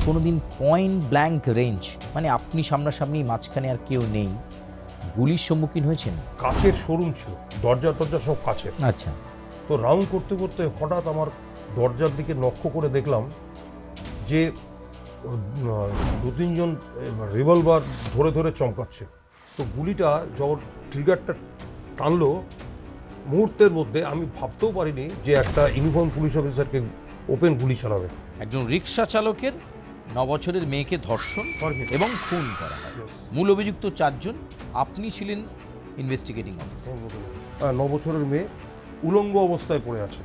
কোনোদিন point blank range, মানে আপনি সামনাসামনি, মাঝখানে আর কেউ নেই, গুলির সম্মুখীন হয়েছেন? কাচের শোরুম ছিল, দরজা টরজা সব কাচের। আচ্ছা। তো রাউন্ড করতে করতে হঠাৎ আমার দরজার দিকে লক্ষ্য করে দেখলাম যে দু তিনজন রিভলভার ধরে ধরে চমকাচ্ছে। তো গুলিটা যখন ট্রিগারটা টানলো, মুহূর্তের মধ্যে আমি ভাবতেও পারিনি যে একটা ইউনিফর্ম পুলিশ অফিসারকে ওপেন গুলি চালাবে। একজন রিক্সা চালকের 9 বছরের মেয়েকে ধর্ষণ এবং খুন করা হয়। মূল অভিযুক্ত 4 জন, আপনি ছিলেন ইনভেস্টিগেটিং অফিসার। 9 বছরের মেয়ে উলঙ্গ অবস্থায় পড়ে আছে।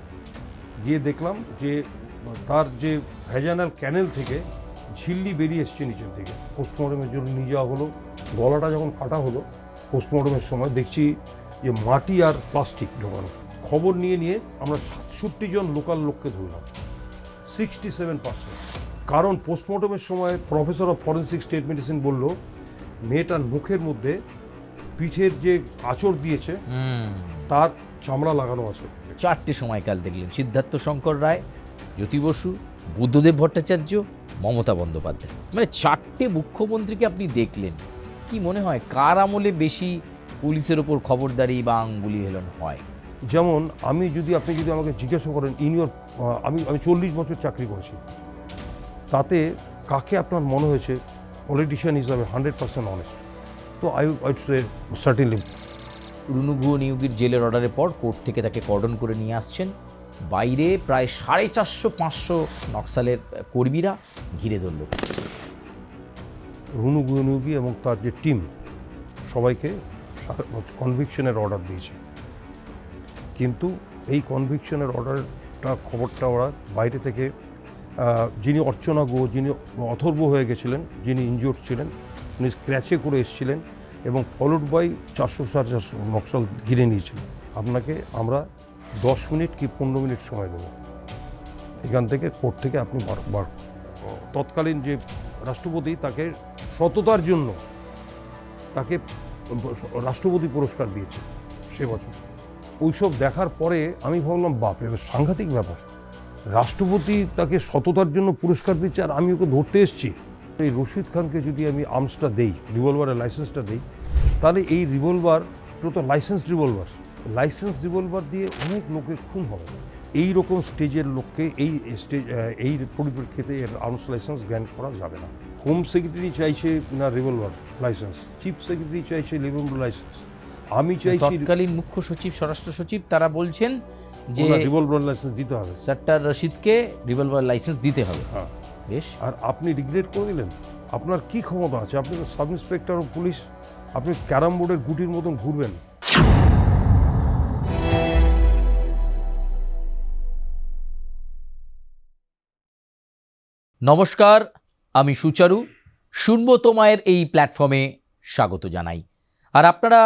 গিয়ে দেখলাম যে তার যে ভ্যাজানাল ক্যানেল থেকে ঝিল্লি বেরিয়ে এসছে নিচের দিকে। পোস্টমর্টমের জন্য নিয়ে যাওয়া হলো। গলাটা যখন কাটা হলো পোস্টমর্টমের সময়, দেখছি যে মাটি আর প্লাস্টিক ঢোকানো। খবর নিয়ে আমরা 67 জন লোকাল লোককে ধরলাম, 67%। কারণ পোস্টমর্টমের সময় professor of forensic state medicine বলল মেয়েটার মুখের মধ্যে পিঠের যে আঁচড় দিয়েছে তার চামড়া লাগানো আছে। 4টে সময়কাল দেখলেন, সিদ্ধার্থ শঙ্কর রায়, জ্যোতি বসু, বুদ্ধদেব ভট্টাচার্য, মমতা বন্দ্যোপাধ্যায়, মানে 4টে মুখ্যমন্ত্রীকে আপনি দেখলেন। কি মনে হয় কার আমলে বেশি পুলিশের ওপর খবরদারি বা আঙ্গুলি হেলন হয়? যেমন আপনি যদি আমাকে জিজ্ঞাসা করেন আমি 40 বছর চাকরি করেছি, তাতে কাকে আপনার মনে হয়েছে পলিটিশিয়ান হিসাবে 100% অনেস্ট? তো I would say certainly Runu Guha নিয়োগীর জেলের অর্ডারের পর কোর্ট থেকে তাকে কর্ডন করে নিয়ে আসছেন। বাইরে প্রায় 450-500 নকশালের কর্মীরা ঘিরে ধরল। রুনু গুহনিয়োগী এবং তার যে টিম সবাইকে কনভিকশনের অর্ডার দিয়েছে, কিন্তু এই কনভিকশনের খবরটা ওরা বাইরে থেকে, যিনি অর্চনা গুহ, যিনি অথর্ব হয়ে গেছিলেন, যিনি ইনজিওর্ড ছিলেন, উনি স্ক্র্যাচে করে এসেছিলেন এবং ফলোড বাই 400-450 নকশাল ঘিরে নিয়েছিলেন। আপনাকে আমরা 10 মিনিট কি 15 মিনিট সময় দেবো, এখান থেকে কোর্ট থেকে আপনি তৎকালীন যে রাষ্ট্রপতি তাকে সততার জন্য তাকে রাষ্ট্রপতি পুরস্কার দিয়েছে সে বছর। ওইসব দেখার পরে আমি ভাবলাম বাপরে, সাংঘাতিক ব্যাপার। রাষ্ট্রপতি তাকে সততার জন্য পুরস্কার দিচ্ছে আর আমি ওকে ধরতে এসেছি। এই রশিদ খানকে যদি আমি আর্মসটা দেই, রিভলভারের লাইসেন্সটা দেই, তাহলে এই রিভলভার তো লাইসেন্স রিভলভার দিয়ে অনেক লোকের খুন হবে। এই রকম স্টেজের লোককে এই পরিপ্রেক্ষিতে এর আর্মস লাইসেন্স গ্র্যান্ট করা যাবে না। হোম সেক্রেটারি চাইছে না রিভলভার লাইসেন্স, চিফ সেক্রেটারি চাইছে রিভলভার লাইসেন্স, আমি চাইছি। তৎকালীন মুখ্য সচিব, স্বরাষ্ট্র সচিব, তারা বলছেন যে রিভলভার লাইসেন্স দিতে হবে, সত্তার রশিদকে রিভলভার লাইসেন্স দিতে হবে। হ্যাঁ, বেশ। আর আপনি রিগ্রেট করে দিলেন। আপনার কি ক্ষমতা আছে? আপনি তো সাব ইন্সপেক্টর অফ পুলিশ, আপনি ক্যারাম বোর্ডের গুটির মতন ঘুরবেন। নমস্কার, আমি সুচারু। শুনবো তোমার এই প্ল্যাটফর্মে স্বাগত জানাই। আর আপনারা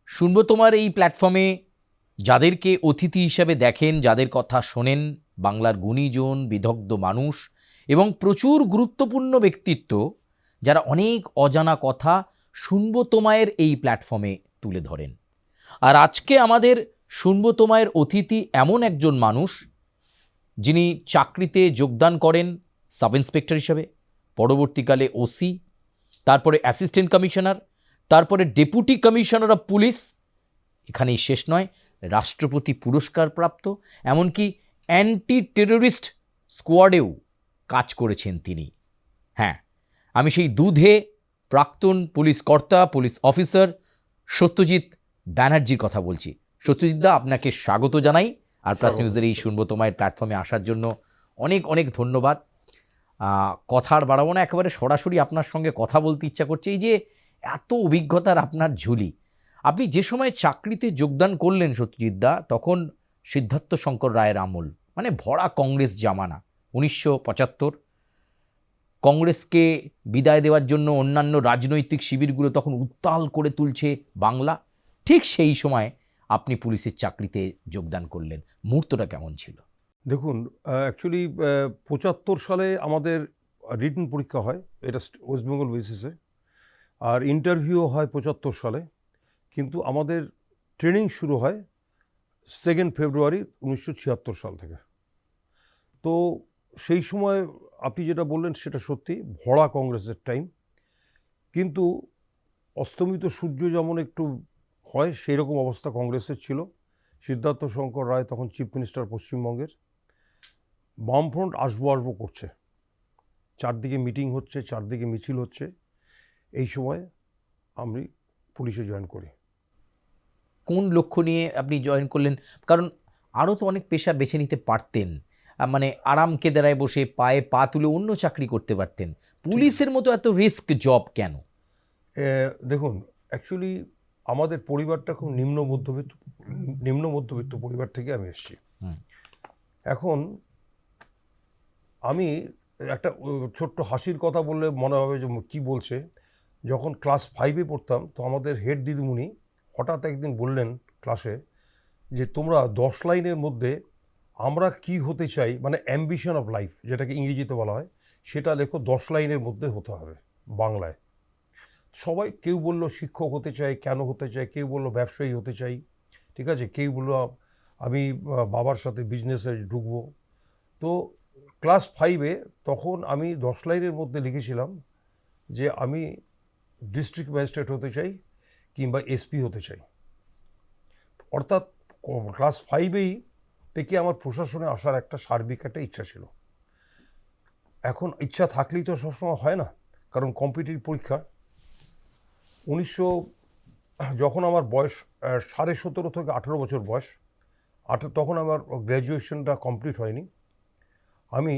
শুনবো তোমার এই প্ল্যাটফর্মে যাদেরকে অতিথি হিসাবে দেখেন, যাদের কথা শোনেন, বাংলার গুণীজন, বিদগ্ধ মানুষ এবং প্রচুর গুরুত্বপূর্ণ ব্যক্তিত্ব, যারা অনেক অজানা কথা শুনবো তোমার এই প্ল্যাটফর্মে তুলে ধরেন। আর আজকে আমাদের শুনবো তোমার অতিথি এমন একজন মানুষ, যিনি চাকরিতে যোগদান করেন সাব ইন্সপেক্টর হিসাবে, পরবর্তীকালে ওসি, তারপরে অ্যাসিস্ট্যান্ট কমিশনার, তারপরে ডেপুটি কমিশনার অফ পুলিশ, এখানেই শেষ নয়, রাষ্ট্রপতি পুরস্কার প্রাপ্ত, এমনকি অ্যান্টি টেররিস্ট স্কোয়াডেও কাজ করেছেন তিনি। হ্যাঁ, আমি সেই দুধে প্রাক্তন পুলিশ কর্তা, পুলিশ অফিসার সত্যজিৎ ব্যানার্জির কথা বলছি। সত্যজিৎ দা, আপনাকে স্বাগত জানাই আর প্লাস নিউজের এই শুনবো তোমার প্ল্যাটফর্মে আসার জন্য অনেক অনেক ধন্যবাদ। কথা আর বাড়াবো না, একেবারে সরাসরি আপনার সঙ্গে কথা বলতে ইচ্ছা করছে। এই যে এত অভিজ্ঞতার আপনার ঝুলি, আপনি যে সময় চাকরিতে যোগদান করলেন সত্যজিৎ দা, তখন সিদ্ধার্থ শঙ্কর রায়ের আমল, মানে ভরা কংগ্রেস জামানা। 1975 কংগ্রেসকে বিদায় দেওয়ার জন্য অন্যান্য রাজনৈতিক শিবিরগুলো তখন উত্তাল করে তুলছে বাংলা। ঠিক সেই সময় আপনি পুলিশের চাকরিতে যোগদান করলেন, মুহূর্তটা কেমন ছিল? দেখুন, অ্যাকচুয়ালি 75 সালে আমাদের রিটেন পরীক্ষা হয়, এটা ওয়েস্ট বেঙ্গল বেসিসে, আর ইন্টারভিউ হয় 75 সালে, কিন্তু আমাদের ট্রেনিং শুরু হয় 2 ফেব্রুয়ারি 1976 সাল থেকে। তো সেই সময় আপনি যেটা বললেন সেটা সত্যি, ভরা কংগ্রেসের টাইম, কিন্তু অস্তমিত সূর্য যেমন একটু হয় সেই রকম অবস্থা কংগ্রেসের ছিল। সিদ্ধার্থ শঙ্কর রায় তখন চিফ মিনিস্টার পশ্চিমবঙ্গের। বামফ্রন্ট আসবো করছে, চারদিকে মিটিং হচ্ছে, চারদিকে মিছিল হচ্ছে। এই সময় আমি পুলিশে জয়েন করি। কোন লক্ষ্য নিয়ে আপনি জয়েন করলেন? কারণ আরও তো অনেক পেশা বেছে নিতে পারতেন, মানে আরাম কেদারায় বসে পায়ে পা তুলে অন্য চাকরি করতে পারতেন। পুলিশের মতো এত রিস্ক জব কেন? দেখুন, অ্যাকচুয়ালি আমাদের পরিবারটা খুব নিম্ন মধ্যবিত্ত পরিবার থেকে আমি এসেছি। এখন আমি একটা ছোট্ট হাসির কথা বললে মনে হবে যে কি বলছে। যখন ক্লাস 5-এ পড়তাম তো আমাদের হেড দিদিমণি হঠাৎ একদিন বললেন ক্লাসে যে তোমরা 10 লাইনের মধ্যে আমরা কি হতে চাই, মানে অ্যাম্বিশন অফ লাইফ যেটাকে ইংরেজিতে বলা হয়, সেটা লেখো 10 লাইনের মধ্যে হতে হবে বাংলায়। সবাই, কেউ বললো শিক্ষক হতে চাই, কেন হতে চাই, কেউ বললো ব্যবসায়ী হতে চাই, ঠিক আছে, কেউ বললো আমি বাবার সাথে বিজনেসে ঢুকবো। তো ক্লাস 5-এ তখন আমি 10 লাইনের মধ্যে লিখেছিলাম যে আমি ডিস্ট্রিক্ট ম্যাজিস্ট্রেট হতে চাই কিংবা এসপি হতে চাই। অর্থাৎ ক্লাস 5-এই থেকে আমার প্রশাসনে আসার একটা সার্বিক একটা ইচ্ছা ছিল। এখন ইচ্ছা থাকলেই তো সবসময় হয় না, কারণ কম্পিটিটিভ পরীক্ষা। যখন আমার বয়স 17.5 থেকে 18 বছর বয়স, তখন আমার গ্র্যাজুয়েশনটা কমপ্লিট হয়নি। আমি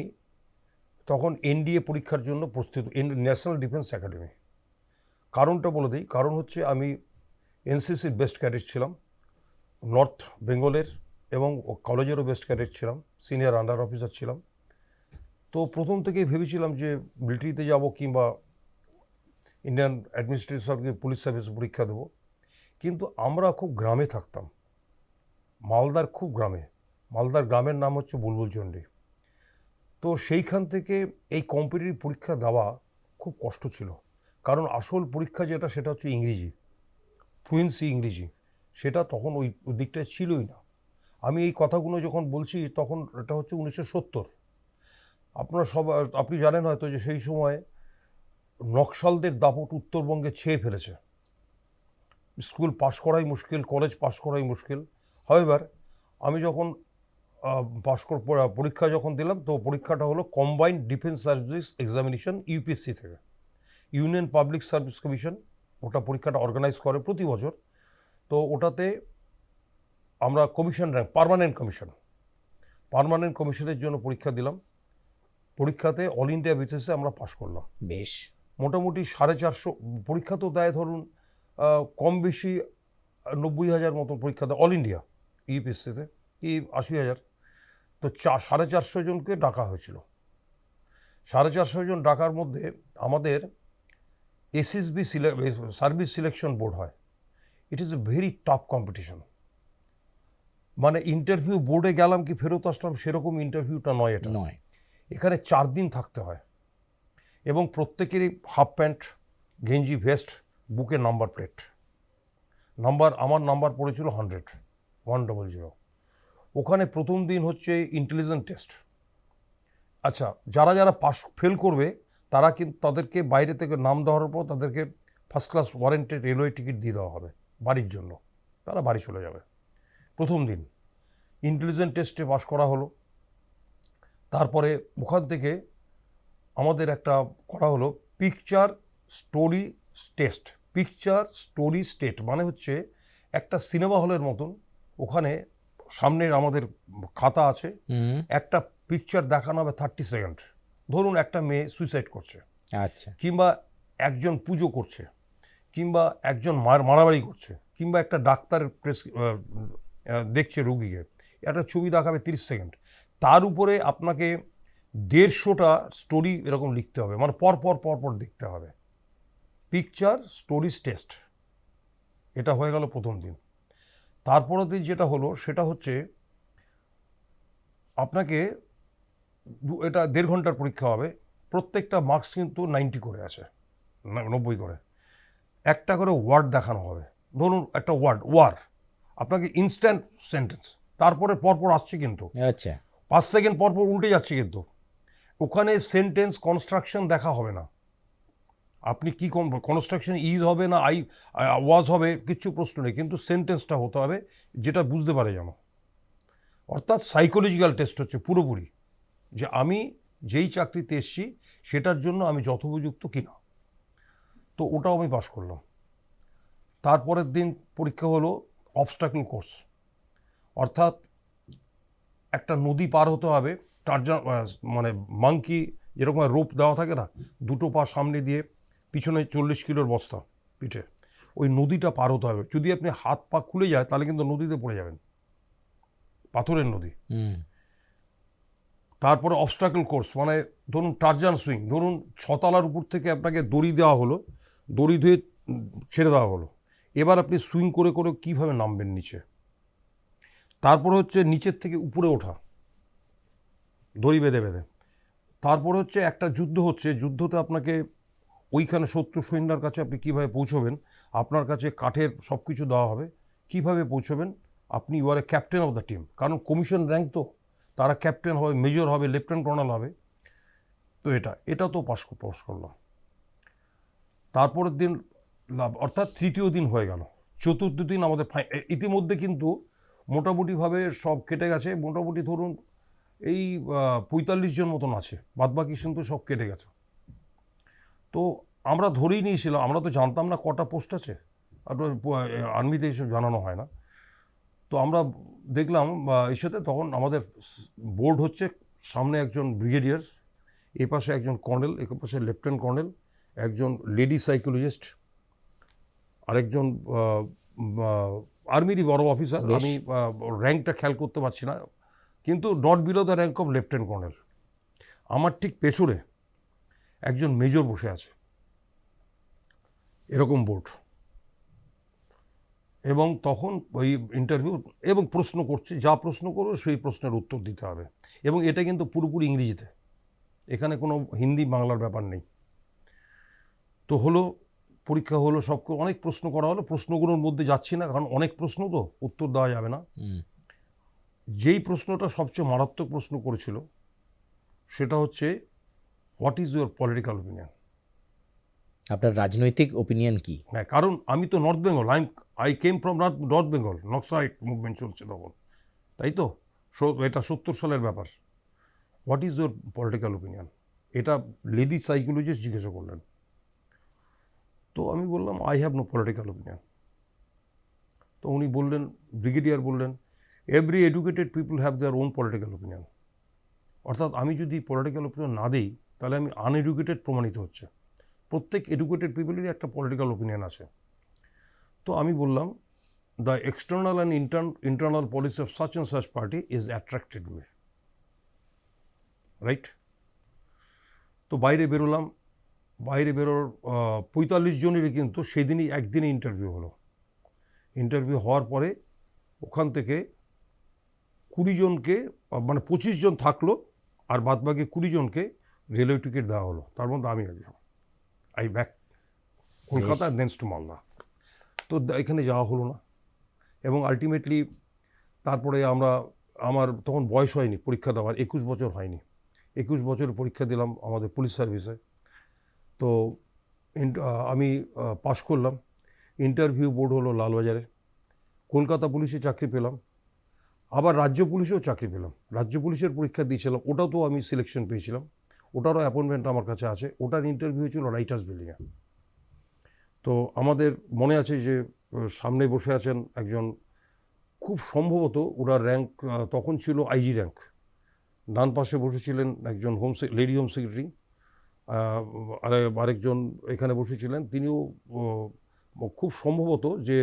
তখন এনডিএ পরীক্ষার জন্য প্রস্তুত, ন্যাশনাল ডিফেন্স একাডেমি। কারণটা বলে দিই, কারণ হচ্ছে আমি এনসিসির বেস্ট ক্যাডেট ছিলাম, নর্থ বেঙ্গলের, এবং কলেজেরও বেস্ট ক্যাডেট ছিলাম, সিনিয়র আন্ডার অফিসার ছিলাম। তো প্রথম থেকেই ভেবেছিলাম যে মিলিটারিতে যাব কিংবা ইন্ডিয়ান অ্যাডমিনিস্ট্রেটিভ পুলিশ সার্ভিস পরীক্ষা দেবো। কিন্তু আমরা খুব গ্রামে থাকতাম, মালদার খুব গ্রামে। মালদার গ্রামের নাম হচ্ছে বুলবুলচন্ডী। তো সেইখান থেকে এই কম্পিটিটিভ পরীক্ষা দেওয়া খুব কষ্ট ছিল, কারণ আসল পরীক্ষা যেটা সেটা হচ্ছে ইংরেজি, ফ্লুয়েন্সি ইংরেজি, সেটা তখন ওই দিকটায় ছিলই না। আমি এই কথাগুলো যখন বলছি তখন এটা হচ্ছে 1970। আপনি জানেন হয়তো যে সেই সময় নকশালদের দাপট উত্তরবঙ্গে ছেয়ে ফেলেছে, স্কুল পাশ করাই মুশকিল, কলেজ পাশ করাই মুশকিল। হাওয়েভার আমি যখন পরীক্ষা যখন দিলাম, তো পরীক্ষাটা হলো combined defence service examination, UPSC থেকে, ইউনিয়ন পাবলিক সার্ভিস কমিশন ওটা পরীক্ষাটা অর্গানাইজ করে প্রতি বছর। তো ওটাতে আমরা কমিশন র্যাঙ্ক, পার্মানেন্ট কমিশনের জন্য পরীক্ষা দিলাম। পরীক্ষাতে অল ইন্ডিয়া বেসিসে আমরা পাশ করলাম। বেশ, মোটামুটি 450 পরীক্ষা তো দেয়, ধরুন কম বেশি 90,000 মতন পরীক্ষা দেয় অল ইন্ডিয়া ইউপিএসসিতে, কি 80,000। তো 450 জনকে ডাকা হয়েছিল। 450 জন ডাকার মধ্যে আমাদের এসএসবি সার্ভিস সিলেকশন বোর্ড হয়। It is a very tough competition. মানে ইন্টারভিউ বোর্ডে গেলাম কি ফেরত আসলাম সেরকম ইন্টারভিউটা নয়, এটা নয়। এখানে 4 দিন থাকতে হয়, এবং প্রত্যেকেরই হাফ প্যান্ট, গেঞ্জি, ভেস্ট, বুকে নাম্বার প্লেট। আমার নাম্বার পড়েছিল 100। ওখানে প্রথম দিন হচ্ছে ইন্টেলিজেন্স টেস্ট। আচ্ছা, যারা ফেল করবে তারা কিন্তু তাদেরকে বাইরে থেকে নাম দেওয়ার পর তাদেরকে first class warranted railway ticket দিয়ে দেওয়া হবে বাড়ির জন্য, তারা বাড়ি চলে যাবে। প্রথম দিন ইন্টেলিজেন্স টেস্টে পাস করা হলো। তারপরে ওখান থেকে আমাদের একটা করা হলো পিকচার স্টোরি স্টেট, মানে হচ্ছে একটা সিনেমা হলের মতন। ওখানে সামনের আমাদের খাতা আছে, একটা পিকচার দেখানো হবে 30 সেকেন্ড। ধরুন একটা মেয়ে সুইসাইড করছে, আচ্ছা, কিংবা একজন পুজো করছে, কিংবা একজন মারামারি করছে, কিংবা একটা ডাক্তার দেখছে রোগীকে, একটা ছবি দেখাবে 30 সেকেন্ড। তার উপরে আপনাকে 150টা স্টোরি এরকম লিখতে হবে, মানে পরপর দেখতে হবে। পিকচার স্টোরিজ টেস্ট, এটা হয়ে গেল প্রথম দিন। তারপরের দিন যেটা হলো সেটা হচ্ছে আপনাকে এটা 1.5 ঘন্টার পরীক্ষা হবে। প্রত্যেকটা মার্কস কিন্তু 90 করে আছে, 90 করে। একটা করে ওয়ার্ড দেখানো হবে। ধরুন একটা ওয়ার, আপনাকে ইনস্ট্যান্ট সেন্টেন্স, তারপরে পরপর আসছে কিন্তু, আচ্ছা, 5 সেকেন্ড পরপর উল্টে যাচ্ছে কিন্তু। ওখানে সেন্টেন্স কনস্ট্রাকশন দেখা হবে না, আপনি কি কনস্ট্রাকশন ইজ হবে না ওয়াজ হবে কিচ্ছু প্রশ্ন নেই, কিন্তু সেন্টেন্সটা হতে হবে যেটা বুঝতে পারে যেন। অর্থাৎ সাইকোলজিক্যাল টেস্ট হচ্ছে পুরোপুরি, যে আমি যেই চাকরিতে এসেছি সেটার জন্য আমি যথোপযুক্ত কিনা। তো ওটাও আমি পাশ করলাম। তারপরের দিন পরীক্ষা হলো অবস্টাকল কোর্স, অর্থাৎ একটা নদী পার হতে হবে, টার্জান মানে মাংকি যেরকম রোপ দেওয়া থাকে না, দুটো পা সামনে দিয়ে পিছনে 40 কিলোর বস্তা পিঠে, ওই নদীটা পার হতে হবে। যদি আপনি হাত পা খুলে যায় তাহলে কিন্তু নদীতে পড়ে যাবেন, পাথরের নদী। তারপরে অবস্টাকল কোর্স, মানে ধরুন টার্জান সুইং, ধরুন 6 তলার উপর থেকে আপনাকে দড়ি দেওয়া হলো, দড়ি ধুয়ে ছেড়ে দেওয়া হলো, এবার আপনি সুইং করে করে কীভাবে নামবেন নিচে। তারপর হচ্ছে নিচের থেকে উপরে ওঠা দড়ি বেঁধে বেঁধে। তারপর হচ্ছে একটা যুদ্ধ হচ্ছে, যুদ্ধতে আপনাকে ওইখানে শত্রু সৈন্যের কাছে আপনি কীভাবে পৌঁছবেন, আপনার কাছে কাঠের সব কিছু দেওয়া হবে, কীভাবে পৌঁছবেন আপনি। You are a captain of the team, কারণ কমিশন র্যাঙ্ক তো, তারা ক্যাপ্টেন হবে, মেজর হবে, লেফটেন্যান্ট কর্নেল হবে। তো এটা তো পাস করলাম। তারপরের দিন অর্থাৎ তৃতীয় দিন হয়ে গেল, চতুর্থ দিন আমাদের ইতিমধ্যে কিন্তু মোটামুটিভাবে সব কেটে গেছে, মোটামুটি ধরুন এই 45 জন মতন আছে, বাদবাকি কিন্তু সব কেটে গেছে। তো আমরা ধরেই নিয়েছিলাম, আমরা তো জানতাম না কটা পোস্ট আছে, আর আর্মিতে এইসব জানানো হয় না। তো আমরা দেখলাম সাথে তখন আমাদের বোর্ড হচ্ছে, সামনে একজন ব্রিগেডিয়ার, এ পাশে একজন কর্নেল, এ পাশে লেফটেন্যান্ট কর্নেল, একজন লেডি সাইকোলজিস্ট, আরেকজন আর্মিরই বড় অফিসার, আমি র্যাঙ্কটা খেয়াল করতে পারছি না, কিন্তু not below the rank of lieutenant colonel. আমার ঠিক পেছনে একজন মেজর বসে আছে, এরকম বোর্ড। এবং তখন ওই ইন্টারভিউ এবং প্রশ্ন করছে, যা প্রশ্ন করবে সেই প্রশ্নের উত্তর দিতে হবে, এবং এটা কিন্তু পুরোপুরি ইংরেজিতে, এখানে কোনো হিন্দি বাংলার ব্যাপার নেই। তো হলো, পরীক্ষা হলো, সব অনেক প্রশ্ন করা হলো, প্রশ্নগুলোর মধ্যে যাচ্ছি না কারণ অনেক প্রশ্ন তো উত্তর দেওয়া যাবে না। যেই প্রশ্নটা সবচেয়ে মারাত্মক প্রশ্ন করেছিল সেটা হচ্ছে what is your political opinion, আপনার রাজনৈতিক ওপিনিয়ন কি? হ্যাঁ, কারণ আমি তো north Bengal, I came from north Bengal, Naxalite movement চলছে তখন, তাই তো, এটা 70 সালের ব্যাপার। What is your political opinion, এটা লেডি সাইকোলজিস্ট জিজ্ঞাসা করলেন। তো আমি বললাম I have no political opinion. তো উনি বললেন, ব্রিগেডিয়ার বললেন, every educated people have their own political opinion. অর্থাৎ আমি যদি পলিটিক্যাল ওপিনিয়ন না দিই তাহলে আমি আনএডুকেটেড প্রমাণিত হচ্ছে। প্রত্যেক এডুকেটেড পিপলেরই একটা পলিটিক্যাল ওপিনিয়ন আছে। তো আমি বললাম, the external and internal policy of such and such party is attracted me, right. তো বাইরে বেরোলাম, বাইরে বেরোর 45 জনেরই কিন্তু সেদিনই একদিনে ইন্টারভিউ হলো। ইন্টারভিউ হওয়ার পরে ওখান থেকে 20 জনকে, মানে 25 জন থাকলো, আর বাদবাকি 20 জনকে রেলওয়ে টিকিট দেওয়া হলো, তার মধ্যে আমি একজন। I back Kolkata then to Malda. তো এখানে যাওয়া হলো না, এবং আলটিমেটলি তারপরে আমার তখন বয়স হয়নি পরীক্ষা দেওয়ার, 21 বছর হয়নি, 21 বছর পরীক্ষা দিলাম আমাদের পুলিশ সার্ভিসে। তো আমি পাশ করলাম। ইন্টারভিউ বোর্ড হলো লালবাজারে, কলকাতা পুলিশে চাকরি পেলাম, আবার রাজ্য পুলিশেও চাকরি পেলাম। রাজ্য পুলিশের পরীক্ষা দিয়েছিলাম, ওটাও তো আমি সিলেকশন পেয়েছিলাম, ওটারও অ্যাপয়েন্টমেন্ট আমার কাছে আছে। ওটার ইন্টারভিউ ছিল রাইটার্স বিল্ডিংয়ে। তো আমাদের মনে আছে যে সামনে বসে আছেন একজন, খুব সম্ভবত ওনার র্যাঙ্ক তখন ছিল আইজি র্যাঙ্ক, ডান পাশে বসেছিলেন একজন লেডি হোম সেক্রেটারি, আরেকজন এখানে বসেছিলেন, তিনিও খুব সম্ভবত যে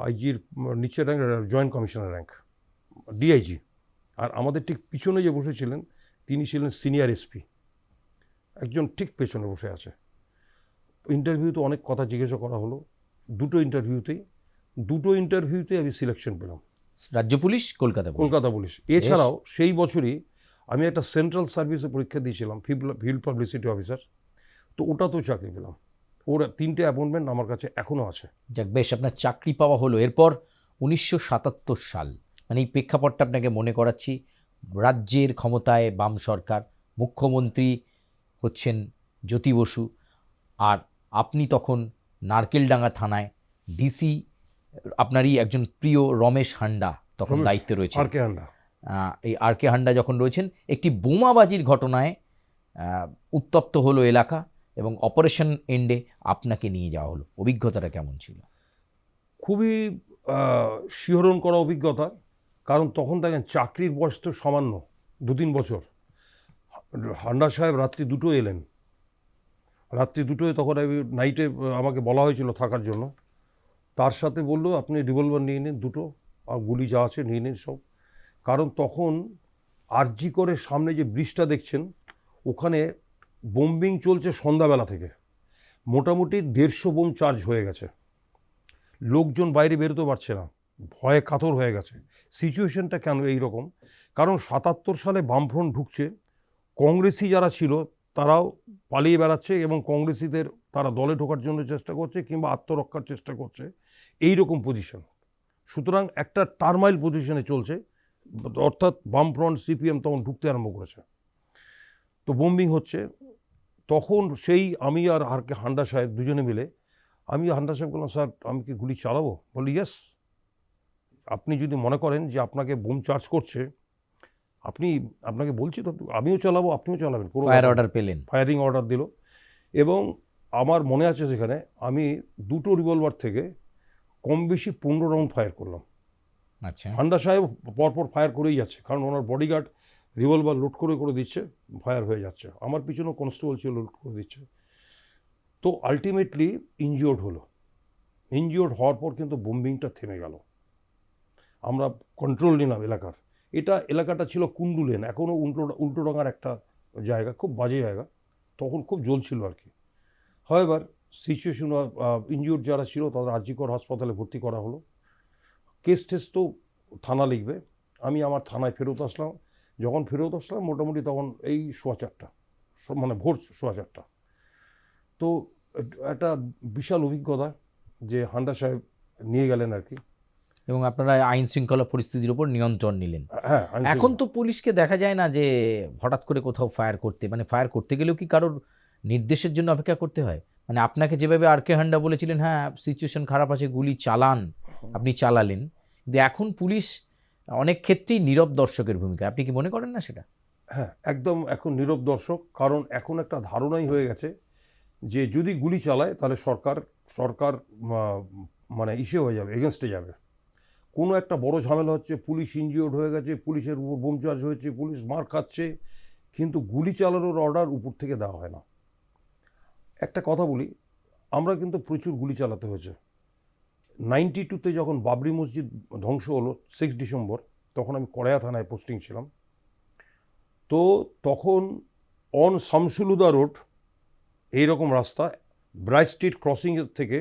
আইজির নিচের rank joint commissioner rank, DIG. আর আমাদের ঠিক পিছনে যে বসেছিলেন তিনি ছিলেন সিনিয়র এসপি, একজন ঠিক পেছনে বসে আছে। ইন্টারভিউতে অনেক কথা জিজ্ঞাসা করা হলো, দুটো ইন্টারভিউতে আমি সিলেকশন পেলাম, রাজ্য পুলিশ, কলকাতা পুলিশ। এছাড়াও সেই বছরই আমি একটা সেন্ট্রাল সার্ভিসে পরীক্ষা দিয়েছিলাম, ফিল্ড পাবলিসিটি অফিসার, তো ওটাতেও চাকরি পেলাম। ওর 3টে অ্যাপয়েন্টমেন্ট আমার কাছে এখনও আছে। যাক, বেশ, আপনার চাকরি পাওয়া হলো। এরপর 1977 সাল, মানে এই প্রেক্ষাপটটা আপনাকে মনে করাচ্ছি, রাজ্যের ক্ষমতায় বাম সরকার, মুখ্যমন্ত্রী হচ্ছেন জ্যোতি বসু, আর আপনি তখন নারকেলডাঙ্গা থানায় ডিসি, আপনারই একজন প্রিয় রমেশ হান্ডা তখন রমেশ দায়িত্বে রয়েছে। আর কে হান্ডা, এই আর কে হান্ডা যখন রয়েছেন, একটি বোমাবাজির ঘটনায় উত্তপ্ত হলো এলাকা এবং অপারেশন এন্ডে আপনাকে নিয়ে যাওয়া হলো। অভিজ্ঞতাটা কেমন ছিল? খুবই শিহরণ করা অভিজ্ঞতা। কারণ তখন দেখেন চাকরির বয়স তো সামান্য 2-3 বছর। হান্ডা সাহেব রাত্রি 2টো এলেন, রাত্রি 2টোয় তখন আমি নাইটে আমাকে বলা হয়েছিল থাকার জন্য। তার সাথে বললো আপনি রিভলভার নিয়ে নিন 2টো, আর গুলি যা আছে নিয়ে নিন সব। কারণ তখন আরজি করে সামনে যে ব্রিজটা দেখছেন ওখানে বোম্বিং চলছে সন্ধ্যাবেলা থেকে, মোটামুটি 150 বোম চার্জ হয়ে গেছে, লোকজন বাইরে বেরোতে পারছে না, ভয়ে কাতর হয়ে গেছে। সিচুয়েশনটা কেন এই রকম? কারণ 77 সালে বামফ্রন্ট ঢুকছে, কংগ্রেসি যারা ছিল তারাও পালিয়ে বেড়াচ্ছে এবং কংগ্রেসিদের তারা দলে ঢোকার জন্য চেষ্টা করছে কিংবা আত্মরক্ষার চেষ্টা করছে, এই রকম পজিশন। সুতরাং একটা টার্মাইল পজিশনে চলছে, অর্থাৎ বামফ্রন্ট সিপিএম তখন ঢুকতে আরম্ভ করেছে। তো বোম্বিং হচ্ছে তখন, সেই আমি আর কে হান্ডা সাহেব দুজনে মিলে, আমি হান্ডা সাহেব বললাম স্যার আমি কি গুলি চালাবো? বলি ইয়েস, আপনি যদি মনে করেন যে আপনাকে বোম চার্জ করছে, আপনাকে বলছি তো আমিও চালাবো, আপনিও চালাবেন। ফায়ার অর্ডার পেলেন? ফায়ারিং অর্ডার দিল এবং আমার মনে আছে সেখানে আমি 2টো রিভলভার থেকে কম বেশি 15 রাউন্ড ফায়ার করলাম। আচ্ছা। হান্ডা সাহেব পরপর ফায়ার করেই যাচ্ছে, কারণ ওনার বডিগার্ড রিভলভার লোড করে দিচ্ছে, ফায়ার হয়ে যাচ্ছে। আমার পিছনেও কনস্টেবল ছিল, লোড করে দিচ্ছে। তো আলটিমেটলি ইনজিওর্ড হলো। ইনজিওর্ড হওয়ার পর কিন্তু বোম্বিংটা থেমে গেল, আমরা কন্ট্রোল নিলাম এলাকার। এলাকাটা ছিল কুন্ডু লেন, এখনও উল্টোডাঙার একটা জায়গা, খুব বাজে জায়গা, তখন খুব জ্বলছিল আর কি। এবার সিচুয়েশন, ইনজিওর্ড যারা ছিল তাদের আরজিকর হাসপাতালে ভর্তি করা হলো। কেস টেস তো থানা লিখবে, আমি আমার থানায় ফেরত আসলাম। যখন ফেরত আসলাম মোটামুটি তখন এই 4:15, মানে ভোর 4:15। তো একটা বিশাল অভিজ্ঞতা যে হান্ডা সাহেব নিয়ে গেলেন আর কি। এবং আপনারা আইন শৃঙ্খলা পরিস্থিতির উপর নিয়ন্ত্রণ নিলেন। হ্যাঁ, এখন তো পুলিশকে দেখা যায় না যে হঠাৎ করে কোথাও ফায়ার করতে, মানে ফায়ার করতে গেলেও কি কারোর নির্দেশের জন্য অপেক্ষা করতে হয়? মানে আপনাকে যেভাবে আর কে হান্ডা বলেছিলেন হ্যাঁ সিচুয়েশন খারাপ আছে গুলি চালান, আপনি চালালেন, কিন্তু এখন পুলিশ অনেক ক্ষেত্রেই নীরব দর্শকের ভূমিকা। আপনি কি মনে করেন না সেটা? হ্যাঁ, একদম এখন নীরব দর্শক। কারণ এখন একটা ধারণাই হয়ে গেছে যে যদি গুলি চালায় তাহলে সরকার মানে হয়ে যাবে, এগেনস্টে যাবে। কোনো একটা বড় ঝামেলা হচ্ছে, পুলিশ ইনজিওর্ড হয়ে গেছে, পুলিশের উপর বোম চার্জ হয়েছে, পুলিশ মার খাচ্ছে, কিন্তু গুলি চালানোর অর্ডার উপর থেকে দেওয়া হয় না। একটা কথা বলি, আমরা কিন্তু প্রচুর গুলি চালাতে হয়েছে। 92-তে যখন বাবরি মসজিদ ধ্বংস হলো 6 ডিসেম্বর, তখন আমি কড়াইয়া থানায় পোস্টিং ছিলাম। তো তখন অন শামসুলুদা রোড, এইরকম রাস্তা, ব্রাইট স্ট্রিট ক্রসিংয়ের থেকে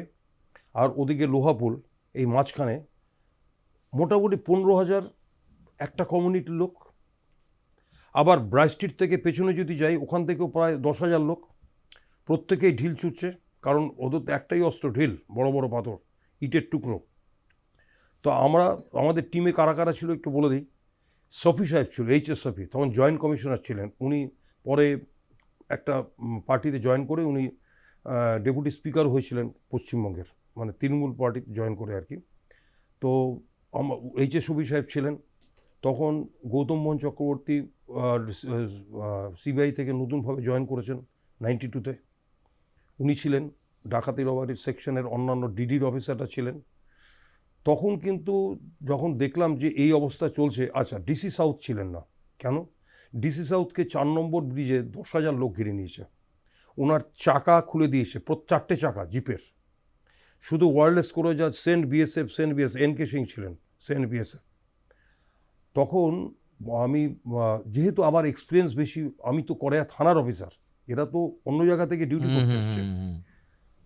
আর ওদিকে লোহাপুল, এই মাঝখানে মোটামুটি 15,000 একটা কমিউনিটির লোক। আবার ব্রাইট স্ট্রিট থেকে পেছনে যদি যাই ওখান থেকেও প্রায় 10,000 লোক, প্রত্যেকেই ঢিল ছুটছে, কারণ ওদের তো একটাই অস্ত্র, ঢিল, বড় বড় পাথর, ইটের টুকরো। তো আমাদের টিমে কারা কারা ছিল একটু বলে দিই। সফি সাহেব ছিল, HS সফি, তখন জয়েন্ট কমিশনার ছিলেন। উনি পরে একটা পার্টিতে জয়েন করে উনি ডেপুটি স্পিকার হয়েছিলেন পশ্চিমবঙ্গের, মানে তৃণমূল পার্টি জয়েন করে আর কি। তো HS সফি সাহেব ছিলেন। তখন গৌতম মোহন চক্রবর্তী CBI থেকে নতুনভাবে জয়েন করেছেন 92-তে, উনি ছিলেন। ডাকাতি রবারির সেকশনের অন্যান্য ডিডির অফিসাররা ছিলেন। তখন কিন্তু যখন দেখলাম যে এই অবস্থা চলছে, আচ্ছা DC সাউথ ছিলেন না, কেন? DC সাউথকে 4 নম্বর ব্রিজে 10,000 লোক ঘিরে নিয়েছে, ওনার চাকা খুলে দিয়েছে, 4টে চাকা জিপের, শুধু ওয়্যারলেস করে যা সেন্ট BSF NK সিং ছিলেন সেন্ট BSF। তখন আমি যেহেতু আমার এক্সপিরিয়েন্স বেশি, আমি তো কড়াইয়া থানার অফিসার, এরা তো অন্য জায়গা থেকে ডিউটি করতে এসছে।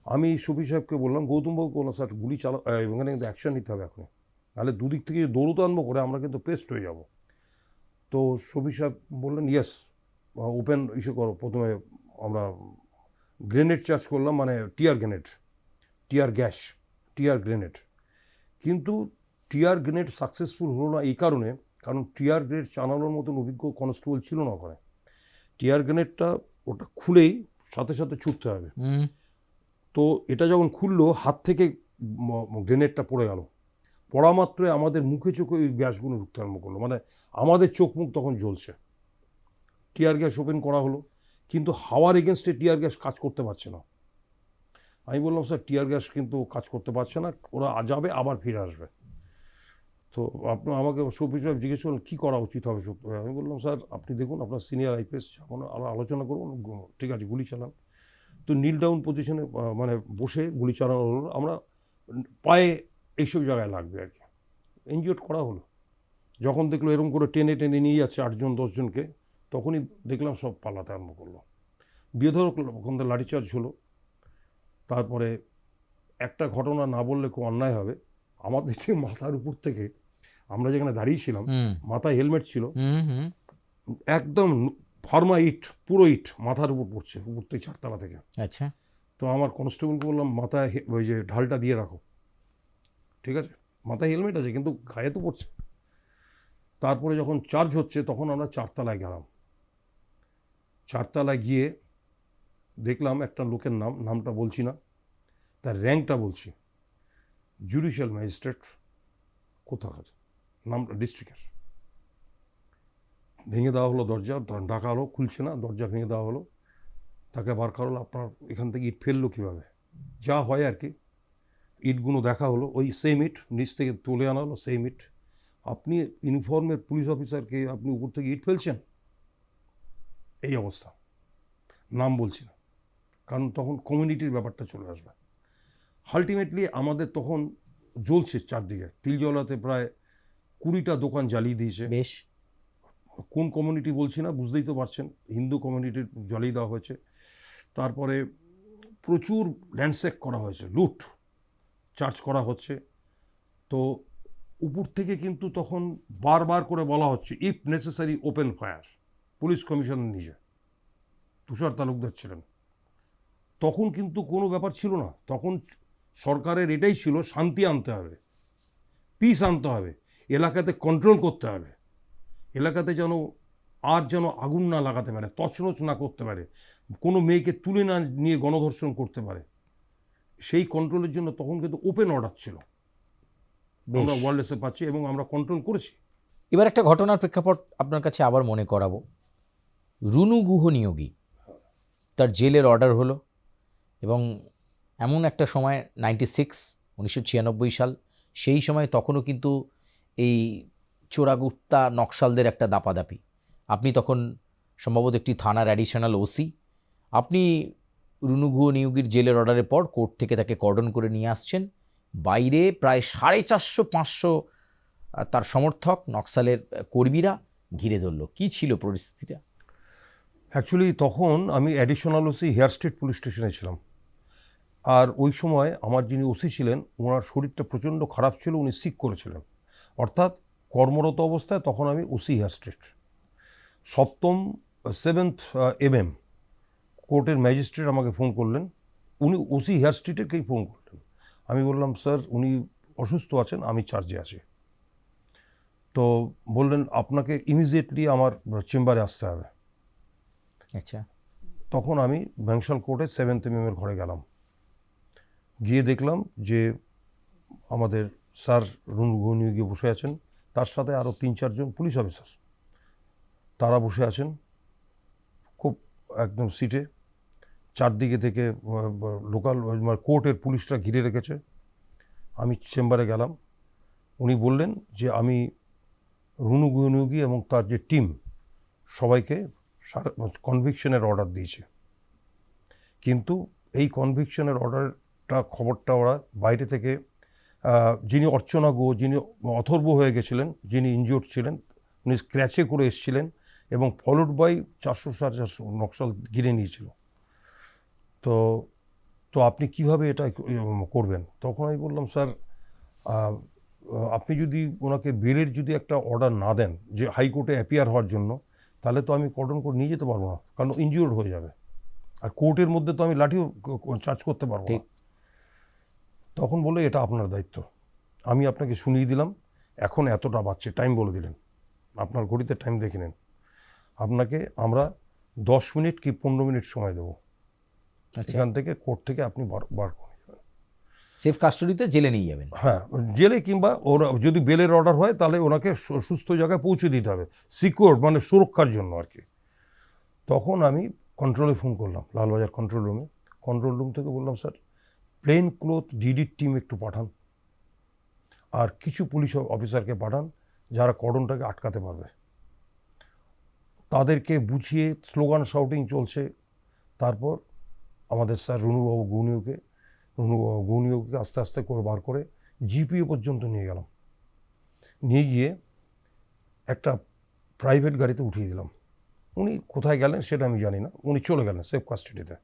আমি সফি সাহেবকে বললাম, গৌতমবাবুকে বললাম স্যার গুলি চালা, এখানে কিন্তু অ্যাকশন নিতে হবে এখনই, নাহলে দুদিক থেকে দৌড়তে আনবো করে আমরা কিন্তু পেস্ট হয়ে যাব। তো সফি সাহেব বললেন ইয়েস, ওপেন ইস্যু করো। প্রথমে আমরা গ্রেনেড চার্জ করলাম, মানে টিয়ার গ্রেনেড। কিন্তু টিয়ার গ্রেনেড সাকসেসফুল হলো না এই কারণে, কারণ টিয়ার গ্রেড চালানোর মতন অভিজ্ঞ কনস্টেবল ছিল না ওখানে। টিয়ার গ্রেনেডটা ওটা খুলেই সাথে সাথে ছুটতে হবে। তো এটা যখন খুললো, হাত থেকে গ্রেনেডটা পড়ে গেল। পড়া মাত্রই আমাদের মুখে চোখে ওই গ্যাসগুলো ঢুকতে আরম্ভ করলো, মানে আমাদের চোখ মুখ তখন জ্বলছে। টিয়ার গ্যাস ওপেন করা হলো, কিন্তু হাওয়ার এগেনস্টে টিয়ার গ্যাস কাজ করতে পারছে না। আমি বললাম, স্যার টিয়ার গ্যাস কিন্তু কাজ করতে পারছে না, ওরা যাবে আবার ফিরে আসবে। তো আপনি আমাকে সুবিষয় জিজ্ঞেস করলেন কী করা উচিত হবে সত্য। আমি বললাম, স্যার আপনি দেখুন, আপনার সিনিয়র আইপিএস যখন আলোচনা করুন, ঠিক আছে গুলি চালান। তো নীল ডাউন পজিশনে মানে বসে গুলি চালানো হলো। আমরা পায়ে এইসব জায়গায় লাগবে আর কি, ইনজিওর করা হলো। যখন দেখলো এরকম করে টেনে টেনে নিয়ে যাচ্ছে 8জন 10জনকে, তখনই দেখলাম সব পালাতে আরম্ভ করলো। বেধড়ক ওখান থেকে লাঠিচার্জ হলো। তারপরে একটা ঘটনা না বললে খুব অন্যায় হবে, আমাদের যে মাথার উপর থেকে, আমরা যেখানে দাঁড়িয়েছিলাম, মাথায় হেলমেট ছিল, একদম ফার্মা ইট, পুরো ইট মাথার উপর পড়ছে, উপর থেকে 4তলা থেকে। আচ্ছা। তো আমার কনস্টেবলকে বললাম, মাথায় ওই যে ঢালটা দিয়ে রাখো, ঠিক আছে, মাথায় হেলমেট আছে কিন্তু গায়ে তো পড়ছে। তারপরে যখন চার্জ হচ্ছে, তখন আমরা 4তলায় গেলাম। 4তলায় গিয়ে দেখলাম একটা লোকের নামটা বলছি না, তার র্যাঙ্কটা বলছি, জুডিশিয়াল ম্যাজিস্ট্রেট কোথাকার, নামটা ডিস্ট্রিক্টের। ভেঙে দেওয়া হলো দরজা, ডাকা হলো, খুলছে না, দরজা ভেঙে দেওয়া হলো। তাকে বার করা হলো, আপনার এখান থেকে ইট ফেললো কীভাবে, যা হয় আর কি। ইটগুলো দেখা হলো, ওই সেম ইট নিচ থেকে তুলে আনা হলো, সেম ইট। আপনি ইউনিফর্মের পুলিশ অফিসারকে আপনি উপর থেকে ইট ফেলছেন, এই অবস্থা। নাম বলছি না, কারণ তখন কমিউনিটির ব্যাপারটা চলে আসবে। আলটিমেটলি আমাদের তখন জ্বলছে চারদিকে, তিলজলাতে প্রায় 20টা দোকান জ্বালিয়ে দিয়েছে। বেশ। কোন কমিউনিটি বলছি না, বুঝতেই তো পারছেন, হিন্দু কমিউনিটির জ্বালিয়ে দেওয়া হয়েছে। তারপরে প্রচুর র্যানস্যাক করা হয়েছে, লুট চার্জ করা হচ্ছে। তো উপর থেকে কিন্তু তখন বারবার করে বলা হচ্ছে, if necessary open fire. Police commissioner নিজে তুষার তালুকদার ছিলেন। তখন কিন্তু কোনো ব্যাপার ছিল না, তখন সরকারের এটাই ছিল, শান্তি আনতে হবে, পিস আনতে হবে, এলাকাতে কন্ট্রোল করতে হবে, এলাকাতে যেন আগুন না লাগাতে পারে, তছনছ না করতে পারে, কোনো মেয়েকে তুলে না নিয়ে গণধর্ষণ করতে পারে। সেই কন্ট্রোলের জন্য তখন কিন্তু ওপেন অর্ডার ছিল, আমরা ওয়ারলেসে পাচ্ছি এবং আমরা কন্ট্রোল করেছি। এবার একটা ঘটনার প্রেক্ষাপট আপনার কাছে আবার মনে করাবো। রুনু গুহ নিয়োগী, তার জেলের অর্ডার হলো, এবং এমন একটা সময় 1996 সাল, সেই সময় তখনও কিন্তু এই চোরাগুপ্তা নকশালদের একটা দাপাদাপি। আপনি তখন সম্ভবত একটি থানার অ্যাডিশনাল ওসি। আপনি রুনু গুহ নিয়োগীর জেলের অর্ডারের পর কোর্ট থেকে তাকে কর্ডন করে নিয়ে আসছেন। বাইরে প্রায় 450-500 তার সমর্থক নকশালের কর্মীরা ঘিরে ধরল। কী ছিল পরিস্থিতিটা? অ্যাকচুয়ালি তখন আমি additional OC Hare Street police স্টেশনে ছিলাম। আর ওই সময় আমার যিনি ওসি ছিলেন, ওনার শরীরটা প্রচণ্ড খারাপ ছিল, উনি সিক করেছিলেন। অর্থাৎ কর্মরত অবস্থায় তখন আমি OC Hare Street, 7th MM কোর্টের ম্যাজিস্ট্রেট আমাকে ফোন করলেন, উনি ওসি হেয়ার স্ট্রিটেরকেই ফোন করলেন। আমি বললাম, স্যার উনি অসুস্থ আছেন, আমি চার্জে আছি। তো বললেন, আপনাকে ইমিডিয়েটলি আমার চেম্বারে আসতে হবে। আচ্ছা। তখন আমি ব্যাংশাল কোর্টে 7th MM এর ঘরে গেলাম। গিয়ে দেখলাম যে আমাদের স্যার রুনু গুহ নিয়োগী বসে আছেন, তার সাথে আরও 3-4 জন পুলিশ অফিসার, তারা বসে আছেন খুব একদম সিটে। চারদিকে থেকে লোকাল কোর্টের পুলিশরা ঘিরে রেখেছে। আমি চেম্বারে গেলাম, উনি বললেন যে আমি রুনু গুহ নিয়োগী এবং তার যে টিম সবাইকে কনভিকশনের অর্ডার দিয়েছে, কিন্তু এই কনভিকশনের অর্ডারটা খবরটা ওরা বাইরে থেকে, যিনি অর্চনা গুহ, যিনি অথর্ব হয়ে গেছিলেন, যিনি ইনজিওর্ড ছিলেন, উনি স্ক্র্যাচে করে এসেছিলেন এবং ফলোড বাই 400-450 নকশাল ঘিরে নিয়েছিল। তো আপনি কিভাবে এটা করবেন? তখন আমি বললাম, স্যার আপনি যদি ওনাকে বেলের যদি একটা অর্ডার না দেন যে হাইকোর্টে অ্যাপিয়ার হওয়ার জন্য, তাহলে তো আমি কর্ডন করে নিয়ে যেতে পারবো না, কারণ ইনজিওর্ড হয়ে যাবে, আর কোর্টের মধ্যে তো আমি লাঠিও চার্জ করতে পারবো না। তখন বলে, এটা আপনার দায়িত্ব, আমি আপনাকে শুনিয়ে দিলাম, এখন এতটা বাচ্চে টাইম বলে দিলেন, আপনার ঘড়িতে টাইম দেখে নিন, আপনাকে আমরা 10 মিনিট কি 15 মিনিট সময় দেবো, আচ্ছা, এখান থেকে কোর্ট থেকে আপনি বার করে যাবেন। সেফ কাস্টডিতে জেলে নিয়ে যাবেন। হ্যাঁ, জেলে কিংবা ওরা যদি বেলের অর্ডার হয় তাহলে ওনাকে সুস্থ জায়গায় পৌঁছে দিতে হবে, সিকিউর মানে সুরক্ষার জন্য আর কি। তখন আমি কন্ট্রোলে ফোন করলাম, লালবাজার কন্ট্রোল রুমে। কন্ট্রোল রুম থেকে বললাম, স্যার প্লেন ক্লোথ ডিডির টিম একটু পাঠান, আর কিছু পুলিশ অফিসারকে পাঠান যারা কর্ডনটাকে আটকাতে পারবে। তাদেরকে বুঝিয়ে স্লোগান শাউটিং চলছে। তারপর আমাদের স্যার রুনুবাবু গুনিওকে আস্তে আস্তে করে বার করে জিপিও পর্যন্ত নিয়ে গেলাম। নিয়ে গিয়ে একটা প্রাইভেট গাড়িতে উঠিয়ে দিলাম। উনি কোথায় গেলেন সেটা আমি জানি না, উনি চলে গেলেন সেফ কাস্টাডিতে।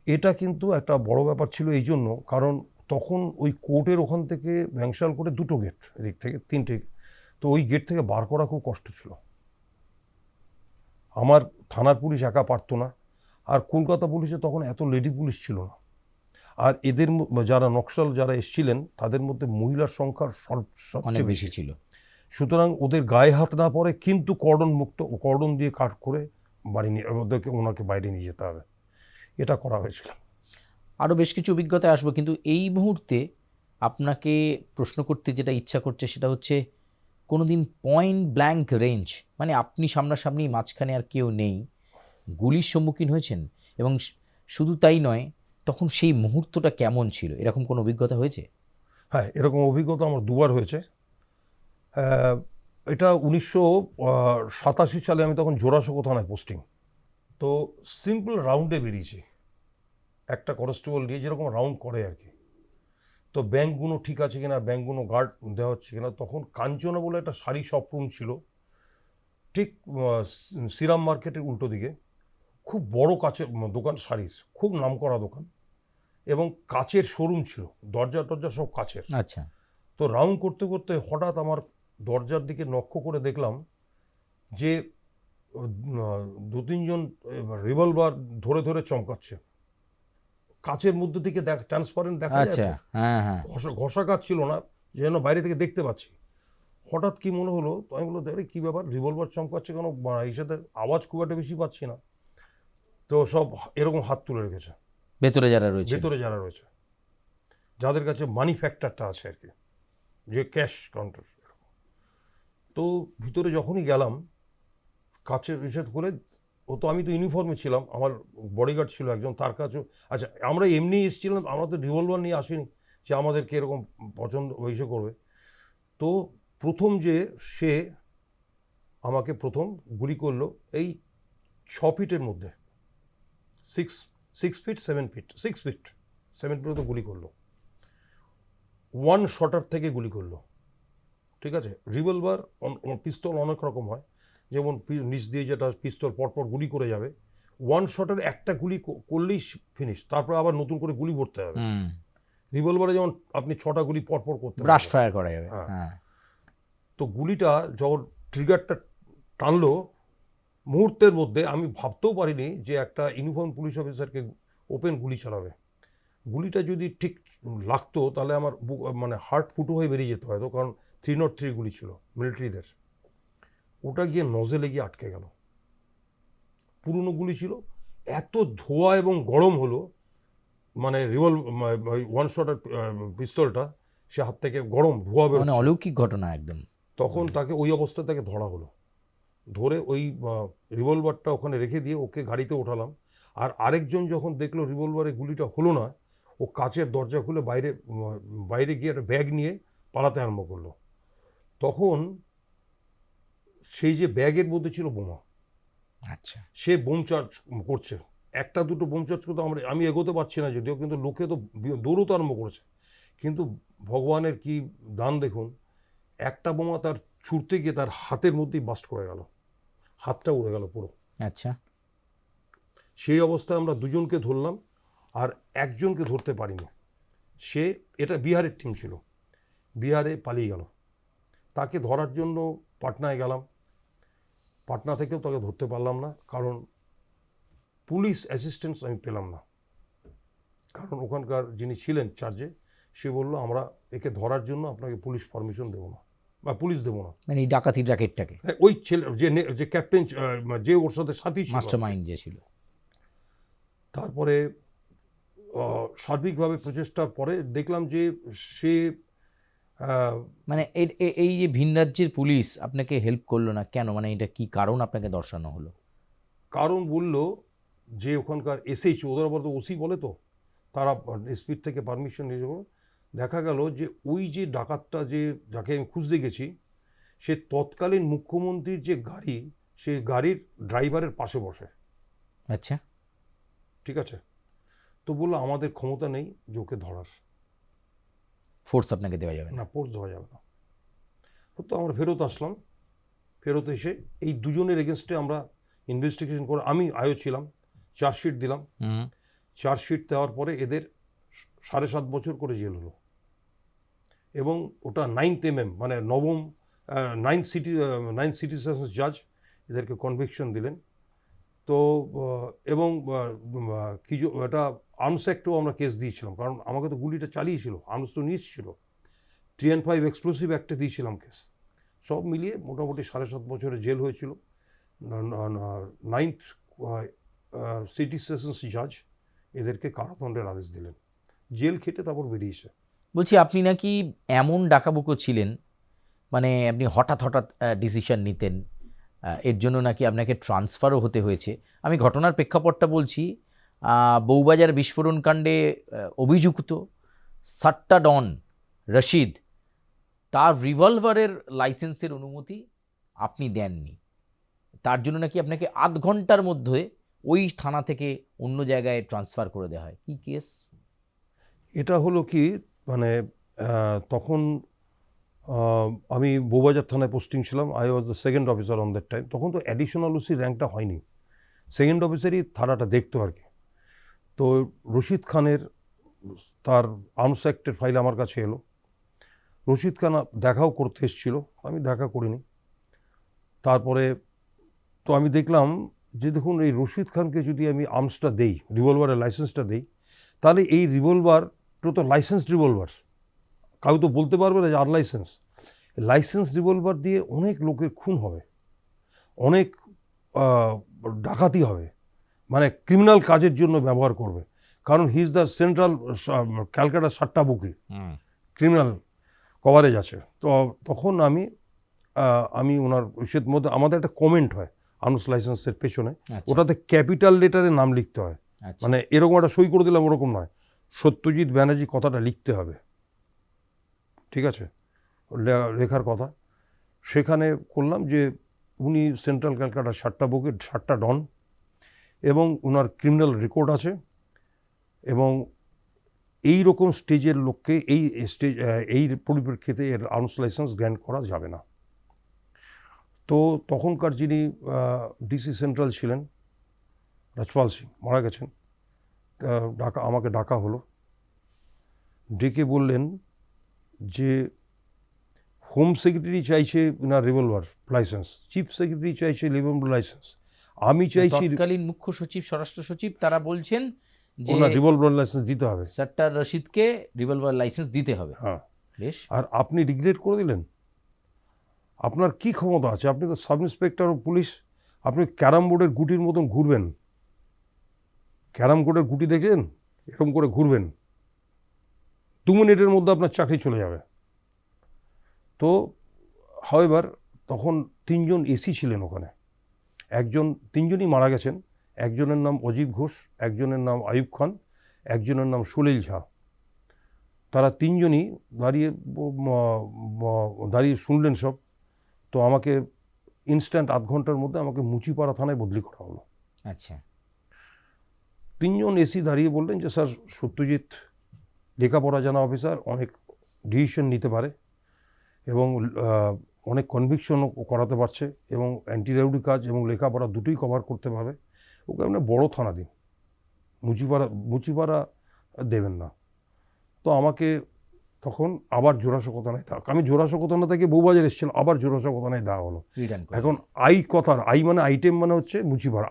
এটা কিন্তু একটা বড় ব্যাপার ছিল এই জন্য, কারণ তখন ওই কোর্টের ওখান থেকে ব্যাংশাল কোর্টে 2টো গেট, এদিক থেকে 3টে, তো ওই গেট থেকে বার করা খুব কষ্ট ছিল। আমার থানার পুলিশ একা পারতো না, আর কলকাতা পুলিশে তখন এত লেডি পুলিশ ছিল না, আর এদের যারা নকশাল যারা এসছিলেন তাদের মধ্যে মহিলার সংখ্যা অনেক সবচেয়ে বেশি বেশি। ছিল। সুতরাং ওদের গায়ে হাত না পড়ে কিন্তু কর্ডন দিয়ে কাট করে বাড়ি নিয়ে ওনাকে বাইরে নিয়ে যেতে হবে, এটা করা হয়েছিল। আরও বেশ কিছু অভিজ্ঞতায় আসবো, কিন্তু এই মুহূর্তে আপনাকে প্রশ্ন করতে যেটা ইচ্ছা করছে সেটা হচ্ছে, কোনো দিন পয়েন্ট ব্ল্যাঙ্ক রেঞ্জ, মানে আপনি সামনাসামনি মাঝখানে আর কেউ নেই, গুলির সম্মুখীন হয়েছেন? এবং শুধু তাই নয়, তখন সেই মুহূর্তটা কেমন ছিল, এরকম কোনো অভিজ্ঞতা হয়েছে? হ্যাঁ, এরকম অভিজ্ঞতা আমার দুবার হয়েছে। এটা 1987 সালে, আমি তখন জোড়াসাঁকো থানায় পোস্টিং। তো সিম্পল রাউন্ডে বেরিয়েছি একটা কনস্টেবল নিয়ে, যেরকম রাউন্ড করে আর কি। তো ব্যাংকগুলো ঠিক আছে কিনা, ব্যাংকগুলো গার্ড দেওয়া হচ্ছে কিনা। তখন কাঞ্চনা বলে একটা শাড়ি শপরুম ছিল, ঠিক শ্রীরাম মার্কেটের উল্টো দিকে। খুব বড় কাচের দোকান, শাড়ির খুব নামকরা দোকান, এবং কাচের শোরুম ছিল, দরজা টরজা সব কাচের। আচ্ছা, তো রাউন্ড করতে করতে হঠাৎ আমার দরজার দিকে লক্ষ্য করে দেখলাম যে 2-3 জন রিভলভার ধরে ধরে চমকাচ্ছে। কাচের মধ্যে থেকে ট্রান্সপারেন্ট দেখা যায় আচ্ছা, তো, হ্যাঁ হ্যাঁ, ঘষা কাচ ছিল না, যেন বাইরে থেকে দেখতে পাচ্ছি। হঠাৎ কি মনে হলো, তো আমি বললো, দেখি কী ব্যাপার, রিভলভার চমকাচ্ছে কেন, এই সাথে আওয়াজ খুব একটা বেশি পাচ্ছি না। তো সব এরকম হাত তুলে রেখেছে, ভেতরে যারা রয়েছে। ভেতরে যারা রয়েছে, যাদের কাছে মানি ফ্যাক্টরটা আছে আর কি, যে ক্যাশ কাউন্টার। তো ভিতরে যখনই গেলাম, কাছে রিসেট করে, আমি তো ইউনিফর্মে ছিলাম, আমার বডিগার্ড ছিল একজন, তার কাছেও। আচ্ছা, আমরা এমনি এসেছিলাম, আমরা তো রিভলভার নিয়ে আসিনি যে আমাদেরকে এরকম পছন্দ ওইসে করবে। তো প্রথম যে সে আমাকে প্রথম গুলি করলো, এই 6 ফিটের মধ্যে, 6 ফিট 7 ফিট, 6 ফিট 7 পর্যন্ত গুলি করলো। 1 শটার থেকে গুলি করলো, ঠিক আছে। রিভলভার, পিস্তল অনেক রকম হয়, যেমন নিচ দিয়ে যেটা পিস্তল পরপর গুলি করে যাবে, 1 শটের একটা গুলি করলেই ফিনিশ, তারপর আবার নতুন করে গুলি করতে হবে। রিভলভারে যেমন আপনি 6টা গুলি পরপর করতে ব্রাশ পারবেন। ফায়ার করা যাবে। হ্যাঁ। হ্যাঁ, তো গুলিটা যখন ট্রিগারটা টানলো, মুহূর্তের মধ্যে আমি ভাবতেও পারিনি যে একটা ইউনিফর্ম পুলিশ অফিসারকে ওপেন গুলি চালাবে। গুলিটা যদি ঠিক লাগতো তাহলে আমার মানে হার্ট ফুটো হয়ে বেরিয়ে যেত হয়তো, কারণ 303 গুলি ছিল মিলিটারিদের। ওটা গিয়ে নজেলে গিয়ে আটকে গেল, পুরনো গুলি ছিল। এত ধোয়া এবং গরম হলো, মানে ওই 1 শটের পিস্তলটা সে হাত থেকে গরম ধোয়া মানে বেরোচ্ছে। অলৌকিক ঘটনা একদম। তখন তাকে ওই অবস্থা থেকে ধরা হলো, ধরে ওই রিভলভারটা ওখানে রেখে দিয়ে ওকে গাড়িতে ওঠালাম। আর আরেকজন যখন দেখলো রিভলভারে গুলিটা হলো না, ও কাচের দরজা খুলে বাইরে গিয়ে একটা ব্যাগ নিয়ে পালাতে আরম্ভ করলো। তখন সেই যে ব্যাগের মধ্যে ছিল বোমা, আচ্ছা, সে বোম চার্জ করছে, একটা দুটো বোম চার্জ করতে আমি এগোতে পারছি না যদিও, কিন্তু লোকে তো দৌড়তে আরম্ভ করেছে। কিন্তু ভগবানের কি দান দেখুন, একটা বোমা তার ছুটতে গিয়ে তার হাতের মধ্যেই বাস্ট করে গেল, হাতটা উড়ে গেল পুরো। আচ্ছা, সেই অবস্থায় আমরা 2জনকে ধরলাম, আর একজনকে ধরতে পারিনি। সে, এটা বিহারের টিম ছিল, বিহারে পালিয়ে গেল। তাকে ধরার জন্য পাটনায় গেলাম, পাটনা থেকেও তাকে ধরতে পারলাম না, কারণ পুলিশ অ্যাসিস্ট্যান্স আমি পেলাম না। কারণ ওখানকার যিনি ছিলেন চার্জে, সে বলল, আমরা একে ধরার জন্য আপনাকে পুলিশ পারমিশন দেবো না। বা পুলিশ দেবো না। মানে এই ডাকাতির র্যাকেটটাকে, ওই ছেলে যে ক্যাপ্টেন, যে ওর সাথে সাথী ছিল, মাস্টার মাইন্ড যে ছিল। তারপরে সার্বিকভাবে প্রচেষ্টার পরে দেখলাম যে সে মানে এই যে ভিন রাজ্যের পুলিশ আপনাকে হেল্প করলো না কেন, মানে এটা কি কারণ আপনাকে দর্শানো হলো? কারণ বলল যে ওখানকার এসএইচ, ওদের আবার তো ওসি বলে, তো তারা এসপির থেকে পারমিশন নিয়ে যাবো। দেখা গেল যে ওই যে ডাকাতটা যাকে আমি খুঁজতে গেছি, সে তৎকালীন মুখ্যমন্ত্রীর যে গাড়ি, সেই গাড়ির ড্রাইভারের পাশে বসে। আচ্ছা, ঠিক আছে, তো বললো আমাদের ক্ষমতা নেই যে ওকে ধরার, ফোর্স আপনাকে দেওয়া যাবে না ফোর্স দেওয়া যাবে না। তো আমরা ফেরত আসলাম। ফেরত এসে এই দুজনের এগেনস্টে আমরা ইনভেস্টিগেশন করে, আমি আয়ো ছিলাম, চার্জশিট দিলাম। চার্জশিট দেওয়ার পরে এদের 7.5 বছর করে জেল হলো, এবং ওটা 9th MM, মানে নবম 9th সিটিজেন্স জাজ এদেরকে কনভিকশন দিলেন। তো এবং এটা আর্মস অ্যাক্টেও আমরা কেস দিয়েছিলাম, কারণ আমাকে তো গুলিটা চালিয়েছিল, আর্মস তো নিয়েছিল, 3 and 5 এক্সপ্লোসিভ অ্যাক্টে দিয়েছিলাম কেস। সব মিলিয়ে মোটামুটি 7.5 বছরের জেল হয়েছিল। 9th সিটি সেশনস জাজ এদেরকে কারাদণ্ডের আদেশ দিলেন, জেল খেটে তারপর বেরিয়েছে। বলছি আপনি নাকি এমন ডাকাবুকো ছিলেন, মানে আপনি হঠাৎ হঠাৎ ডিসিশন নিতেন, এর জন্য নাকি আপনাকে ট্রান্সফারও হতে হয়েছে। আমি ঘটনার প্রেক্ষাপটটা বলছি, বউবাজার বিস্ফোরণ কাণ্ডে অভিযুক্ত সাট্টা ডন রশিদ, তার রিভলভারের লাইসেন্সের অনুমতি আপনি দেননি, তার জন্য নাকি আপনাকে 8 ঘন্টার মধ্যে ওই থানা থেকে অন্য জায়গায় ট্রান্সফার করে দেওয়া হয়। কি কেস? এটা হলো কি, মানে তখন আমি বউবাজার থানায় পোস্টিং ছিলাম, I was the second officer on that time. তখন তো অ্যাডিশনাল ওসি র্যাঙ্কটা হয়নি, সেকেন্ড অফিসারই থানাটা দেখতো আর কি। তো রশিদ খানের তার আর্মস অ্যাক্টের ফাইল আমার কাছে এলো। রশিদ খান দেখাও করতে এসেছিল, আমি দেখা করিনি। তারপরে তো আমি দেখলাম যে দেখুন, এই রশিদ খানকে যদি আমি আর্মসটা দেই, রিভলভারের লাইসেন্সটা দেই, তাহলে এই রিভলভার তো লাইসেন্সড রিভলভার, কাউ তো বলতে পারবে না যে আনলাইসেন্স। লাইসেন্স রিভলভার দিয়ে অনেক লোকের খুন হবে, অনেক ডাকাতি হবে, মানে ক্রিমিনাল কাজের জন্য ব্যবহার করবে, কারণ he is the central Calcutta satta bookie, criminal coverage আছে। তো তখন আমি ওনার সের মধ্যে আমাদের একটা কমেন্ট হয় আর্মস লাইসেন্সের পেছনে, ওটাতে ক্যাপিটাল লেটারে নাম লিখতে হয়, মানে এরকম একটা সই করে দিলাম ওরকম নয়, সত্যজিৎ ব্যানার্জি কথাটা লিখতে হবে, ঠিক আছে, লেখার কথা। সেখানে করলাম যে উনি সেন্ট্রাল ক্যালকাটা সাট্টা বুকের সাট্টা ডন, এবং ওনার ক্রিমিনাল রেকর্ড আছে, এবং এই রকম স্টেজের লোককে এই পরিপ্রেক্ষিতে এর আর্মস লাইসেন্স গ্র্যান্ট করা যাবে না। তো তখনকার যিনি ডিসি সেন্ট্রাল ছিলেন, রাজপাল সিং, মারা গেছেন, আমাকে ডাকা হলো। ডেকে বললেন যে হোম সেক্রেটারি চাইছে না রিভলভার লাইসেন্স, চিফ সেক্রেটারি চাইছে রিভলভার লাইসেন্স, আমি চাইছি, তৎকালীন মুখ্য সচিব, স্বরাষ্ট্র সচিব, তারা বলছেন যে রিভলভার লাইসেন্স দিতে হবে, সাট্টার রশিদকে রিভলভার লাইসেন্স দিতে হবে। হ্যাঁ, বেশ। আর আপনি রিগ্রেট করে দিলেন। আপনার কি ক্ষমতা আছে? আপনি তো সাব ইন্সপেক্টর অফ পুলিশ, আপনি ক্যারাম বোর্ডের গুটির মতন ঘুরবেন, ক্যারাম বোর্ডের গুটি দেখেন এরকম করে ঘুরবেন, 2 মিনিটের মধ্যে আপনার চাকরি চলে যাবে। তো হাওয়েভার তখন 3 জন এসি ছিলেন ওখানে, 3জনই মারা গেছেন। একজনের নাম অজিত ঘোষ, একজনের নাম আয়ুব খান, একজনের নাম সলিল ঝা। তারা 3 জনই দাঁড়িয়ে শুনলেন সব। তো আমাকে ইনস্ট্যান্ট 8 ঘন্টার মধ্যে আমাকে মুচিপাড়া থানায় বদলি করা হলো। আচ্ছা। 3 জন এসি দাঁড়িয়ে বললেন যে স্যার, সত্যজিৎ লেখাপড়া জানা অফিসার, অনেক ডিসিশন নিতে পারে এবং অনেক কনভিকশনও করাতে পারছে, এবং অ্যান্টি রাউডি কাজ এবং লেখাপড়া দুটোই কভার করতে পারবে, ওকে আপনি বড় থানা দিন, মুচিপাড়া দেবেন না। তো আমাকে তখন আবার জোড়াসাঁকোথানায় আমি জোড়াসাঁকোথানা থেকে বউবাজার এসেছিলাম, আবার জোড়াসাঁকোথানায় দেওয়া হলো। এখন আই মানে আইটেম মানে হচ্ছে মুচিপাড়া,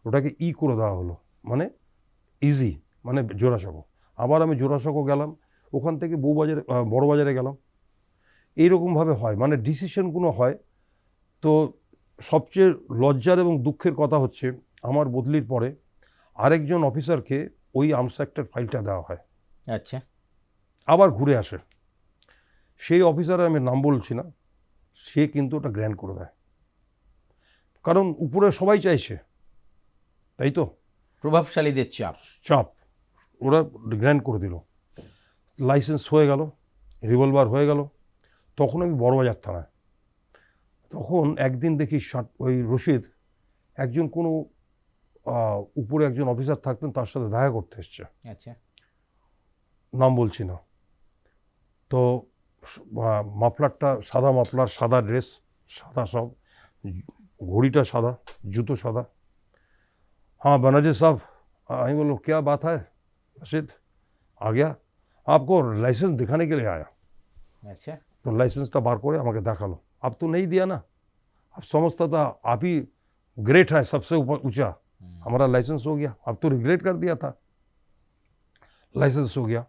ওটাকে করে দেওয়া হলো, মানে ইজি, মানে জোড়াসাঁকো। আবার আমি জোড়াসাঁকো গেলাম, ওখান থেকে বউবাজারে, বড়বাজারে গেলাম, এইরকমভাবে হয়, মানে ডিসিশনগুলো হয়। তো সবচেয়ে লজ্জার এবং দুঃখের কথা হচ্ছে আমার বদলির পরে আরেকজন অফিসারকে ওই আর্মস অ্যাক্টের ফাইলটা দেওয়া হয়, আচ্ছা, আবার ঘুরে আসে। সেই অফিসারের আমি নাম বলছি না, সে কিন্তু ওটা গ্র্যান্ট করে দেয়, কারণ উপরে সবাই চাইছে, তাই তো, প্রভাবশালীদের চাপ। চাপ, ওরা গ্র্যান্ট করে দিল, লাইসেন্স হয়ে গেল, রিভলভার হয়ে গেল। তখন আমি বড়বাজার থানায়, তখন একদিন দেখি ওই রশিদ একজন কোনো উপরে একজন অফিসার থাকতেন, তার সাথে দেখা করতে এসছে, আচ্ছা, নাম বলছি না। তো মাফলারটা সাদা, মাফলার সাদা, ড্রেস সাদা, সব ঘড়িটা সাদা, জুতো সাদা। हाँ बनर्जी साहब, আমি बोलो क्या बात है रशीद, आ गया, आपको लाइसेंस दिखाने के लिए आया। আচ্ছা, तो लाइसेंसটা বার করে আমাকে দেখালো। अब तो नहीं दिया ना, अब समझता था आप ही ग्रेट है, सबसे ऊंचा, हमारा लाइसेंस हो गया, अब तो रिग्रेट कर दिया था, लाइसेंस हो गया।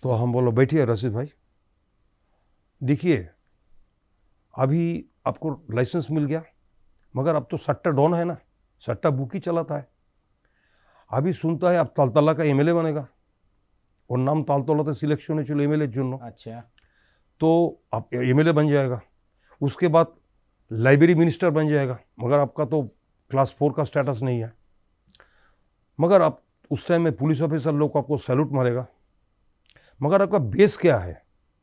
तो हम बोलो बैठिए रशीद भाई, देखिए अभी आपको लाइसेंस मिल गया, मगर अब तो सट्टा डॉन है ना, सट्टा बुक ही चलाता है। अभी सुनता है अब तालतला का एमएलए बनेगा, और नाम तालतलाते सिलेक्शन है चलो एमएलए জন্য, আচ্ছা, तो अब एमएलए बन जाएगा, उसके बाद लाइब्रेरी मिनिस्टर बन जाएगा, मगर आपका तो क्लास 4 का स्टेटस नहीं है, मगर आप उस टाइम में पुलिस ऑफिसर लोग आपको सैल्यूट मारेगा, मगर आपका बेस क्या है,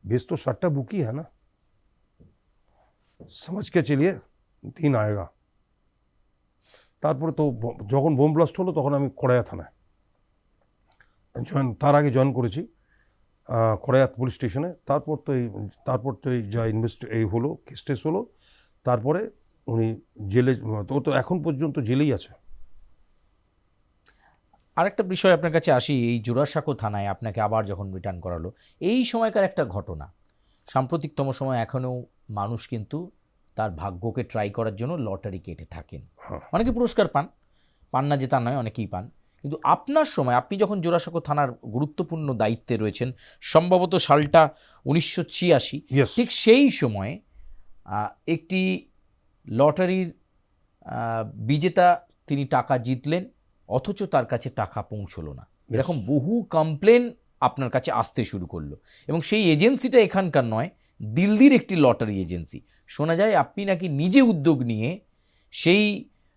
बेस तो सट्टा बुक ही है ना, समझ के चलिए दिन आएगा। তারপরে তো যখন বোম ব্লাস্ট হলো তখন আমি খড়াইয়া থানায় তার আগে জয়েন করেছি, খড়াইয়াত পুলিশ স্টেশনে। তারপর তো এই যা এই হলো, কেস টেস হলো, তারপরে উনি জেলে, তো এখন পর্যন্ত জেলেই আছে। আরেকটা বিষয় আপনার কাছে আসি, এই জোড়াসাঁকো থানায় আপনাকে আবার যখন রিটার্ন করালো, এই সময়কার একটা ঘটনা, সাম্প্রতিকতম সময় এখনও মানুষ কিন্তু তার ভাগ্যকে ট্রাই করার জন্য লটারি কেটে থাকেন। অনেকে পুরস্কার পান না যে তা নয়, অনেকেই পান। কিন্তু আপনার সময়, আপনি যখন জোড়াসাঁকো থানার গুরুত্বপূর্ণ দায়িত্বে রয়েছেন, সম্ভবত সালটা 1986, ঠিক সেই সময়ে একটি লটারির বিজেতা তিনি টাকা জিতলেন, অথচ তার কাছে টাকা পৌঁছলো না। এরকম বহু কমপ্লেন আপনার কাছে আসতে শুরু করলো, এবং সেই এজেন্সিটা এখানকার নয়, দিল্লির একটি লটারি এজেন্সি। শোনা যায় আপনি নাকি নিজে উদ্যোগ নিয়ে সেই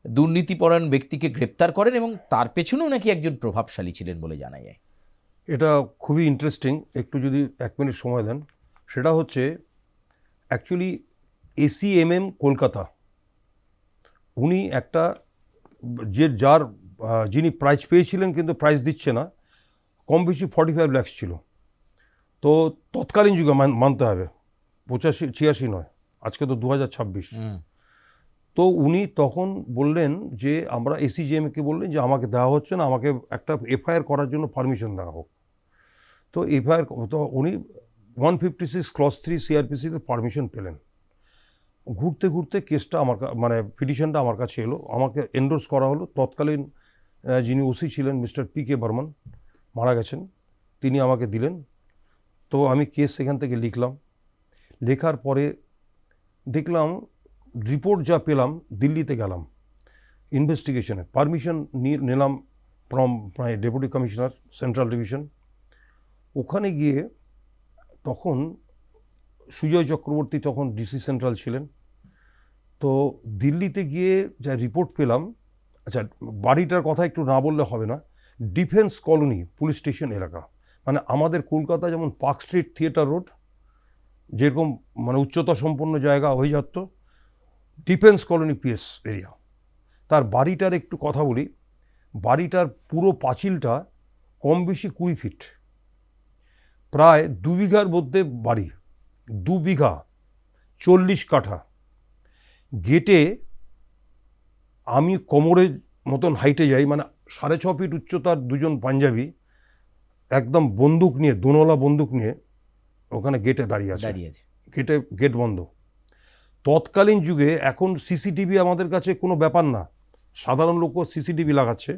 দুর্নীতিপরায়ণ ব্যক্তিকে গ্রেপ্তার করেন, এবং তার পেছনেও নাকি একজন প্রভাবশালী ছিলেন বলে জানা যায়। এটা খুবই ইন্টারেস্টিং, একটু যদি 1 মিনিট সময় দেন। সেটা হচ্ছে অ্যাকচুয়ালি ACMM কলকাতা, উনি একটা যিনি প্রাইজ পেয়েছিলেন কিন্তু প্রাইজ দিচ্ছে না, কম বেশি 45 লাখ ছিল। তো তৎকালীন যুগে মানতে হবে, 85-86 নয়, আজকে তো 2026। তো উনি তখন বললেন যে আমরা ACGM-কে বললেন যে আমাকে দেওয়া হচ্ছে না, আমাকে একটা FIR করার জন্য পারমিশন দেওয়া হোক। তো FIR, তো উনি 156 ক্লজ 3 CRPC-তে পারমিশন পেলেন। ঘুরতে ঘুরতে কেসটা আমার মানে পিটিশনটা আমার কাছে এলো, আমাকে এন্ডোর্স করা হলো। তৎকালীন যিনি ওসি ছিলেন মিস্টার PK বর্মন, মারা গেছেন, তিনি আমাকে দিলেন। তো আমি কেস সেখান থেকে লিখলাম, লেখার পরে দেখলাম রিপোর্ট যা পেলাম, দিল্লিতে গেলাম ইনভেস্টিগেশনে, পারমিশন নিলাম from my deputy commissioner central division. ওখানে গিয়ে তখন সুজয় চক্রবর্তী তখন ডিসি সেন্ট্রাল ছিলেন। তো দিল্লিতে গিয়ে যা রিপোর্ট পেলাম, আচ্ছা বাড়িটার কথা একটু না বললে হবে না, ডিফেন্স কলোনি পুলিশ স্টেশন এলাকা, মানে আমাদের কলকাতা যেমন পার্ক স্ট্রিট থিয়েটার রোড যেরকম মানে উচ্চতা সম্পন্ন জায়গা অভিজাত্য, ডিফেন্স কলোনি PS এরিয়া। তার বাড়িটার একটু কথা বলি, বাড়িটার পুরো পাঁচিলটা কম বেশি 20 ফিট, প্রায় 2 বিঘার মধ্যে বাড়ি, 2 বিঘা 40 কাঠা। গেটে আমি কোমরের মতন হাইটে যাই, মানে 6.5 ফিট উচ্চতার দুজন পাঞ্জাবি একদম বন্দুক নিয়ে, দোনলা বন্দুক নিয়ে ওখানে গেটে দাঁড়িয়ে আছে, গেট বন্ধ। তৎকালীন যুগে, এখন CCTV আমাদের কাছে কোনো ব্যাপার না, সাধারণ লোকও CCTV লাগাচ্ছে,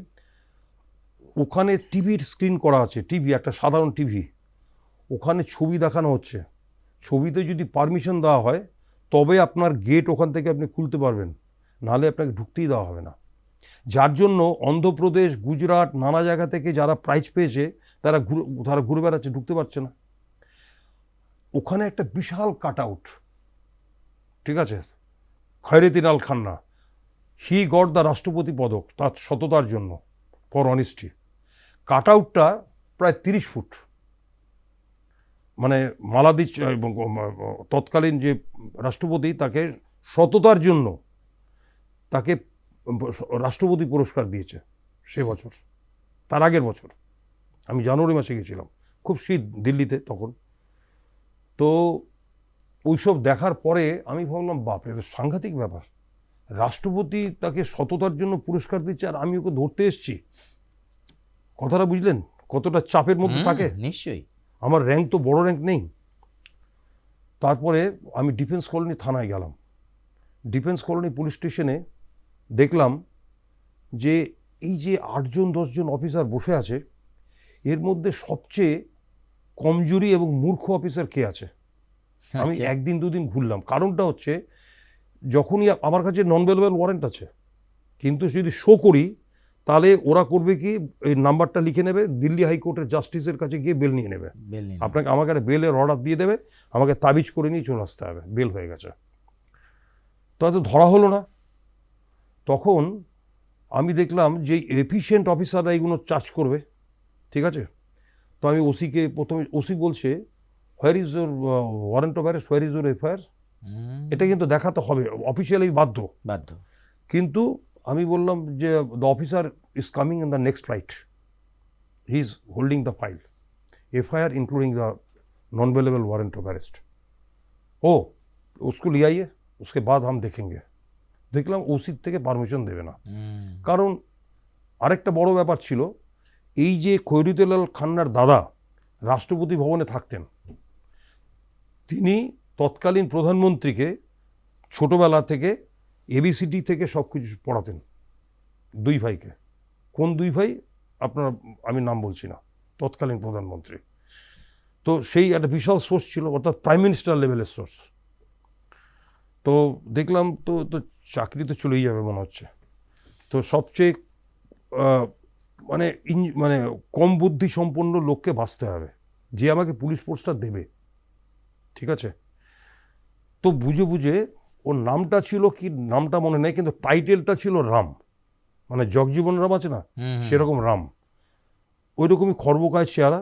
ওখানে টিভির স্ক্রিন করা আছে, টিভি একটা সাধারণ টিভি, ওখানে ছবি দেখানো হচ্ছে, ছবিতে যদি পারমিশন দেওয়া হয় তবে আপনার গেট ওখান থেকে আপনি খুলতে পারবেন, নাহলে আপনাকে ঢুকতেই দেওয়া হবে না। যার জন্য অন্ধ্রপ্রদেশ, গুজরাট, নানা জায়গা থেকে যারা প্রাইজ পেয়েছে তারা ঘুরে বেড়াচ্ছে, ঢুকতে পারছে না। ওখানে একটা বিশাল কাট আউট, ঠিক আছে, খয়রতিলাল খান্না, হি গট দ্য রাষ্ট্রপতি পদক তার সততার জন্য, ফর অনেস্টি। কাট আউটটা প্রায় 30 ফুট, মানে মালাদিস তৎকালীন যে রাষ্ট্রপতি তাকে সততার জন্য তাকে রাষ্ট্রপতি পুরস্কার দিয়েছে সে বছর, তার আগের বছর। আমি জানুয়ারি মাসে গেছিলাম, খুব শীত দিল্লিতে তখন। তো ওইসব দেখার পরে আমি ভাবলাম বাপরে, তো সাংঘাতিক ব্যাপার, রাষ্ট্রপতি তাকে সততার জন্য পুরস্কার দিচ্ছে আর আমি ওকে ধরতে এসছি। কথাটা বুঝলেন কতটা চাপের মধ্যে থাকে? নিশ্চয়ই। আমার র্যাঙ্ক তো বড় র্যাঙ্ক নেই। তারপরে আমি ডিফেন্স কলোনি থানায় গেলাম। ডিফেন্স কলোনি পুলিশ স্টেশনে দেখলাম যে এই যে 8-10 জন অফিসার বসে আছে, এর মধ্যে সবচেয়ে কমজোরি এবং মূর্খ অফিসার কে আছে? আমি একদিন দুদিন ঘুরলাম। কারণটা হচ্ছে, যখনই আমার কাছে নন বেলেবল ওয়ারেন্ট আছে, কিন্তু যদি শো করি তাহলে ওরা করবে কি, এই নাম্বারটা লিখে নেবে, দিল্লি হাইকোর্টের জাস্টিসের কাছে গিয়ে বেল নিয়ে নেবে। আমাকে একটা বেলের অর্ডার দিয়ে দেবে, আমাকে তাবিজ করে নিয়ে চলে আসতে হবে, বেল হয়ে গেছে। তো হয়তো ধরা হলো না। তখন আমি দেখলাম যে এফিশিয়েন্ট অফিসাররা এইগুলো চার্জ করবে, ঠিক আছে। তো আমি ওসিকে প্রথমে, ওসি বলছে where is your warrant of arrest, where is your FIR. এটা কিন্তু দেখাতে হবে, অফিসিয়ালি বাধ্য। কিন্তু আমি বললাম যে the officer is coming in the next flight, he is holding the file, FIR including the non available warrant of arrest. ओ उसको ले आइए, उसके बाद हम देखेंगे। দেখলাম ওসি থেকে পারমিশন দেবে না। কারণ আরেকটা বড় ব্যাপার ছিল, এই যে খৈরুতুল্লাহ খান্নার দাদা রাষ্ট্রপতি ভবনে থাকতেন, তিনি তৎকালীন প্রধানমন্ত্রীকে ছোটবেলা থেকে এবিসিডি থেকে সব কিছু পড়াতেন, দুই ভাইকে। কোন দুই ভাই আপনার আমি নাম বলছি না, তৎকালীন প্রধানমন্ত্রী। তো সেই একটা বিশাল সোর্স ছিল, অর্থাৎ প্রাইম মিনিস্টার লেভেলের সোর্স। তো দেখলাম তো তো চাকরি তো চলেই যাবে মনে হচ্ছে। তো সবচেয়ে মানে কম বুদ্ধি সম্পন্ন লোককে বাঁচতে হবে, যে আমাকে পুলিশ ফোর্সটা দেবে, ঠিক আছে। তো বুঝে বুঝে, ওর নামটা ছিল কি, নামটা মনে নেই, কিন্তু টাইটেলটা ছিল রাম, মানে জগজীবন রাম আছে না, সেরকম রাম। ওই রকমই খর্বকায় চেহারা,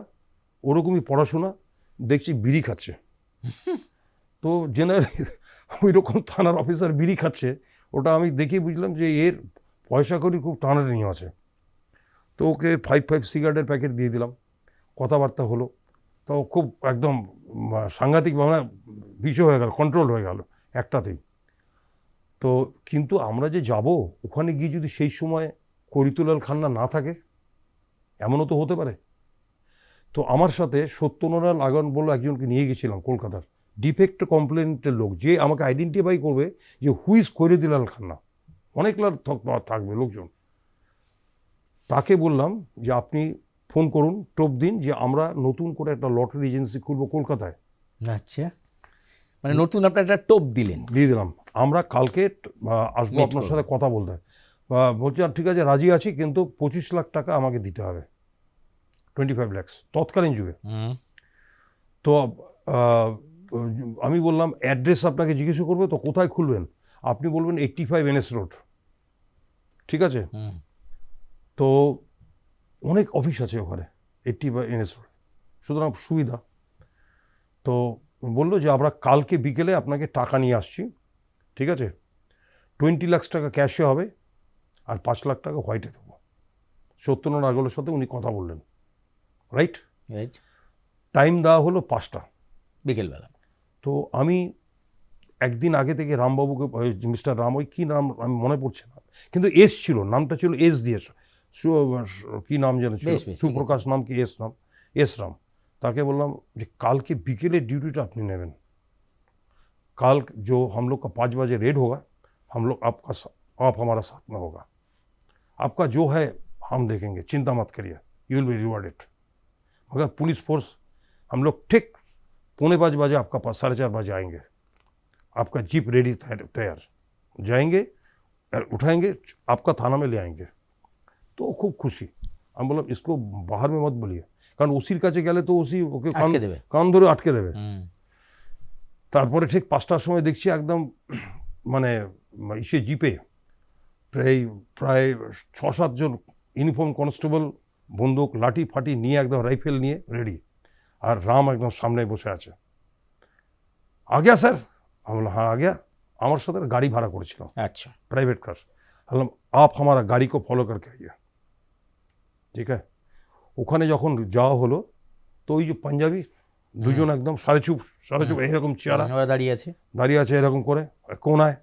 ওরকমই পড়াশোনা, দেখছি বিড়ি খাচ্ছে। তো জেনারেলি ওই রকম থানার অফিসার বিড়ি খাচ্ছে, ওটা আমি দেখে বুঝলাম যে এর পয়সা করি খুব টানাটানি আছে। তো ওকে 5 সিগারেটের প্যাকেট দিয়ে দিলাম, কথাবার্তা হলো। তো খুব একদম সাংঘাতিকভাবে বিষয় হয়ে গেল, কন্ট্রোল হয়ে গেল একটাতেই। তো কিন্তু আমরা যে যাব, ওখানে গিয়ে যদি সেই সময় খৈরতুল্লাহ খান্না না থাকে, এমনও তো হতে পারে। তো আমার সাথে সত্যনারায়ণ আগন বলে একজনকে নিয়ে গেছিলাম, কলকাতার ডিফেক্ট কমপ্লেন্টের লোক, যে আমাকে আইডেন্টিফাই করবে যে হুইজ খৈরতুল্লাহ খান্না। অনেক থাকবে লোকজন। তাকে বললাম যে আপনি ফোন করুন, টোপ দিন যে আমরা নতুন করে একটা লটারি এজেন্সি খুলবো কলকাতায়। আচ্ছা, মানে নতুন আপনি একটা টোপ দিলেন? দিয়ে দিলাম, আমরা কালকে আসবো আপনার সাথে কথা বলতে। বলছি আর ঠিক আছে, রাজি আছি, কিন্তু 25 লাখ টাকা আমাকে দিতে হবে, 25 lakhs তৎকালীন যুগে। তো আমি বললাম অ্যাড্রেস আপনাকে জিজ্ঞেস করবে, তো কোথায় খুলবেন? আপনি বলবেন 85 NS রোড, ঠিক আছে। তো অনেক অফিস আছে ওখানে 85 NS রোড, সুতরাং সুবিধা। তো বললো যে আমরা কালকে বিকেলে আপনাকে টাকা নিয়ে আসছি, ঠিক আছে। 20 লাখ টাকা ক্যাশে হবে আর 5 লাখ টাকা হোয়াইটে দেবো। সত্যনারায়ণ আগলের সাথে উনি কথা বললেন, রাইট। টাইম দেওয়া হলো 5টা বিকেলবেলা। তো আমি একদিন আগে থেকে রামবাবুকে, মিস্টার রাম, ওই কী নাম আমি মনে পড়ছে না, কিন্তু এস ছিল, নামটা ছিল এস দিয়ে, কী নাম যেন ছিল, সুপ্রকাশ নাম কি এস নাম, এস রাম। তাকে বললাম যে কালকে বিকেলে ड्यूटीটা আপনি নেবেন, कल जो हम लोग का 5 बजे रेड होगा, हम लोग आप हमारा साथ में होगा, आपका जो है हम देखेंगे, चिंता मत करिए, यू विल बी रिवॉर्डेड। मगर पुलिस फोर्स हम लोग ठीक 5:45 बजे आपका पास 4:30 बजे आएंगे, आपका जीप रेडी तैयार, जाएंगे उठाएंगे आपका थाना में ले आएंगे। तो खूब खुशी। আমি বললাম इसको बाहर में मत बोलिए, কারণ ওসির কাছে গেলে তো ওসি ওকে আটকে দেবে। কান ধরে আটকে দেবে। হুম, তারপরে ঠিক 5টার সময় দেখছি একদম মানে ইসে জিপে প্রায় 6-7 জন ইউনিফর্ম কনস্টেবল বন্দুক লাঠি ফাটি নিয়ে একদম রাইফেল নিয়ে রেডি, আর রাম একদম সামনে বসে আছে। आ गया सर? আমি বললাম हाँ आ गया। আমার সাথে গাড়ি ভাড়া করেছিলাম, আচ্ছা, प्राइवेट कार। বললাম आप हमारा गाड़ी को फॉलो करके आइए, ঠিক আছে। ওখানে যখন যাওয়া হলো তো ওই যে পাঞ্জাবি দুজন একদম সাড়ে চুপ এরকম চেহারা ওরা দাঁড়িয়ে আছে এরকম করে কোনায়।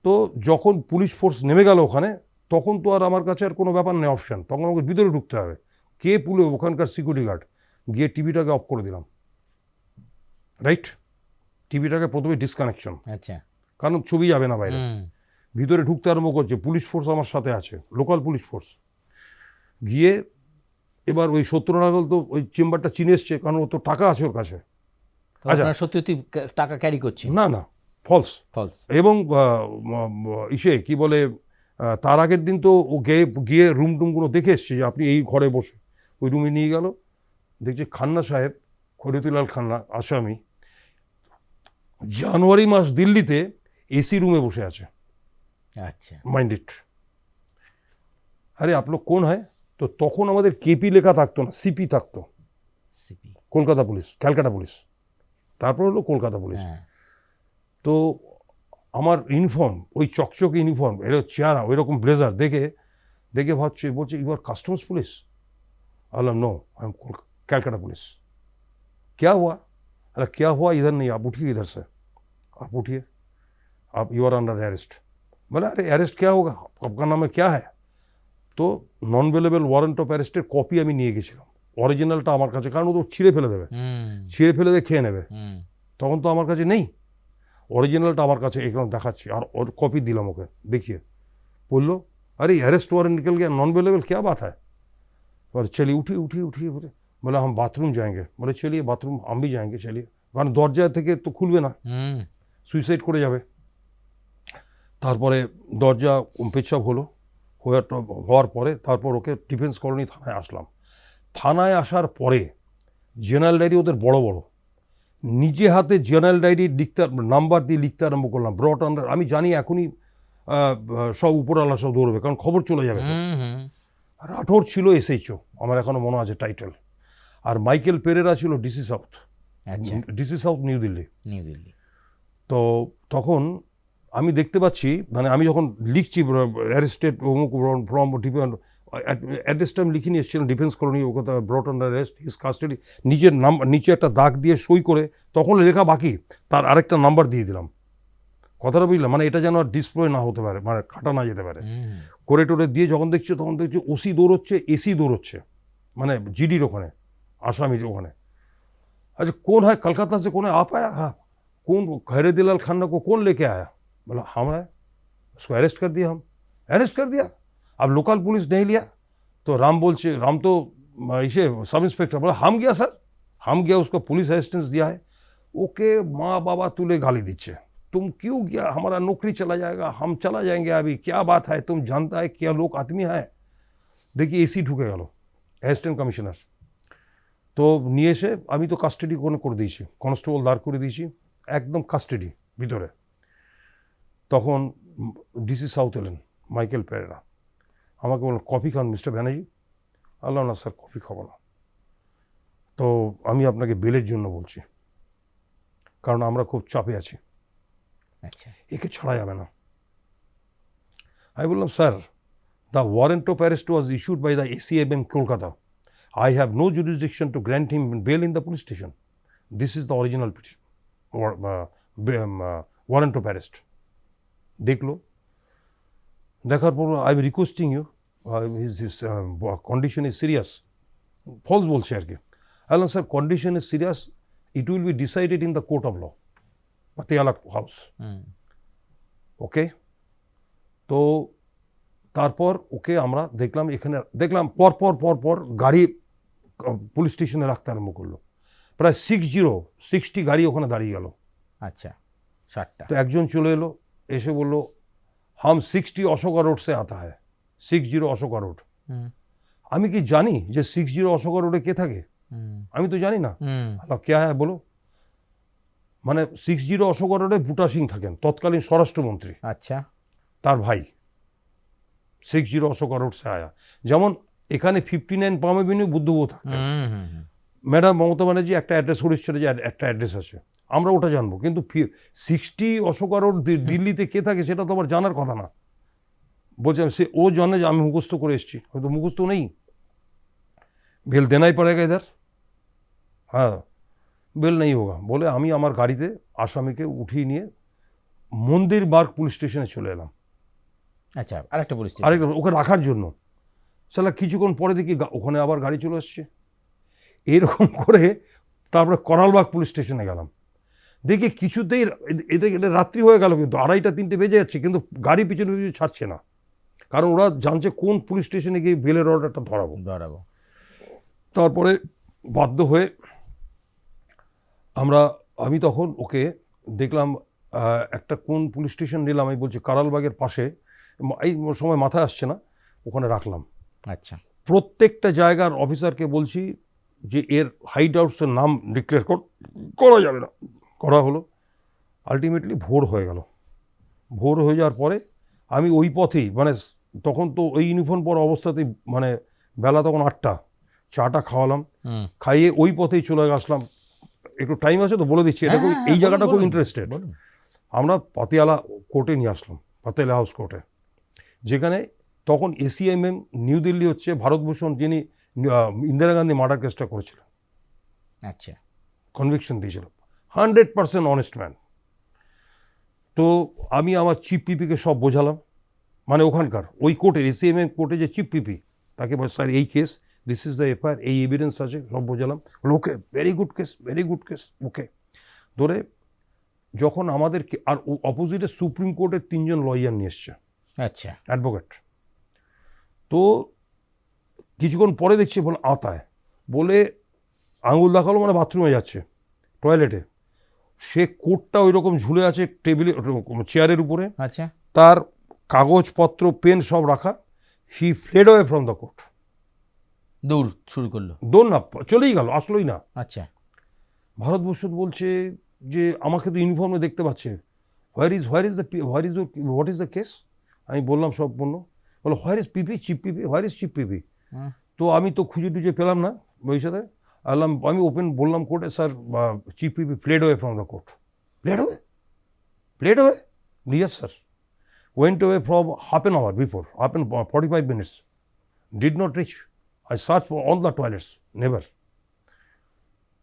তো যখন পুলিশ ফোর্স নেমে গেল ওখানে, তখন তো আর আমার কাছে আর কোনো ব্যাপার নেই অপশান, তখন আমাকে ভিতরে ঢুকতে হবে। কে ওখানকার সিকিউরিটি গার্ড, গিয়ে টিভিটাকে অফ করে দিলাম, রাইট। টিভিটাকে প্রথমে ডিসকানেকশন, আচ্ছা, কারণ ছবি যাবে না বাইরে। ভিতরে ঢুকতে আরম্ভ করছে, পুলিশ ফোর্স আমার সাথে আছে, লোকাল পুলিশ ফোর্স। গিয়ে এবার ওই সত্যনারায়ণ তো ওই চেম্বারটা চিনে এসছে, কারণ ও তো টাকা আছে ওর কাছে। আচ্ছা, সত্যি টাকা ক্যারি করছে? না না, ফলস। এবং ইসে কি বলে, তার আগের দিন তো ও গিয়ে রুম টুমগুলো দেখে এসছে যে আপনি এই ঘরে বসে। ওই রুমে নিয়ে গেল, দেখছি খান্না সাহেব, খরিয়তুলাল খান্না আসামি, জানুয়ারি মাস দিল্লিতে এসি রুমে বসে আছে। আচ্ছা, মাইন্ড ইট। আরে आप लोग कौन है? তো তখন আমাদের কেপি লেখা থাকতো না, সিপি থাকতো, CP, Kolkata police, Calcutta police, তারপর হলো কলকাতা পুলিশ। তো আমার ইউনিফর্ম, ওই চকচকে ইউনিফর্ম, এরকম চেহারা, ওই রকম ব্লেজার দেখে বলছে ইউ আর কাস্টমস পুলিশ? বললাম no, I am Calcutta police. क्या हुआ? अरे क्या हुआ इधर नहीं, आप उठिए इधर से, आप उठिए, आप यू आर अंडर अरेस्ट। बोला अरे अरेस्ट क्या होगा, आपका नाम है क्या है? তো নন অ্যাভেলেবল ওয়ারেন্ট অফ অ্যারেস্টের কপি আমি নিয়ে গেছিলাম, অরিজিনালটা আমার কাছে, কারণ ও তো ছিঁড়ে ফেলে দেবে, খেয়ে নেবে, তখন তো আমার কাছে নেই। অরিজিনালটা আমার কাছে এখানে দেখাচ্ছি, আর ওর কপি দিলাম ওকে, দেখিয়ে বললো अरे अरेस्ट वारंट निकल गया, नॉन अवेलेबल क्या बात है? और चलिए उठिए बोला हम बाथरूम जाएंगे। बोले चलिए बाथरूम हम भी जाएंगे, चलिए, কারণ দরজা থেকে তো খুলবে না, সুইসাইড করে যাবে। তারপরে দরজা পেচ্ছাপ হওয়ার পরে তারপর ওকে ডিফেন্স কলোনি থানায় আসলাম। থানায় আসার পরে জেনারেল ডায়েরি ওদের বড় বড়, নিজে হাতে জেনারেল ডায়েরি লিখতে, নাম্বার দিয়ে লিখতে আরম্ভ করলাম, ব্রট আন্ডার। আমি জানি এখনই সব উপরওয়ালা সব দৌড়বে, কারণ খবর চলে যাবে। রাঠোর ছিল এসএইচও, আমার এখনো মনে আছে টাইটেল, আর মাইকেল পেরেরা ছিল ডিসি সাউথ, নিউ দিল্লি। তো তখন আমি দেখতে পাচ্ছি, মানে আমি যখন লিখছি অ্যারেস্টেড অমুক ফ্রম অ্যাড্রেসটা আমি লিখে নিয়ে এসেছিলাম, ডিফেন্স কলোনি, ও কথা ব্রট আন্ডার অ্যারেস্ট, হিজ কাস্টাডি, নিজের নিচে একটা দাগ দিয়ে সই করে, তখন লেখা বাকি, তার আরেকটা নাম্বার দিয়ে দিলাম। কথাটা বুঝলাম, মানে এটা যেন আর ডিসপ্লে না হতে পারে, মানে কাটা না যেতে পারে। করে টোরে দিয়ে যখন দেখছি, তখন দেখছি ওসি দৌড়চ্ছে, এসি দৌড়চ্ছে, মানে জিডির ওখানে, আসামি ওখানে। अच्छा कौन है, कलकत्ता से कौन है, आप आया? हाँ। कौन? खैरदीलाल खान्ना को कौन लेके आया? बोला हम है, उसको अरेस्ट कर दिया। हम अरेस्ट कर दिया, अब लोकल पुलिस नहीं लिया। तो राम तो इसे सब इंस्पेक्टर, बोला हम गया सर, हम गया, उसको पुलिस असिस्टेंस दिया है। ओके माँ बाबा तुले गाली दीजिए, तुम क्यों गया, हमारा नौकरी चला जाएगा, हम चला जाएंगे अभी, क्या बात है, तुम जानता है क्या लोग आदमी है। देखिए एसी ঢুকে গেল, অ্যাসিস্ট্যান্ট কমিশনার। তো নিয়ে এসে আমি তো কাস্টাডি করে দিয়েছি, কনস্টেবল দাঁড় করে দিয়েছি, একদম কাস্টাডি ভিতরে। তখন ডিসি সাউথ এলেন, মাইকেল পেরেরা, আমাকে বললেন কফি খান মিস্টার ব্যানার্জি। আল্লাহ না স্যার, কফি খাবো না, তো আমি আপনাকে বেলের জন্য বলছি, কারণ আমরা খুব চাপে আছি, আচ্ছা, একে ছাড়া যাবে না। আমি বললাম sir, the warrant of arrest was issued by the ACMM Kolkata, I have no jurisdiction to grant him bail in the police station. This is the original petition, warrant of arrest. দেখলো, দেখার পর I am requesting you, his condition is serious. False বলছে আর কি। বললাম sir condition is serious, it will be decided in the court of law, Patiala house. Okay, তো তারপর ওকে আমরা দেখলাম, এখানে দেখলাম পর গাড়ি পুলিশ স্টেশনে রাখতে আরম্ভ করলো। প্রায় 60 গাড়ি ওখানে দাঁড়িয়ে গেল। আচ্ছা, 60টা। তো একজন চলে এলো, এসে বলল হাম 60 অশোকা রোড সে আতা হ্যায়, 60 অশোকা রোড। হুম, আমি কি জানি যে 60 অশোকা রোডে কে থাকে? হুম, আমি তো জানি না। হুম, আল্লাহ কে হ্যাঁ বলো। মানে 60 অশোকা রোডে বুটা সিং থাকেন, তৎকালীন স্বরাষ্ট্রমন্ত্রী, আচ্ছা, তার ভাই। 60 অশোকা রোড সে আয়া। যেমন এখানে 59 পাম এভিনিউ বুদ্ধবাবু থাকতেন। হুম, হুম, হুম, ম্যাডাম মমতা ব্যানার্জি একটা অ্যাড্রেস করেছিল যে একটা অ্যাড্রেস আছে, আমরা ওটা জানবো, কিন্তু 60 অশোকা রোড দিল্লিতে কে থাকে সেটা তো আমার জানার কথা না। বলছেন সে ও জানে যে আমি মুখস্থ করে এসেছি, হয়তো মুখস্থ নেই। বেল দেনাই পড়েগা ইধার, হ্যাঁ বেল নেই হোগা বলে আমি আমার গাড়িতে আসামিকে উঠিয়ে নিয়ে মন্দির বার্গ পুলিশ স্টেশনে চলে এলাম। আচ্ছা, আরেকটা পুলিশ স্টেশন। আরেকটা ওকে রাখার জন্য। সালা কিছুক্ষণ পরে দেখি ওখানে আবার গাড়ি চলে আসছে। এরকম করে তারপরে করালবাগ পুলিশ স্টেশনে গেলাম। দেখি কিছুতেই এটা রাত্রি হয়ে গেল, কিন্তু 2:30-3টে বেজে যাচ্ছে, কিন্তু গাড়ি পিছনে পিছনে ছাড়ছে না, কারণ ওরা জানছে কোন পুলিশ স্টেশনে গিয়ে বেলের অর্ডারটা ধরাবো। তারপরে বাধ্য হয়ে আমি তখন ওকে দেখলাম একটা কোন পুলিশ স্টেশন নিলাম, আমি বলছি কারালবাগের পাশে, এই সময় মাথায় আসছে না, ওখানে রাখলাম। আচ্ছা, প্রত্যেকটা জায়গার অফিসারকে বলছি যে এর হাইড আউটসের নাম ডিক্লেয়ার করা যাবে না, করা হলো। আলটিমেটলি ভোর হয়ে গেল। ভোর হয়ে যাওয়ার পরে আমি ওই পথেই, মানে তখন তো ওই ইউনিফর্ম পরা অবস্থাতেই, মানে বেলা তখন 8টা, চাটা খাওয়ালাম, খাইয়ে ওই পথেই চলে আসলাম। একটু টাইম আছে তো বলে দিচ্ছি, এটা খুব, এই জায়গাটা খুব ইন্টারেস্টেড। আমরা পাতিয়ালা কোর্টে নিয়ে আসলাম, পাতিয়ালা হাউস কোর্টে, যেখানে তখন ACMM নিউ দিল্লি হচ্ছে ভারতভূষণ, যিনি ইন্দিরা গান্ধী মার্ডার কেসটা করেছিলেন, আচ্ছা, কনভিকশন দিয়েছিল, 100% অনেস্ট ম্যান। তো আমি আমার চিফ পিপিকে সব বোঝালাম, মানে ওখানকার ওই কোর্টের ACMM কোর্টে যে চিফ পিপি, তাকে বল স্যার এই case, this is the FIR, এই এভিডেন্স আছে, সব বোঝালাম। Okay, very good case, very good case, okay. ধরে যখন আমাদেরকে, আর অপোজিটে সুপ্রিম কোর্টের 3জন লয়ার নিয়ে এসছে, আচ্ছা, অ্যাডভোকেট। তো কিছুক্ষণ পরে দেখছি বলে আতায় বলে আঙুল দেখালো, মানে বাথরুমে যাচ্ছে, টয়লেটে। সে কোটটা ওই রকম ঝুলে আছে টেবিলে, চেয়ারের উপরে, আচ্ছা, তার কাগজপত্র পেন সব রাখা। He fled away from the court. দৌড় শুরু করলো। দৌড় না, চলেই গেল, আসলোই না। আচ্ছা, ভারতভূষণ বলছে যে আমাকে তো ইউনিফর্মে দেখতে পাচ্ছে, হোয়াট ইজ দ্য কেস। আমি বললাম সব পণ্য, বলো where is PP, chief PP, where is chief PP. তো আমি তো খুঁজে টুজে পেলাম না ওই সাথে। আমি বললাম কোর্টে, sir chief PP fled away from the court. Fled away? Yes sir, went away from half an hour before, 45 minutes, did not reach. I searched for all the toilets, never.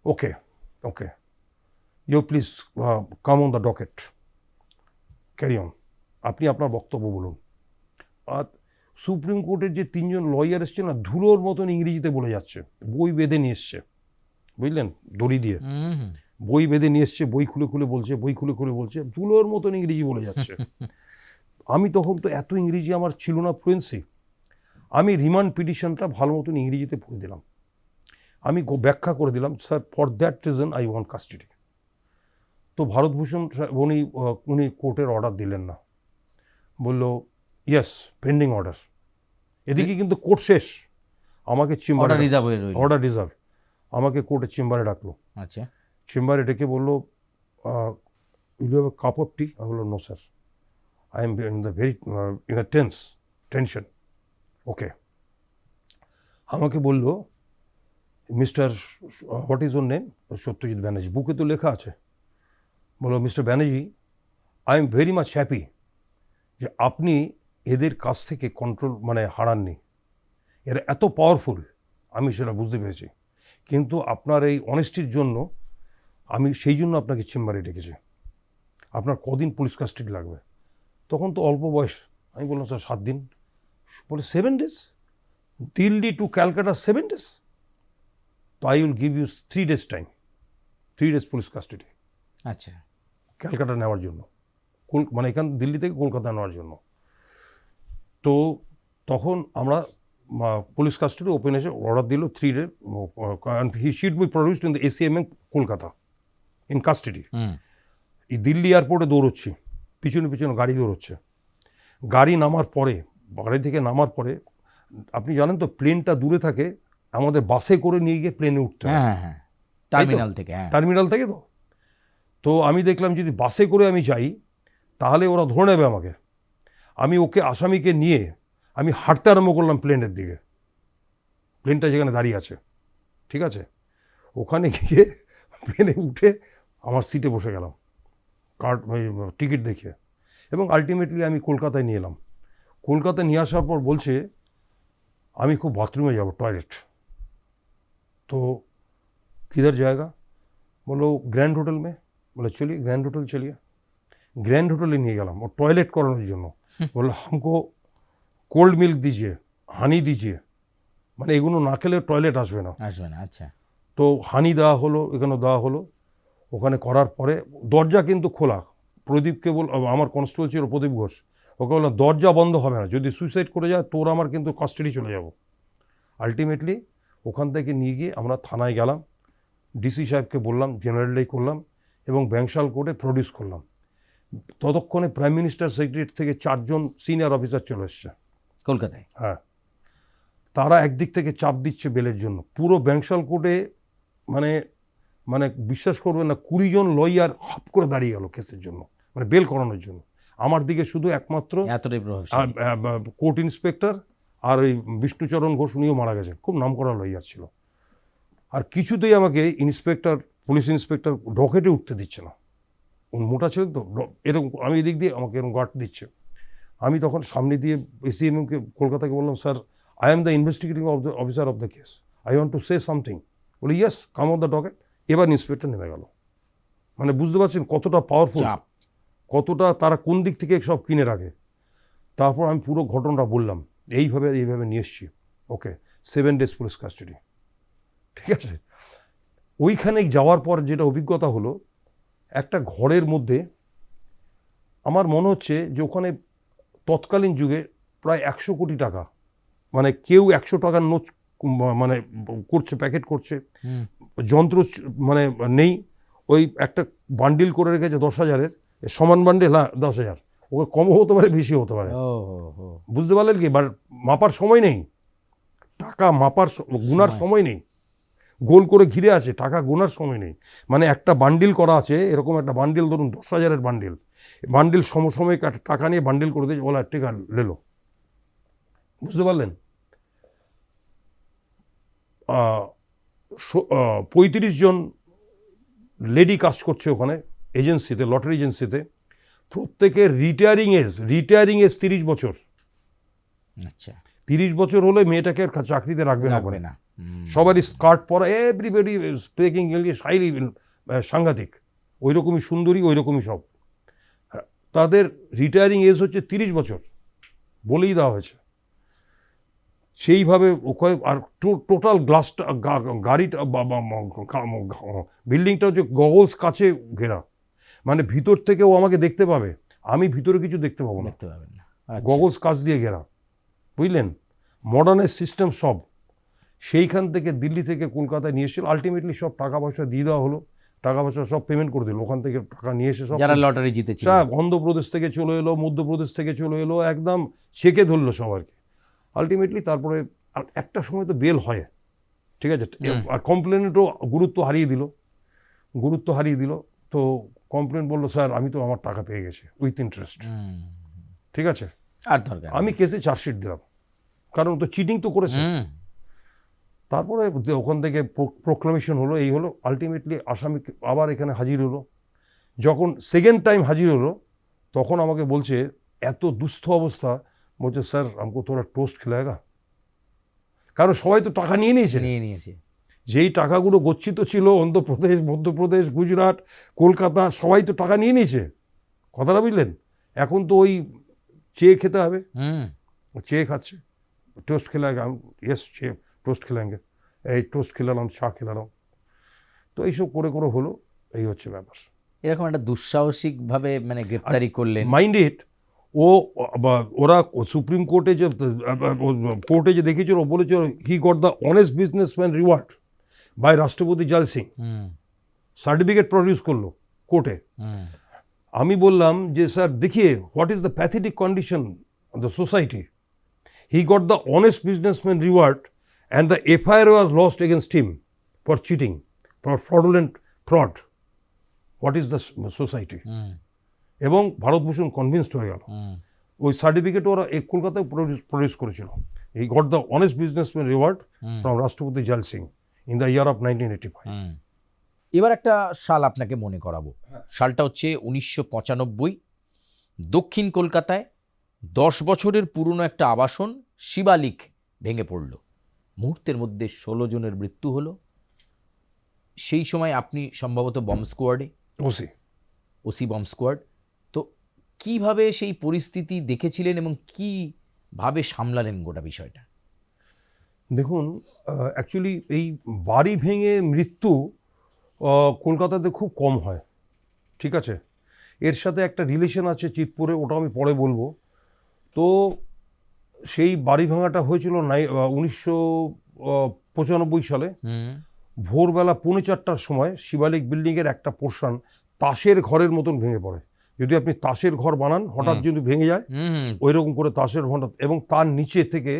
Okay, you please come on the docket, carry on. আপনি আপনার বক্তব্য বলুন। আর supreme কোর্টের যে 3জন lawyer এসছে না, ধুলোর মতন ইংরেজিতে বলে যাচ্ছে, বই বেঁধে নিয়ে এসছে, বুঝলেন, দড়ি দিয়ে বই বেঁধে নিয়ে এসছে, বই খুলে খুলে বলছে, ধুলোর মতন ইংরেজি বলে যাচ্ছে। আমি তখন তো এত ইংরেজি আমার ছিল না ফ্লুয়েন্সি, আমি রিমান্ড পিটিশনটা ভালো মতন ইংরেজিতে পড়ে দিলাম, আমি ব্যাখ্যা করে দিলাম, sir for that reason I want custody. তো ভারতভূষণ উনি কোর্টের অর্ডার দিলেন না, বলল ইয়েস পেন্ডিং অর্ডার। এদিকে কিন্তু কোর্ট শেষ, আমাকে চেম্বারে, অর্ডার রিজার্ভ, আমাকে কোর্টের চেম্বারে ডাকলো। আচ্ছা, চেম্বারে ডেকে বললো will you have a cup of tea? আমি বললাম no sir, I am in a tension. Okay. আমাকে বললো mister what is your name, Satyajit Banerjee, বুকে তো লেখা আছে। বললো mister Banerjee, I am very much happy যে আপনি এদের কাছ থেকে কন্ট্রোল মানে হারাননি, এরা এত পাওয়ারফুল, আমি সেটা বুঝতে পেরেছি, কিন্তু আপনার এই অনেস্টির জন্য আমি সেই জন্য আপনাকে চেম্বারে ডেকেছি। আপনার কদিন পুলিশ কাস্টাডি লাগবে? তখন তো অল্প বয়স, আমি বললাম স্যার 7 দিন। বলে 7 days, Delhi to Calcutta 7 days? তো I will give you 3 days time, 3 days police custody. আচ্ছা, ক্যালকাটা নেওয়ার জন্য, মানে এখান দিল্লি থেকে কলকাতা নেওয়ার জন্য। তো তখন আমরা পুলিশ কাস্টডি ওপেন এসে অর্ডার দিল 3 day, he should be produced in the ACMM Kolkata in custody. এই দিল্লি এয়ারপোর্টে দৌড়চ্ছি, পিছনে পিছনে গাড়ি দৌড়চ্ছে। গাড়ি থেকে নামার পরে আপনি জানেন তো প্লেনটা দূরে থাকে, আমাদের বাসে করে নিয়ে গিয়ে প্লেনে উঠতে হয়। হ্যাঁ, টার্মিনাল থেকে। টার্মিনাল থেকে তো আমি দেখলাম যদি বাসে করে আমি যাই তাহলে ওরা ধরে নেবে আমাকে। আমি আসামিকে নিয়ে আমি হাঁটতে আরম্ভ করলাম প্লেনের দিকে, প্লেনটা যেখানে দাঁড়িয়ে আছে, ঠিক আছে। ওখানে গিয়ে প্লেনে উঠে আমার সিটে বসে গেলাম টিকিট দেখিয়ে, এবং আলটিমেটলি আমি কলকাতায় নিয়ে এলাম। কলকাতায় নিয়ে আসার পর বলছে আমি খুব বাথরুমে যাব, টয়লেট। তো কিধার জায়গা? বলো গ্র্যান্ড হোটেল में। বলে চলিए গ্র্যান্ড হোটেল চলিए। গ্র্যান্ড হোটেলে নিয়ে গেলাম ওর টয়লেট করানোর জন্য। বললো हमको কোল্ড মিল্ক দিজিয়ে, হানি দিজিয়ে, মানে এগুলো না খেলে টয়লেট আসবে না। আচ্ছা। তো হানি দেওয়া হলো, এখানে দেওয়া হলো। ওখানে করার পরে দরজা কিন্তু খোলা। প্রদীপকে আমার কনস্টেবল ছিল প্রদীপ ঘোষ, ওকে বললাম দরজা বন্ধ হবে না, যদি সুইসাইড করে যায় তোর আমার কিন্তু কাস্টাডি চলে যাব। আলটিমেটলি ওখান থেকে নিয়ে গিয়ে আমরা থানায় গেলাম, ডিসি সাহেবকে বললাম, জেনারেলটাই করলাম, এবং ব্যাংশাল কোর্টে প্রডিউস করলাম। ততক্ষণে প্রাইম মিনিস্টার সেক্রেটারি থেকে 4 জন সিনিয়র অফিসার চলে এসছে কলকাতায়। হ্যাঁ, তারা একদিক থেকে চাপ দিচ্ছে বেলের জন্য। পুরো ব্যাংশাল কোর্টে মানে বিশ্বাস করবেন না, 20 জন লয়ার হাপ করে দাঁড়িয়ে গেল কেসের জন্য, মানে বেল করানোর জন্য। আমার দিকে শুধু একমাত্র এতটাই প্রভাবশালী কোর্ট ইন্সপেক্টর আর ওই বিষ্ণুচরণ ঘোষ, উনিও মারা গেছেন, খুব নামকরা লয়ার ছিল। আর কিছুতেই আমাকে পুলিশ ইন্সপেক্টর ডকেটে উঠতে দিচ্ছে না। মোটা ছিল তো, এরকম আমি এদিক দিয়ে আমাকে এরকম গার্ড দিচ্ছে। আমি তখন সামনে দিয়ে ACMMকে কলকাতাকে বললাম, sir I am the investigating officer of the case, I want to say something. বলি yes, come on the docket. এবার ইন্সপেক্টর নেমে গেল। মানে বুঝতে পারছেন কতটা পাওয়ারফুল, কতটা তারা কোন দিক থেকে সব কিনে রাখে। তারপর আমি পুরো ঘটনাটা বললাম, এইভাবে নিয়ে এসছি। ওকে, 7 ডেজ পুলিশ কাস্টাডি, ঠিক আছে। ওইখানে যাওয়ার পর যেটা অভিজ্ঞতা হলো, একটা ঘরের মধ্যে আমার মনে হচ্ছে যে ওখানে তৎকালীন যুগে প্রায় 100 কোটি টাকা, মানে কেউ 100 টাকার নোট মানে করছে, প্যাকেট করছে, যন্ত্র মানে নেই। ওই একটা বান্ডিল করে রেখেছে 10,000-এর, সমান বান্ডিল, হ্যাঁ 10,000, ওকে কমও হতে পারে বেশি হতে পারে। বুঝতে পারলেন কি? বাট মাপার সময় নেই, টাকা মাপার গুনার সময় নেই। গোল করে ঘিরে আছে, টাকা গোনার সময় নেই। মানে একটা বান্ডিল করা আছে, এরকম একটা বান্ডিল ধরুন 10,000-এর বান্ডিল সমসময় টাকা নিয়ে বান্ডিল করে দিয়েছে, বলা ঠিক আছে লেলো। বুঝতে পারলেন? 35 জন লেডি কাজ করছে ওখানে এজেন্সিতে, লটারি এজেন্সিতে। প্রত্যেকের রিটায়ারিং এজ 30 বছর। আচ্ছা, 30 বছর হলে মেয়েটাকে চাকরিতে রাখবে না। সবারই স্কার্ট পরা, এভরিবডি স্পিকিং ইংলিশ হাইলি সাংঘাতিক, ওই রকমই সুন্দরী, ওই রকমই সব। তাদের রিটায়ারিং এজ হচ্ছে 30 বছর, বলেই দেওয়া হয়েছে। সেইভাবে আর টোটাল গ্লাসটা, গাড়িটা, বিল্ডিংটা হচ্ছে গগলস কাছে ঘেরা, মানে ভিতর থেকে ও আমাকে দেখতে পাবে, আমি ভিতরে কিছু দেখতে পাবো না, গগলস কাচ দিয়ে ঘেরা, বুঝলেন? মডার্নাইজ সিস্টেম সব। সেইখান থেকে দিল্লি থেকে কলকাতায় নিয়ে এসেছিল। আলটিমেটলি সব টাকা পয়সা দিয়ে দেওয়া হলো, টাকা পয়সা সব পেমেন্ট করে দিল। ওখান থেকে টাকা নিয়ে এসে সব, যারা লটারি জিতেছিল, অন্ধ্রপ্রদেশ থেকে চলে এলো, মধ্যপ্রদেশ থেকে চলে এলো, একদম ছেঁকে ধরলো সবাইকে। আলটিমেটলি তারপরে একটা সময় তো বেল হয়, ঠিক আছে। আর কমপ্লেনেটও গুরুত্ব হারিয়ে দিল। তো কমপ্লেন বললো, স্যার আমি তো আমার টাকা পেয়ে গেছি উইথ ইন্টারেস্ট, ঠিক আছে। আর দরকার আমি কেসে চার্জশিট দিলাম, কারণ তো চিটিং তো করেছে। তারপরে ওখান থেকে প্রোক্লামেশন হলো, এই হলো। আলটিমেটলি আসামি আবার এখানে হাজির হলো। যখন সেকেন্ড টাইম হাজির হলো, তখন আমাকে বলছে, এত দুস্থ অবস্থা, বলছে স্যার আমাকে তোরা টোস্ট খিলায়গা। কারণ সবাই তো টাকা নিয়ে নিয়েছে। যেই টাকাগুলো গচ্ছিত ছিল, অন্ধ্রপ্রদেশ, মধ্যপ্রদেশ, গুজরাট, কলকাতা, সবাই তো টাকা নিয়ে নিয়েছে। কথাটা বুঝলেন? এখন তো ওই চেয়ে খেতে হবে, চেয়ে খাচ্ছে। টোস্ট খিলায়গা, ইয়েস টোস্ট খিলাएंगे, এই টোস্ট খেলালাম, চা খেলালাম। তো এইসব করে হলো, এই হচ্ছে ব্যাপার। এরকম একটা দুঃসাহসিকভাবে মানে গ্রেপ্তারি করলেন। মাইন্ড ইট, ওরা সুপ্রিম কোর্টে যে দেখেছিল, ও বলেছিল he got the honest businessman reward by রাষ্ট্রপতি জল সিং, সার্টিফিকেট প্রডিউস করলো কোর্টে। আমি বললাম যে স্যার দেখিয়ে what is the pathetic condition of the society, he got the honest businessman reward and the FIR was lost against him for cheating, for fraudulent fraud, what is the society. এবং ভারতভূষণ convinced হয়ে গেল। ওই certificate ওরা কলকাতায় produce করেছিল, হি got the honest businessman reward from রাষ্ট্রপতি Zail Singh in the year of 1985। এবার একটা সাল আপনাকে মনে করাবো। সালটা হচ্ছে 1995। দক্ষিণ কলকাতায় 10 বছরের পুরনো একটা আবাসন শিবালিক ভেঙে পড়ল, মুহূর্তের মধ্যে 16 জনের মৃত্যু হলো। সেই সময় আপনি সম্ভবত বম্ব স্কোয়াডে, ওসি বম্ব স্কোয়াড। তো কিভাবে সেই পরিস্থিতি দেখেছিলেন এবং কিভাবে সামলালেন গোটা বিষয়টা? দেখুন, অ্যাকচুয়ালি এই বাড়ি ভেঙে মৃত্যু কলকাতাতে খুব কম হয়, ঠিক আছে। এর সাথে একটা রিলেশন আছে চিতপুরে, ওটা আমি পরে বলবো। তো সেই বাড়ি ভাঙাটা হয়েছিল 1995 সালে ভোরবেলা 4:45টার সময় শিবালিক বিল্ডিংয়ের একটা পোর্শন তাসের ঘরের মতন ভেঙে পড়ে। যদি আপনি তাসের ঘর বানান, হঠাৎ যদি ভেঙে যায় ওই রকম করে তাসের ঘর, এবং তার নিচে থেকে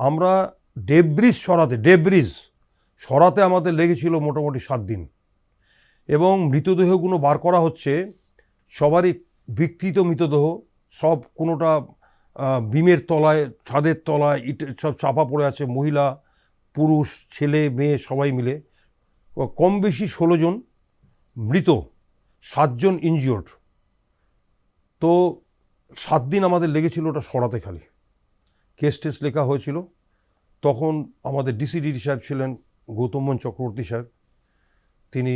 আমরা ডেব্রিজ সরাতে আমাদের লেগেছিল মোটামুটি 7 দিন। এবং মৃতদেহগুলো বার করা হচ্ছে, সবারই বিকৃত মৃতদেহ, সব কোনোটা বিমের তলায়, ছাদের তলায় সব চাপা পড়ে আছে, মহিলা পুরুষ ছেলে মেয়ে সবাই মিলে। কম বেশি 16 জন মৃত, 7 জন ইনজিওর্ড। তো 7 দিন আমাদের লেগেছিল ওটা সরাতে। খালি কেস টেস লেখা হয়েছিল। তখন আমাদের ডিসিডি সাহেব ছিলেন গৌতম চক্রবর্তী সাহেব, তিনি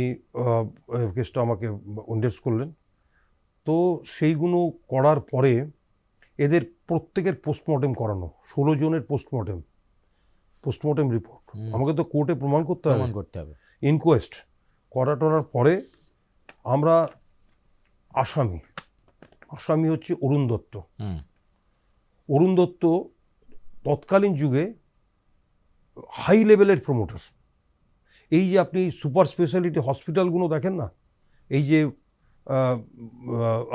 কেসটা আমাকে এন্ডোর্স করলেন। তো সেইগুলো করার পরে এদের প্রত্যেকের পোস্টমর্টেম করানো, 16 জনের পোস্টমর্টেম রিপোর্ট আমাকে তো কোর্টে প্রমাণ করতে হবে। ইনকোয়েস্ট করার পরে আমরা আসামি হচ্ছে অরুণ দত্ত তৎকালীন যুগে হাই লেভেলের প্রমোটার। এই যে আপনি সুপার স্পেশালিটি হসপিটালগুলো দেখেন না, এই যে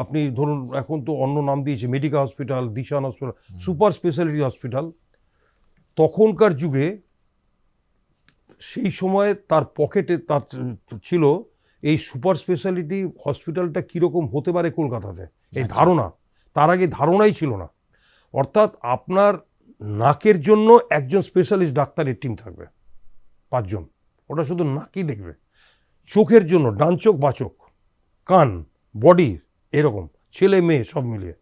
আপনি ধরুন এখন তো অন্য নাম দিয়েছে, Medica hospital, Dishan hospital, super speciality hospital. তখনকার যুগে সেই সময়ে তার পকেটে তার ছিল এই সুপার স্পেশালিটি হসপিটালটা কীরকম হতে পারে কলকাতাতে, এই ধারণা তার আগে ধারণাই ছিল না। অর্থাৎ আপনার নাকের জন্য একজন স্পেশালিস্ট ডাক্তারের টিম থাকবে, 5 জন, ওটা শুধু নাকই দেখবে। চোখের জন্য ডান চোখ বাঁ চোখ, কান, বডি, এরকম ছেলে মেয়ে সব মিলিয়ে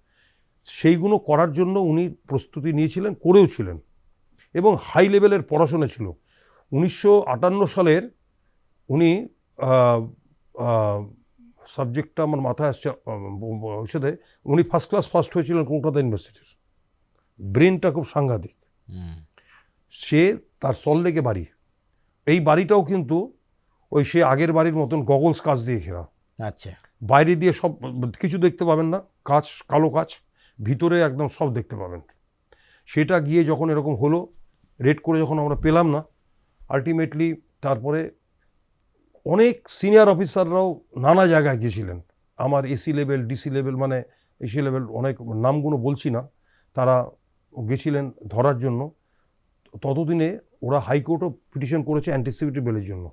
সেইগুলো করার জন্য উনি প্রস্তুতি নিয়েছিলেন, করেওছিলেন, এবং হাই লেভেলের পড়াশোনা ছিল। 1958 সালের উনি সাবজেক্টটা আমার মাথায় আসছে, সাথে উনি ফার্স্ট হয়েছিলেন কলকাতা ইউনিভার্সিটির। ব্রেনটা খুব সাংঘাতিক। সে তার সল্টলেকে বাড়ি, এই বাড়িটাও কিন্তু ওই সে আগের বাড়ির মতন গগলস কাচ দিয়ে ঘেরা। আচ্ছা, বাইরে দিয়ে সব কিছু দেখতে পাবেন না, কাচ, কালো কাচ, ভিতরে একদম সব দেখতে পাবেন। সেটা গিয়ে যখন এরকম হলো, রেড করে যখন আমরা পেলাম না, আলটিমেটলি তারপরে অনেক সিনিয়র অফিসাররাও নানা জায়গায় গিয়েছিলেন, আমার এসি লেভেল, ডিসি লেভেল, মানে এসি লেভেল অনেক নামগুলো বলছি না, তারা গেছিলেন ধরার জন্য। ততদিনে ওরা হাইকোর্টও পিটিশন করেছে অ্যান্টিসিপেটরি বেলের জন্য।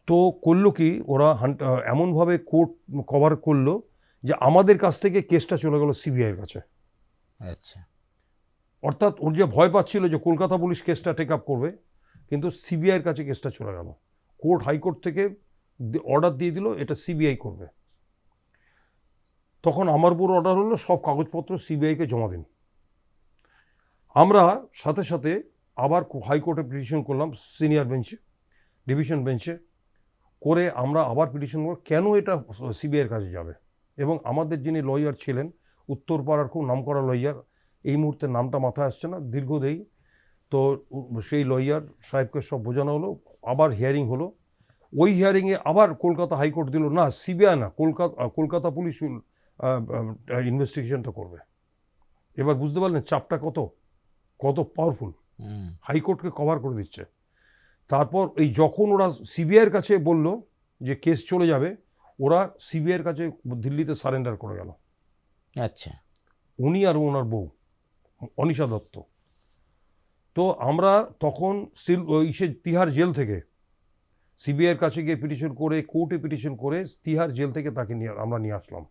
তো করলো কি, ওরা এমনভাবে কোর্ট কভার করলো যে আমাদের কাছ থেকে কেসটা চলে গেল সিবিআইয়ের কাছে। আচ্ছা, অর্থাৎ ওর যে ভয় পাচ্ছিল যে কলকাতা পুলিশ কেসটা টেক আপ করবে, কিন্তু সিবিআইয়ের কাছে কেসটা চলে গেল। হাইকোর্ট থেকে অর্ডার দিয়ে দিল এটা সিবিআই করবে। তখন আমার উপর অর্ডার হলো সব কাগজপত্র সিবিআইকে জমা দিন। আমরা সাথে সাথে আবার হাইকোর্টে পিটিশন করলাম, সিনিয়র বেঞ্চে, ডিভিশন বেঞ্চে করে আমরা আবার পিটিশন করলাম কেন এটা সিবিআইয়ের কাছে যাবে। এবং আমাদের যিনি লয়ার ছিলেন, উত্তরপাড়ার খুব নামকরা লয়ার, এই মুহূর্তে নামটা মাথায় আসছে না, দীর্ঘদেহী, তো সেই লয়ার সাহেবকে সব বোঝানো হলো, আবার হিয়ারিং হলো। ওই হিয়ারিংয়ে আবার কলকাতা হাইকোর্ট দিল না সিবিআই না, কলকাতা পুলিশ উইল ইনভেস্টিগেশনটা করবে। এবার বুঝতে পারলেন চাপটা কত কত পাওয়ারফুল, হাইকোর্টকে কভার করে দিচ্ছে। তারপর এই যখন ওরা সিবিআইয়ের কাছে বলল যে কেস চলে যাবে, ওরা সিবিআইয়ের কাছে দিল্লিতে সারেন্ডার করে গেল। আচ্ছা, উনি আর ওনার বউ অনিশা দত্ত। তো আমরা তখন তিহার জেল থেকে সিবিআইয়ের কাছে গিয়ে পিটিশন করে, কোর্টে পিটিশন করে তিহার জেল থেকে তাকে আমরা নিয়ে আসলাম।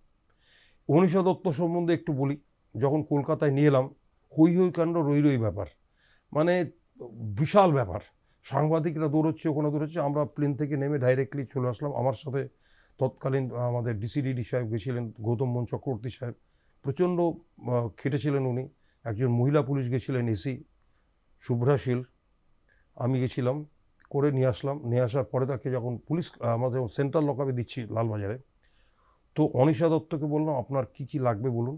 অনিশা দত্ত সম্বন্ধে একটু বলি। যখন কলকাতায় নিয়ে এলাম, হই হই কাণ্ড, রই রই ব্যাপার, মানে বিশাল ব্যাপার। সাংবাদিকরা দৌড়চ্ছে, ওখানে দৌড়চ্ছে। আমরা প্লেন থেকে নেমে ডাইরেক্টলি চলে আসলাম। আমার সাথে তৎকালীন আমাদের ডিসিডিডি সাহেব গেছিলেন, গৌতম মোহন চক্রবর্তী সাহেব, প্রচণ্ড খেটেছিলেন উনি। একজন মহিলা পুলিশ গেছিলেন, এসি শুভ্রা শীল, আমি গেছিলাম, করে নিয়ে আসলাম। নিয়ে আসার পরে তাকে যখন পুলিশ আমাদের সেন্ট্রাল লকআপে দিচ্ছি লালবাজারে, তো অনিশা দত্তকে বললাম আপনার কি কি লাগবে বলুন।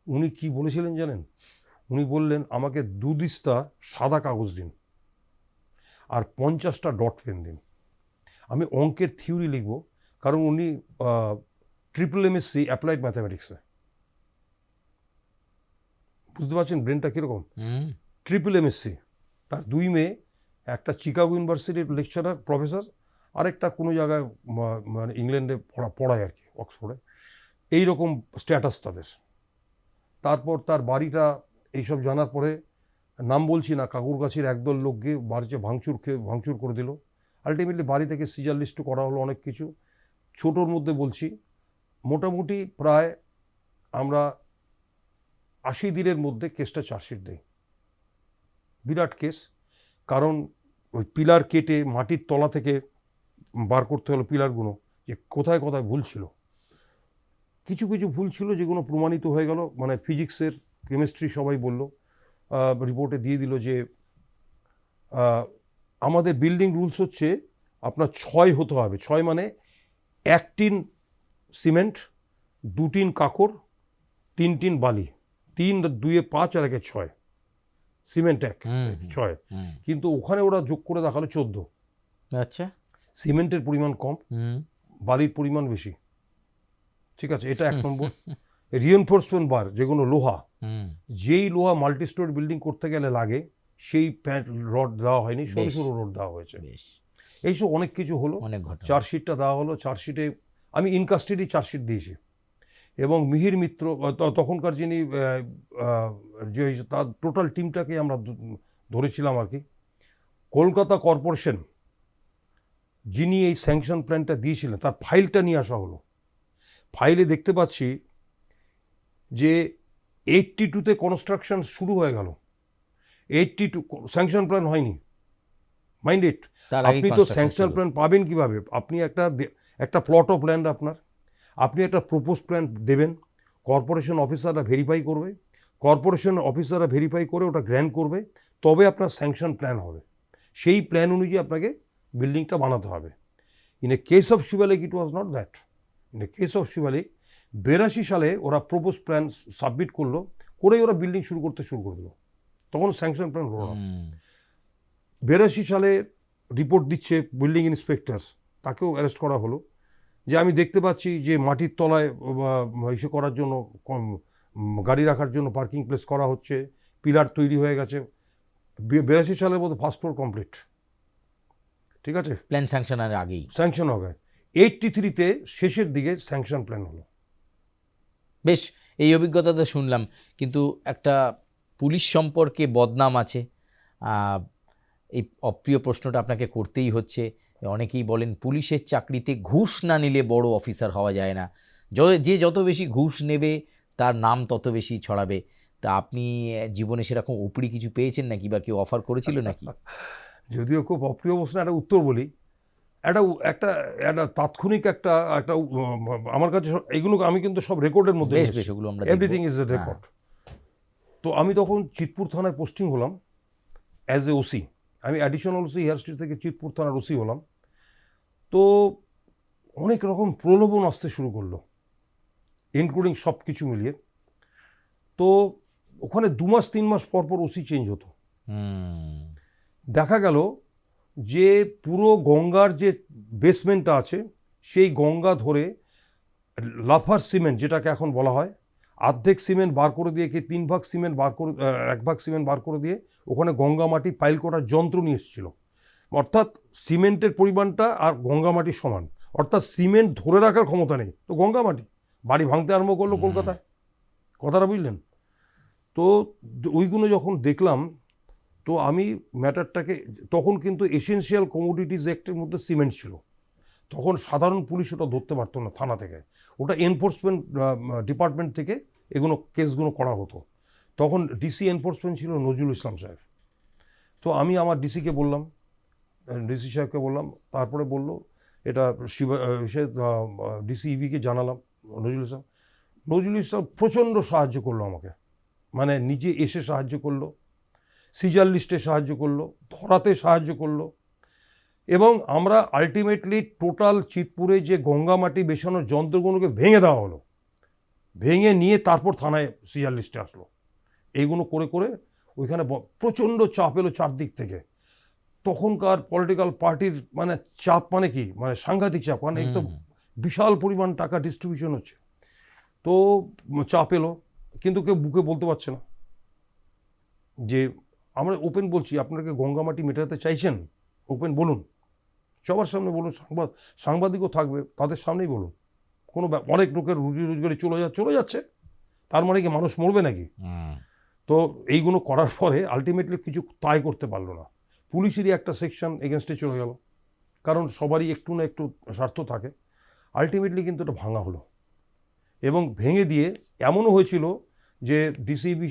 উনি কি বলেছিলেন জানেন? উনি বললেন আমাকে 2 দিস্তা সাদা কাগজ দিন আর 50টা ডট পেন দিন, আমি অঙ্কের থিওরি লিখব। কারণ উনি MSc অ্যাপ্লাইড ম্যাথামেটিক্সে। বুঝতে পারছেন ব্রেনটা কীরকম? MSc, তার 2 মেয়ে, একটা চিকাগো ইউনিভার্সিটির লেকচারার প্রফেসর, আরেকটা কোনো জায়গায় মানে ইংল্যান্ডে পড়ায় আর কি, অক্সফোর্ডে। এইরকম স্ট্যাটাস তাদের। তারপর তার বাড়িটা এইসব জানার পরে, নাম বলছি না, কাকুরগাছির একদল লোক গিয়ে বাড়িতে ভাঙচুর করে দিল। আলটিমেটলি বাড়ি থেকে সিজার লিস্ট করা হলো অনেক কিছু। ছোটোর মধ্যে বলছি, মোটামুটি প্রায় আমরা 80 দিনের মধ্যে কেসটা চার্জশিট দিই। বিরাট কেস। কারণ ওই পিলার কেটে মাটির তলা থেকে বার করতে হলো পিলারগুলো, যে কোথায় কোথায় ভুল ছিল। কিছু কিছু ভুল ছিল যেগুলো প্রমাণিত হয়ে গেল, মানে ফিজিক্সের, কেমিস্ট্রি সবাই বলল, রিপোর্টে দিয়ে দিল যে আমাদের বিল্ডিং রুলস হচ্ছে আপনার 6 হতে হবে। 6 মানে 1 টিন সিমেন্ট, 2 টিন কাকর, 3 টিন বালি, 3 2 5 আর 1 6, সিমেন্ট 1 6। কিন্তু ওখানে ওরা যোগ করে দেখালো 14। আচ্ছা, সিমেন্টের পরিমাণ কম, বালির পরিমাণ বেশি। ঠিক আছে, এটা 1 নম্বর। রিএনফোর্সমেন্ট বার, যেগুলো লোহা, যেই লোহা মাল্টি স্টোরি বিল্ডিং করতে গেলে লাগে, সেই রড দেওয়া হয়নি, সরু সরু রড দেওয়া হয়েছে। এইসব অনেক কিছু হলো। চার্জশিটটা দেওয়া হলো। চার্জশিটে আমি ইন কাস্টাডি চার্জশিট দিয়েছি, এবং মিহির মিত্র তখনকার যিনি যে তার টোটাল টিমটাকে আমরা ধরেছিলাম আর কি। কলকাতা কর্পোরেশন যিনি এই স্যাংশন প্ল্যানটা দিয়েছিলেন, তার ফাইলটা নিয়ে আসা হলো। ফাইলে দেখতে পাচ্ছি যে 82-তে কনস্ট্রাকশন শুরু হয়ে গেল, 82 স্যাংশন প্ল্যান হয়নি। মাইন্ড ইট, আপনি তো স্যাংশন প্ল্যান পাবেন কিভাবে? আপনি একটা প্লট অফ ল্যান্ড আপনার, আপনি একটা প্রপোজ প্ল্যান দেবেন, কর্পোরেশন অফিসাররা ভেরিফাই করবে, কর্পোরেশন অফিসাররা ভেরিফাই করে ওটা গ্র্যান্ট করবে, তবে আপনার স্যাংশন প্ল্যান হবে। সেই প্ল্যান অনুযায়ী আপনাকে বিল্ডিংটা বানাতে হবে। In a case of Shivalik it was not that. In a case of Shivalik 82 সালে ওরা প্রপোজ প্ল্যান সাবমিট করলো, করেই ওরা বিল্ডিং শুরু করে দিল। তখন স্যাংশন প্ল্যান হলো না। 82 সালে রিপোর্ট দিচ্ছে বিল্ডিং ইন্সপেক্টর, তাকেও অ্যারেস্ট করা হলো। যে আমি দেখতে পাচ্ছি যে মাটির তলায় ইসে করার জন্য, গাড়ি রাখার জন্য পার্কিং প্লেস করা হচ্ছে, পিলার তৈরি হয়ে গেছে। 82 সালের মধ্যে ফার্স্ট ফ্লোর কমপ্লিট। ঠিক আছে, প্ল্যান স্যাংশনের আগেই স্যাংশন হবে। 83-তে শেষের দিকে স্যাংশন প্ল্যান হলো। বেশ, এই অভিজ্ঞতা তো শুনলাম, কিন্তু একটা পুলিশ সম্পর্কে বদনাম আছে। এই অপ্রিয় প্রশ্নটা আপনাকে করতেই হচ্ছে। অনেকেই বলেন পুলিশের চাকরিতে ঘুষ না নিলে বড় অফিসার হওয়া যায় না, যে যত বেশি ঘুষ নেবে তার নাম তত বেশি ছড়াবে। তা আপনি জীবনে সেরকম উপরি কিছু পেয়েছেন নাকি, বা কেউ অফার করেছিল নাকি? যদিও খুব অপ্রিয় প্রশ্ন, একটা উত্তর বলি। একটা তাৎক্ষণিক একটা আমার কাছে এগুলো আমি কিন্তু সব রেকর্ডের মধ্যে, এভরিথিং ইজ এ রেকর্ড। তো আমি তখন চিতপুর থানায় পোস্টিং হলাম অ্যাজ এ ওসি। আমি অ্যাডিশনাল ওসি হেয়ার স্ট্রিট থেকে চিতপুর থানার ওসি হলাম। তো অনেক রকম প্রলোভন আসতে শুরু করলো, ইনক্লুডিং সব কিছু মিলিয়ে। তো ওখানে 2 মাস 3 মাস পর পর ওসি চেঞ্জ হতো। দেখা গেল যে পুরো গঙ্গার যে বেসমেন্টটা আছে, সেই গঙ্গা ধরে লাফার সিমেন্ট যেটাকে এখন বলা হয়, অর্ধেক সিমেন্ট বার করে দিয়ে কি 3 ভাগ সিমেন্ট বার করে 1 ভাগ সিমেন্ট বার করে দিয়ে ওখানে গঙ্গা মাটি পাইল করার যন্ত্র নিয়ে এসেছিল। অর্থাৎ সিমেন্টের পরিমাণটা আর গঙ্গা মাটির সমান, অর্থাৎ সিমেন্ট ধরে রাখার ক্ষমতা নেই, তো গঙ্গা মাটি বাড়ি ভাঙতে আরম্ভ করলো কলকাতায়। কথাটা বুঝলেন তো? ওইগুলো যখন দেখলাম তো আমি ম্যাটারটাকে, তখন কিন্তু এসেনশিয়াল কমোডিটিজ অ্যাক্টের মধ্যে সিমেন্ট ছিল, তখন সাধারণ পুলিশ ওটা ধরতে পারতো না থানা থেকে, ওটা এনফোর্সমেন্ট ডিপার্টমেন্ট থেকে এগুলো কেসগুলো করা হতো। তখন ডিসি এনফোর্সমেন্ট ছিল নজরুল ইসলাম সাহেব। তো আমি আমার ডিসিকে বললাম, ডিসি সাহেবকে বললাম, তারপরে বলল এটা ডিসি ইবিকে জানালাম। নজরুল ইসলাম প্রচণ্ড সাহায্য করলো আমাকে, মানে নিজে এসে সাহায্য করলো, সিজার লিস্টে সাহায্য করলো, ধরাতে সাহায্য করলো, এবং আমরা আলটিমেটলি টোটাল চিতপুরে যে গঙ্গা মাটি বেছানোর যন্ত্রগুলোকে ভেঙে দেওয়া হলো, ভেঙে নিয়ে তারপর থানায় সিজার লিস্টে আসলো। এইগুলো করে করে ওইখানে প্রচণ্ড চাপ এলো চারদিক থেকে। তখনকার পলিটিক্যাল পার্টির মানে চাপ মানে কি, মানে সাংঘাতিক চাপ, মানে এই তো বিশাল পরিমাণ টাকা ডিস্ট্রিবিউশন হচ্ছে, তো চাপ এলো, কিন্তু কেউ বুকে বলতে পারছে না যে, আমরা ওপেন বলছি, আপনাকে গঙ্গা মাটি মেটাতে চাইছেন, ওপেন বলুন, সবার সামনে বলুন, সাংবাদিকও থাকবে, তাদের সামনেই বলুন। অনেক লোকের রুজি রোজগারি চলে যাচ্ছে, তার মানে কি মানুষ মরবে নাকি? তো এইগুলো করার পরে আলটিমেটলি কিছু তাই করতে পারলো না, পুলিশেরই একটা সেকশন এগেনস্টে চলে গেল, কারণ সবারই একটু না একটু স্বার্থ থাকে। আলটিমেটলি কিন্তু এটা ভাঙা হলো, এবং ভেঙে দিয়ে এমনও হয়েছিল যে ডিসিবি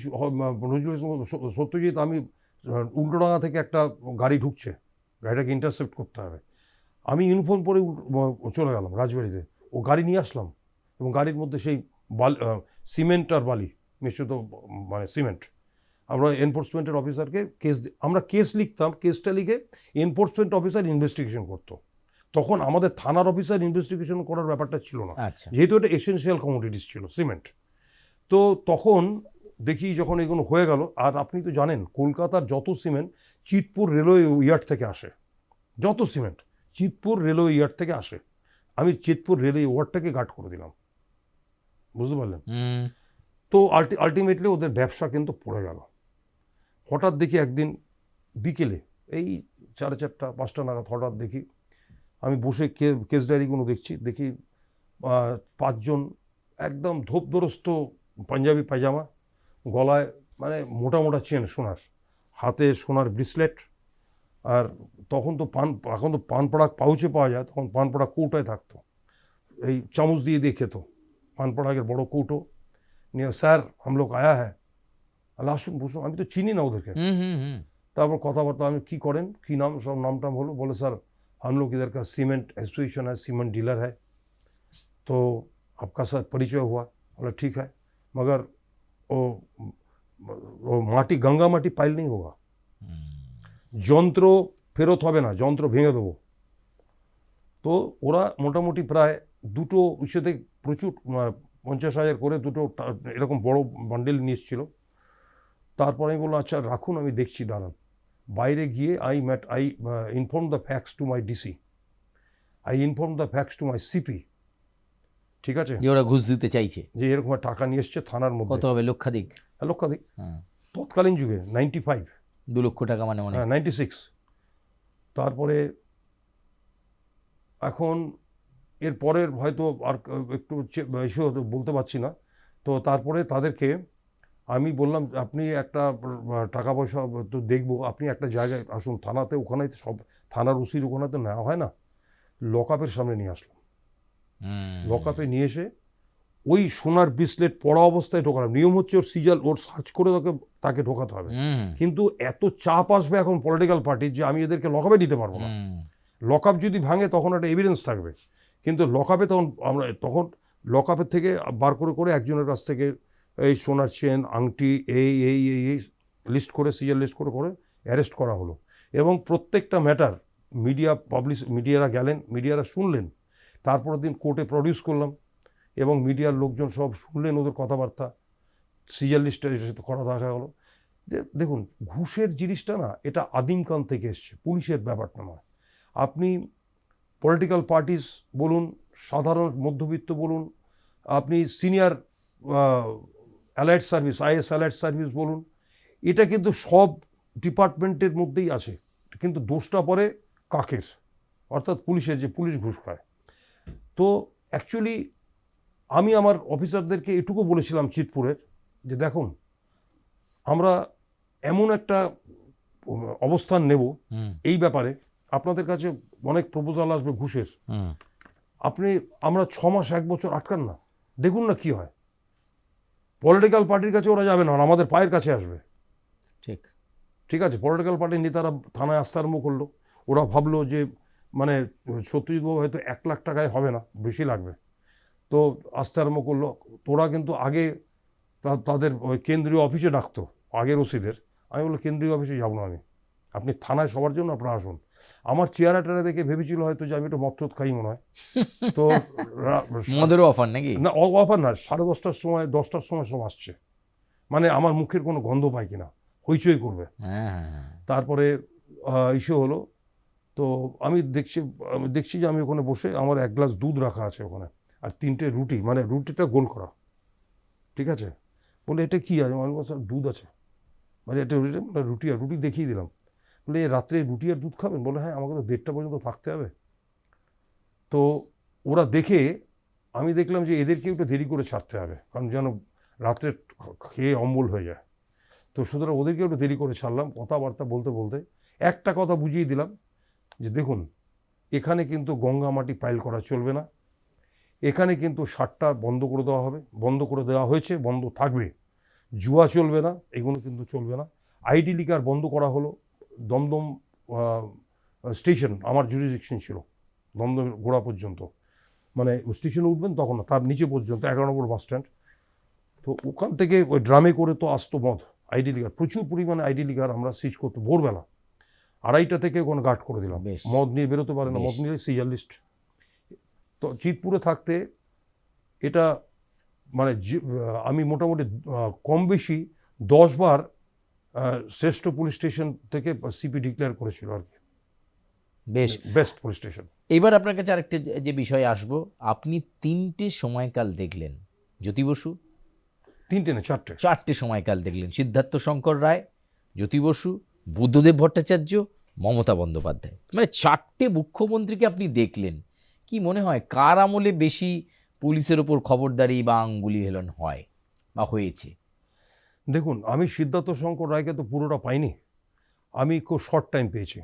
নজরুল সত্যজিৎ, আমি উল্টোডাঙ্গা থেকে একটা গাড়ি ঢুকছে, গাড়িটাকে ইন্টারসেপ্ট করতে হবে, আমি ইউনিফর্ম পরে চলে গেলাম রাজবাড়িতে, ও গাড়ি নিয়ে আসলাম, এবং গাড়ির মধ্যে সেই সিমেন্ট আর বালি মিশ্রিত, মানে সিমেন্ট। আমরা এনফোর্সমেন্টের অফিসারকে আমরা কেস লিখতাম, কেসটা লিখে এনফোর্সমেন্ট অফিসার ইনভেস্টিগেশন করতো। তখন আমাদের থানার অফিসার ইনভেস্টিগেশন করার ব্যাপারটা ছিল না, যেহেতু এটা এসেনশিয়াল কমোডিটিস ছিল সিমেন্ট। তো তখন দেখি যখন এগুলো হয়ে গেল, আর আপনি তো জানেন কলকাতার যত সিমেন্ট চিতপুর রেলওয়ে ইয়ার্ড থেকে আসে, যত সিমেন্ট চিতপুর রেলওয়ে ইয়ার্ড থেকে আসে, আমি চিতপুর রেলওয়ে ওয়ার্ডটাকে গার্ড করে দিলাম, বুঝতে পারলেন? তো আলটিমেটলি ওদের ব্যবসা কিন্তু পড়ে গেল। হঠাৎ দেখি একদিন বিকেলে এই 4:30 5টা নাগাদ হঠাৎ দেখি, আমি বসে কেস ডায়েরিগুলো দেখি 5 জন একদম ধোপদরস্ত পাঞ্জাবি পায়জামা, গলায় মানে মোটা মোটা চেন সোনার, হাতে সোনার ব্রেসলেট, আর তখন তো এখন তো পান পড়া পাউচে পাওয়া যায়, তখন পান পড়া কৌটায় থাকতো, এই চামচ দিয়ে খেত পান পড়াকের বড় কৌটো নিয়ে, স্যার হামলোক আয়া হ্যাঁ, আসুন বসুন, আমি তো চিনি না ওদেরকে। তারপর কথাবার্তা, আমি কি করেন, কি নাম, সব নাম টাম হলো, বলে স্যার हम लोग इधर का सीमेंट एसोसिएशन है, सीमेंट डीलर है, तो आपका साथ परिचय हुआ। बोला ठीक है, मगर वो माटी गंगा माटी पाइल नहीं होगा, যন্ত্র ফেরত হবে না, যন্ত্র ভেঙে দেবো। তো ওরা মোটামুটি প্রায় দুটো ইস্যুতে প্রচুর 50,000 করে দুটো এরকম বড় বান্ডেল নিয়ে এসেছিল। তারপরে আমি বললাম আচ্ছা রাখুন, আমি দেখছি, দাঁড়ান। বাইরে গিয়ে I informed the facts to my DC, I informed the facts to my CP, ঠিক আছে, যে ওরা ঘুষ দিতে চাইছে, যে এরকম টাকা নিয়ে এসছে থানার মধ্যে। কত হবে? লক্ষাধিক। লক্ষাধিক তৎকালীন যুগে 95, 2 লক্ষ টাকা মানে মনে হয় 96। তারপরে এখন এর পরের হয়তো আর একটু বেশি হতো, বলতে পারছি না। তো তারপরে তাদেরকে আমি বললাম আপনি একটা টাকা পয়সা তো দেখবো, আপনি একটা জায়গায় আসুন থানাতে, ওখানে সব থানার ওসির ওখানে তো নেওয়া হয় না, লকআপের সামনে নিয়ে আসলাম। লকআপে নিয়ে এসে ওই সোনার ব্রেসলেট পড়া অবস্থায় ঢোকালাম। নিয়ম হচ্ছে ওর সিজাল, ওর সার্চ করে তাকে ঢোকাতে হবে, কিন্তু এত চাপ আসবে এখন পলিটিক্যাল পার্টির যে আমি এদেরকে লকআপে দিতে পারবো না। লকআপ যদি ভাঙে তখন একটা এভিডেন্স থাকবে, কিন্তু লকআপে তখন লকআপের থেকে বার করে করে একজনের কাছ থেকে এই সোনার চেন, আংটি, এই এই এই এই লিস্ট করে, সিজার লিস্ট করে করে অ্যারেস্ট করা হলো। এবং প্রত্যেকটা ম্যাটার মিডিয়ারা গেলেন, মিডিয়ারা শুনলেন, তারপরের দিন কোর্টে প্রডিউস করলাম, এবং মিডিয়ার লোকজন সব শুনলেন ওদের কথাবার্তা, সিজার লিস্টে করা দেখা হলো। যে দেখুন ঘুষের জিনিসটা না, এটা আদিমকাল থেকে এসছে, পুলিশের ব্যাপারটা নয়। আপনি পলিটিক্যাল পার্টিস বলুন, সাধারণ মধ্যবিত্ত বলুন, আপনি senior alert service, is alert service বলুন, এটা কিন্তু সব ডিপার্টমেন্টের মধ্যেই আছে, কিন্তু দোষটা পড়ে কাকের, অর্থাৎ পুলিশের, যে পুলিশ ঘুষ খায়। তো অ্যাকচুয়ালি আমি আমার অফিসারদেরকে এটুকু বলেছিলাম চিতপুরের, যে দেখুন আমরা এমন একটা অবস্থান নেব এই ব্যাপারে, আপনাদের কাছে অনেক প্রপোজাল আসবে ঘুষের, আমরা 6 মাস 1 বছর আটকান না, দেখুন না কি হয়। পলিটিক্যাল পার্টির কাছে ওরা যাবে না, আমাদের পায়ের কাছে আসবে। ঠিক ঠিক আছে, পলিটিক্যাল পার্টির নেতারা থানায় আসতে আরম্ভ করলো, ওরা ভাবলো যে মানে সত্যজিৎবাবু হয়তো 1 লাখ টাকায় হবে না, বেশি লাগবে, তো আসতে আরম্ভ করলো। তোরা কিন্তু আগে তাদের ওই কেন্দ্রীয় অফিসে ডাকতো আগের ওসিদের, আমি বললো কেন্দ্রীয় অফিসে যাবো না আমি, আপনি থানায় সবার জন্য আপনারা আসুন। আমার চেহারা টেরা দেখে ভেবেছিল হয়তো যে আমি একটু মদ খাই মনে হয়, তো মদেরও অফার নাকি? না, অফার না, 10:30টার সময় 10টার সময় সব আসছে, মানে আমার মুখের কোনো গন্ধ পায় কিনা, হইচই করবে। তারপরে ইস্যু হলো, তো আমি দেখছি যে আমি ওখানে বসে, আমার 1 গ্লাস দুধ রাখা আছে ওখানে, আর 3টে রুটি, মানে রুটিটা গোল করা, ঠিক আছে। বলে এটা কি আছে, আমি বললাম স্যার দুধ আছে, মানে এটা রুটি আর রুটি দেখিয়ে দিলাম। বলে রাত্রে রুটি আর দুধ খাবেন? বলে হ্যাঁ, আমাকে তো 1:30টা পর্যন্ত থাকতে হবে। তো ওরা দেখে, আমি দেখলাম যে এদেরকে একটু দেরি করে ছাড়তে হবে, কারণ যেন রাত্রে খেয়ে অম্বল হয়ে যায়। তো সুতরাং ওদেরকে একটু দেরি করে ছাড়লাম, কথাবার্তা বলতে বলতে একটা কথা বুঝিয়ে দিলাম যে দেখুন এখানে কিন্তু গঙ্গা মাটি পাইল করা চলবে না, এখানে কিন্তু 7টা বন্ধ করে দেওয়া হবে, বন্ধ করে দেওয়া হয়েছে, বন্ধ থাকবে। জুয়া চলবে না, এগুলো কিন্তু চলবে না। আইডি লিকার বন্ধ করা হলো। দমদম স্টেশন আমার জুরিডিকশন ছিল, দমদম গোড়া পর্যন্ত, মানে স্টেশনে উঠবেন তখন না, তার নিচে পর্যন্ত 11 নম্বর বাস স্ট্যান্ড। তো ওখান থেকে ওই ড্রামে করে তো আসতো মদ, আইডি লিকার, প্রচুর পরিমাণে আইডি লিকার আমরা সিজ করতো ভোরবেলা 2:30টা থেকে ওখানে গার্ড করে দিলাম, মদ নিয়ে বেরোতে পারে না, মদ নিয়ে সিজার লিস্ট। তো চিতপুরে থাকতে এটা মানে আমি মোটামুটি কম বেশি 10 বার শ্রেষ্ঠ পুলিশ স্টেশন থেকে সিপি ডিক্লেয়ার করেছিল আর কি, বেশ, বেস্ট পুলিশ স্টেশন। এবার আপনার কাছে আরেকটা যে বিষয়ে আসবো, আপনি 3টে সময়কাল দেখলেন, জ্যোতি বসু 3টে না 4টে সময়কাল দেখলেন, সিদ্ধার্থ শঙ্কর রায়, জ্যোতি বসু, বুদ্ধদেব ভট্টাচার্য, মমতা বন্দ্যোপাধ্যায়, মানে 4টে মুখ্যমন্ত্রীকে আপনি দেখলেন। কি মনে হয় কার আমলে বেশি পুলিশের ওপর খবরদারি বা আঙ্গুলি হেলন হয় বা হয়েছে? দেখুন, আমি সিদ্ধার্থ শঙ্কর রায়কে তো পুরোটা পাইনি, আমি খুব শর্ট টাইম পেয়েছি,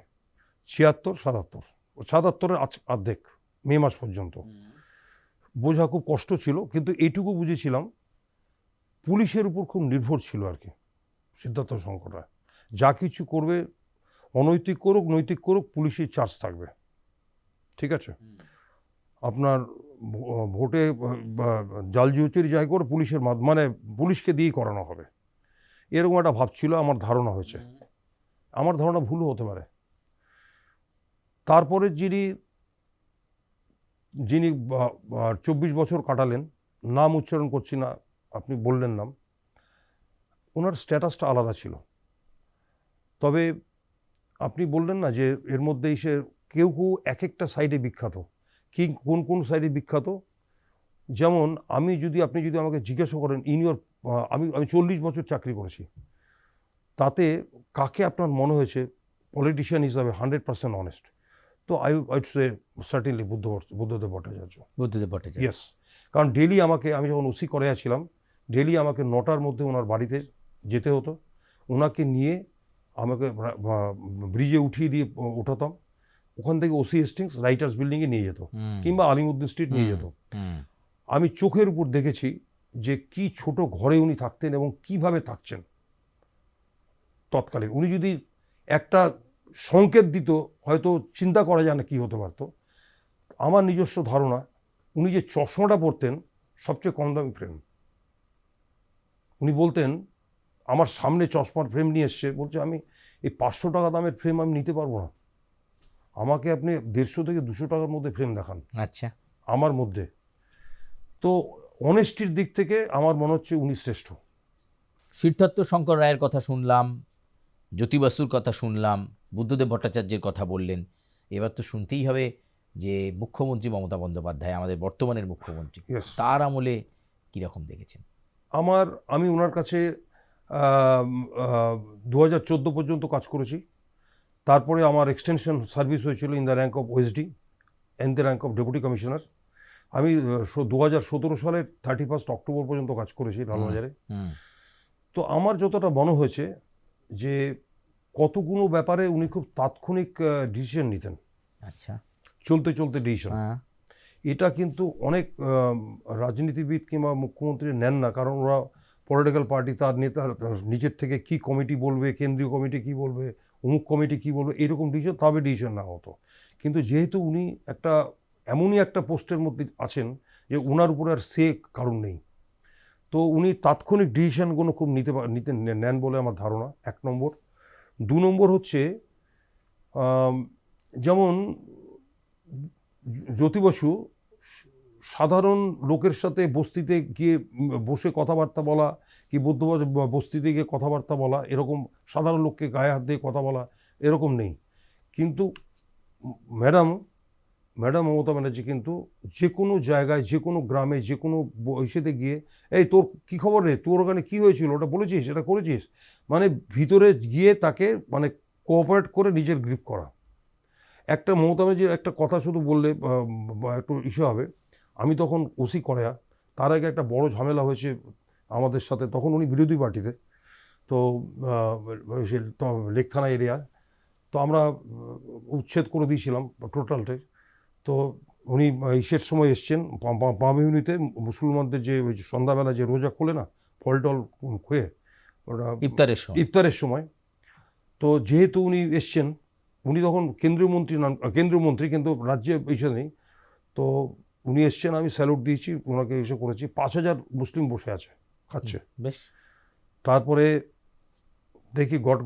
77-77-77-এর অর্ধেক, মে মাস পর্যন্ত। বোঝা খুব কষ্ট ছিল, কিন্তু এইটুকু বুঝেছিলাম পুলিশের উপর খুব নির্ভর ছিল আর কি সিদ্ধার্থ শঙ্কর রায়, যা কিছু করবে, অনৈতিক করুক নৈতিক করুক, পুলিশের চার্জ থাকবে, ঠিক আছে। আপনার ভোটে জালজিউচুরি যাই করে পুলিশের মানে পুলিশকে দিয়েই করানো হবে, এরকম একটা ভাব ছিল, আমার ধারণা হয়েছে, আমার ধারণা ভুলও হতে পারে। তারপরে যিনি 24 বছর কাটালেন, নাম উচ্চারণ করছি না, আপনি বললেন নাম, ওনার স্ট্যাটাসটা আলাদা ছিল। তবে আপনি বললেন না যে এর মধ্যেই সে কেউ এক একটা সাইডে বিখ্যাত, কি কোন সাইডে বিখ্যাত, যেমন আপনি যদি আমাকে জিজ্ঞাসা করেন আমি 40 বছর চাকরি করেছি, তাতে কাকে আপনার মনে হয়েছে পলিটিশিয়ান হিসাবে 100% অনেস্ট, তো I would say certainly Buddhadeb Bhattacharya. Yes, কারণ ডেলি আমি যখন ওসি করে ছিলাম, ডেলি আমাকে 9টার মধ্যে ওনার বাড়িতে যেতে হতো, ওনাকে নিয়ে আমাকে ব্রিজে উঠাতাম, ওখান থেকে ওসি হেস্টিংস রাইটার্স বিল্ডিংয়ে নিয়ে যেত, কিংবা আলিমুদ্দিন স্ট্রিট নিয়ে যেত। আমি চোখের উপর দেখেছি যে কি ছোট ঘরে উনি থাকতেন এবং কিভাবে থাকছেন। তৎকালীন উনি যদি একটা সংকেত দিত, হয়তো চিন্তা করা যায় না কি হতে পারতো। আমার নিজস্ব ধারণা, উনি যে চশমাটা পরতেন সবচেয়ে কম দামি ফ্রেম, উনি বলতেন আমার সামনে চশমার ফ্রেম নিয়ে এসছে, বলছে আমি এই 500 টাকা দামের ফ্রেম আমি নিতে পারবো না, আমাকে আপনি 150 থেকে 200 টাকার মধ্যে ফ্রেম দেখান। আচ্ছা, আমার মধ্যে তো অনেস্টির দিক থেকে আমার মনে হচ্ছে উনি শ্রেষ্ঠ। সিদ্ধার্থ শঙ্কর রায়ের কথা শুনলাম, জ্যোতি বসুর কথা শুনলাম, বুদ্ধদেব ভট্টাচার্যের কথা বললেন, এবার তো শুনতেই হবে যে মুখ্যমন্ত্রী মমতা বন্দ্যোপাধ্যায়, আমাদের বর্তমানের মুখ্যমন্ত্রী, Yes. তার আমলে কীরকম দেখেছেন? আমি ওনার কাছে 2014 পর্যন্ত কাজ করেছি। তারপরে আমার এক্সটেনশন সার্ভিস হয়েছিল in the rank of OSD, in the rank of deputy commissioner. আমি 2017 সালের 31 অক্টোবর পর্যন্ত কাজ করেছি লালবাজারে। তো আমার যতটা মনে হয়েছে যে কতগুলো ব্যাপারে উনি খুব তাৎক্ষণিক ডিসিশন নিতেন, আচ্ছা, চলতে চলতে ডিসিশন। এটা কিন্তু অনেক রাজনীতিবিদ কিংবা মুখ্যমন্ত্রী নেন না, কারণ ওরা পলিটিক্যাল পার্টি, তার নেতা নিজের থেকে কি কমিটি বলবে, কেন্দ্রীয় কমিটি কি বলবে, অমুক কমিটি কি বলবে, এরকম ডিসিশন, তবে ডিসিশন না হতো। কিন্তু যেহেতু উনি এমনই একটা পোস্টের মধ্যে আছেন যে ওনার উপরে আর সে কারণ নেই, তো উনি তাৎক্ষণিক ডিসিশনগুলো খুব নেন বলে আমার ধারণা, 1 নম্বর। 2 নম্বর হচ্ছে যেমন জ্যোতি বসু সাধারণ লোকের সাথে বস্তিতে গিয়ে বসে কথাবার্তা বলা, কি বস্তিতে গিয়ে কথাবার্তা বলা, এরকম সাধারণ লোককে গায়ে হাত দিয়ে কথা বলা এরকম নেই। কিন্তু ম্যাডাম মমতা ব্যানার্জি কিন্তু যে কোনো জায়গায়, যে কোনো গ্রামে, যে কোনো ইসেতে গিয়ে, এই তোর কি খবর রে, তোর ওখানে কী হয়েছিল, ওটা বলেছিস, এটা করেছিস, মানে ভিতরে গিয়ে তাকে মানে কোঅপারেট করে নিজের গ্রিপ করা। একটা মমতা ব্যানার্জির একটা কথা শুধু বললে একটু ইস্যু হবে। আমি তখন ওসি করেয়া, তার আগে একটা বড় ঝামেলা হয়েছে আমাদের সাথে, তখন উনি বিরোধী পার্টিতে, তো লেক থানা এরিয়া, তো আমরা উচ্ছেদ করে দিয়েছিলাম টোটালটাই। তো উনি ইসের সময় এসছেন পামিউনিতে, মুসলমানদের যে ওই সন্ধ্যাবেলা যে রোজা খোলে না, ফল টল খুয়ে, ওটা ইফতারের সময়। তো যেহেতু উনি এসছেন, উনি তখন কেন্দ্রীয় মন্ত্রী কিন্তু রাজ্যে এসে নেই, তো উনি এসছেন, আমি স্যালুট দিয়েছি, ওনাকে এসে করেছি। 5000 মুসলিম বসে আছে, খাচ্ছে। বেশ। তারপরে দেখি গট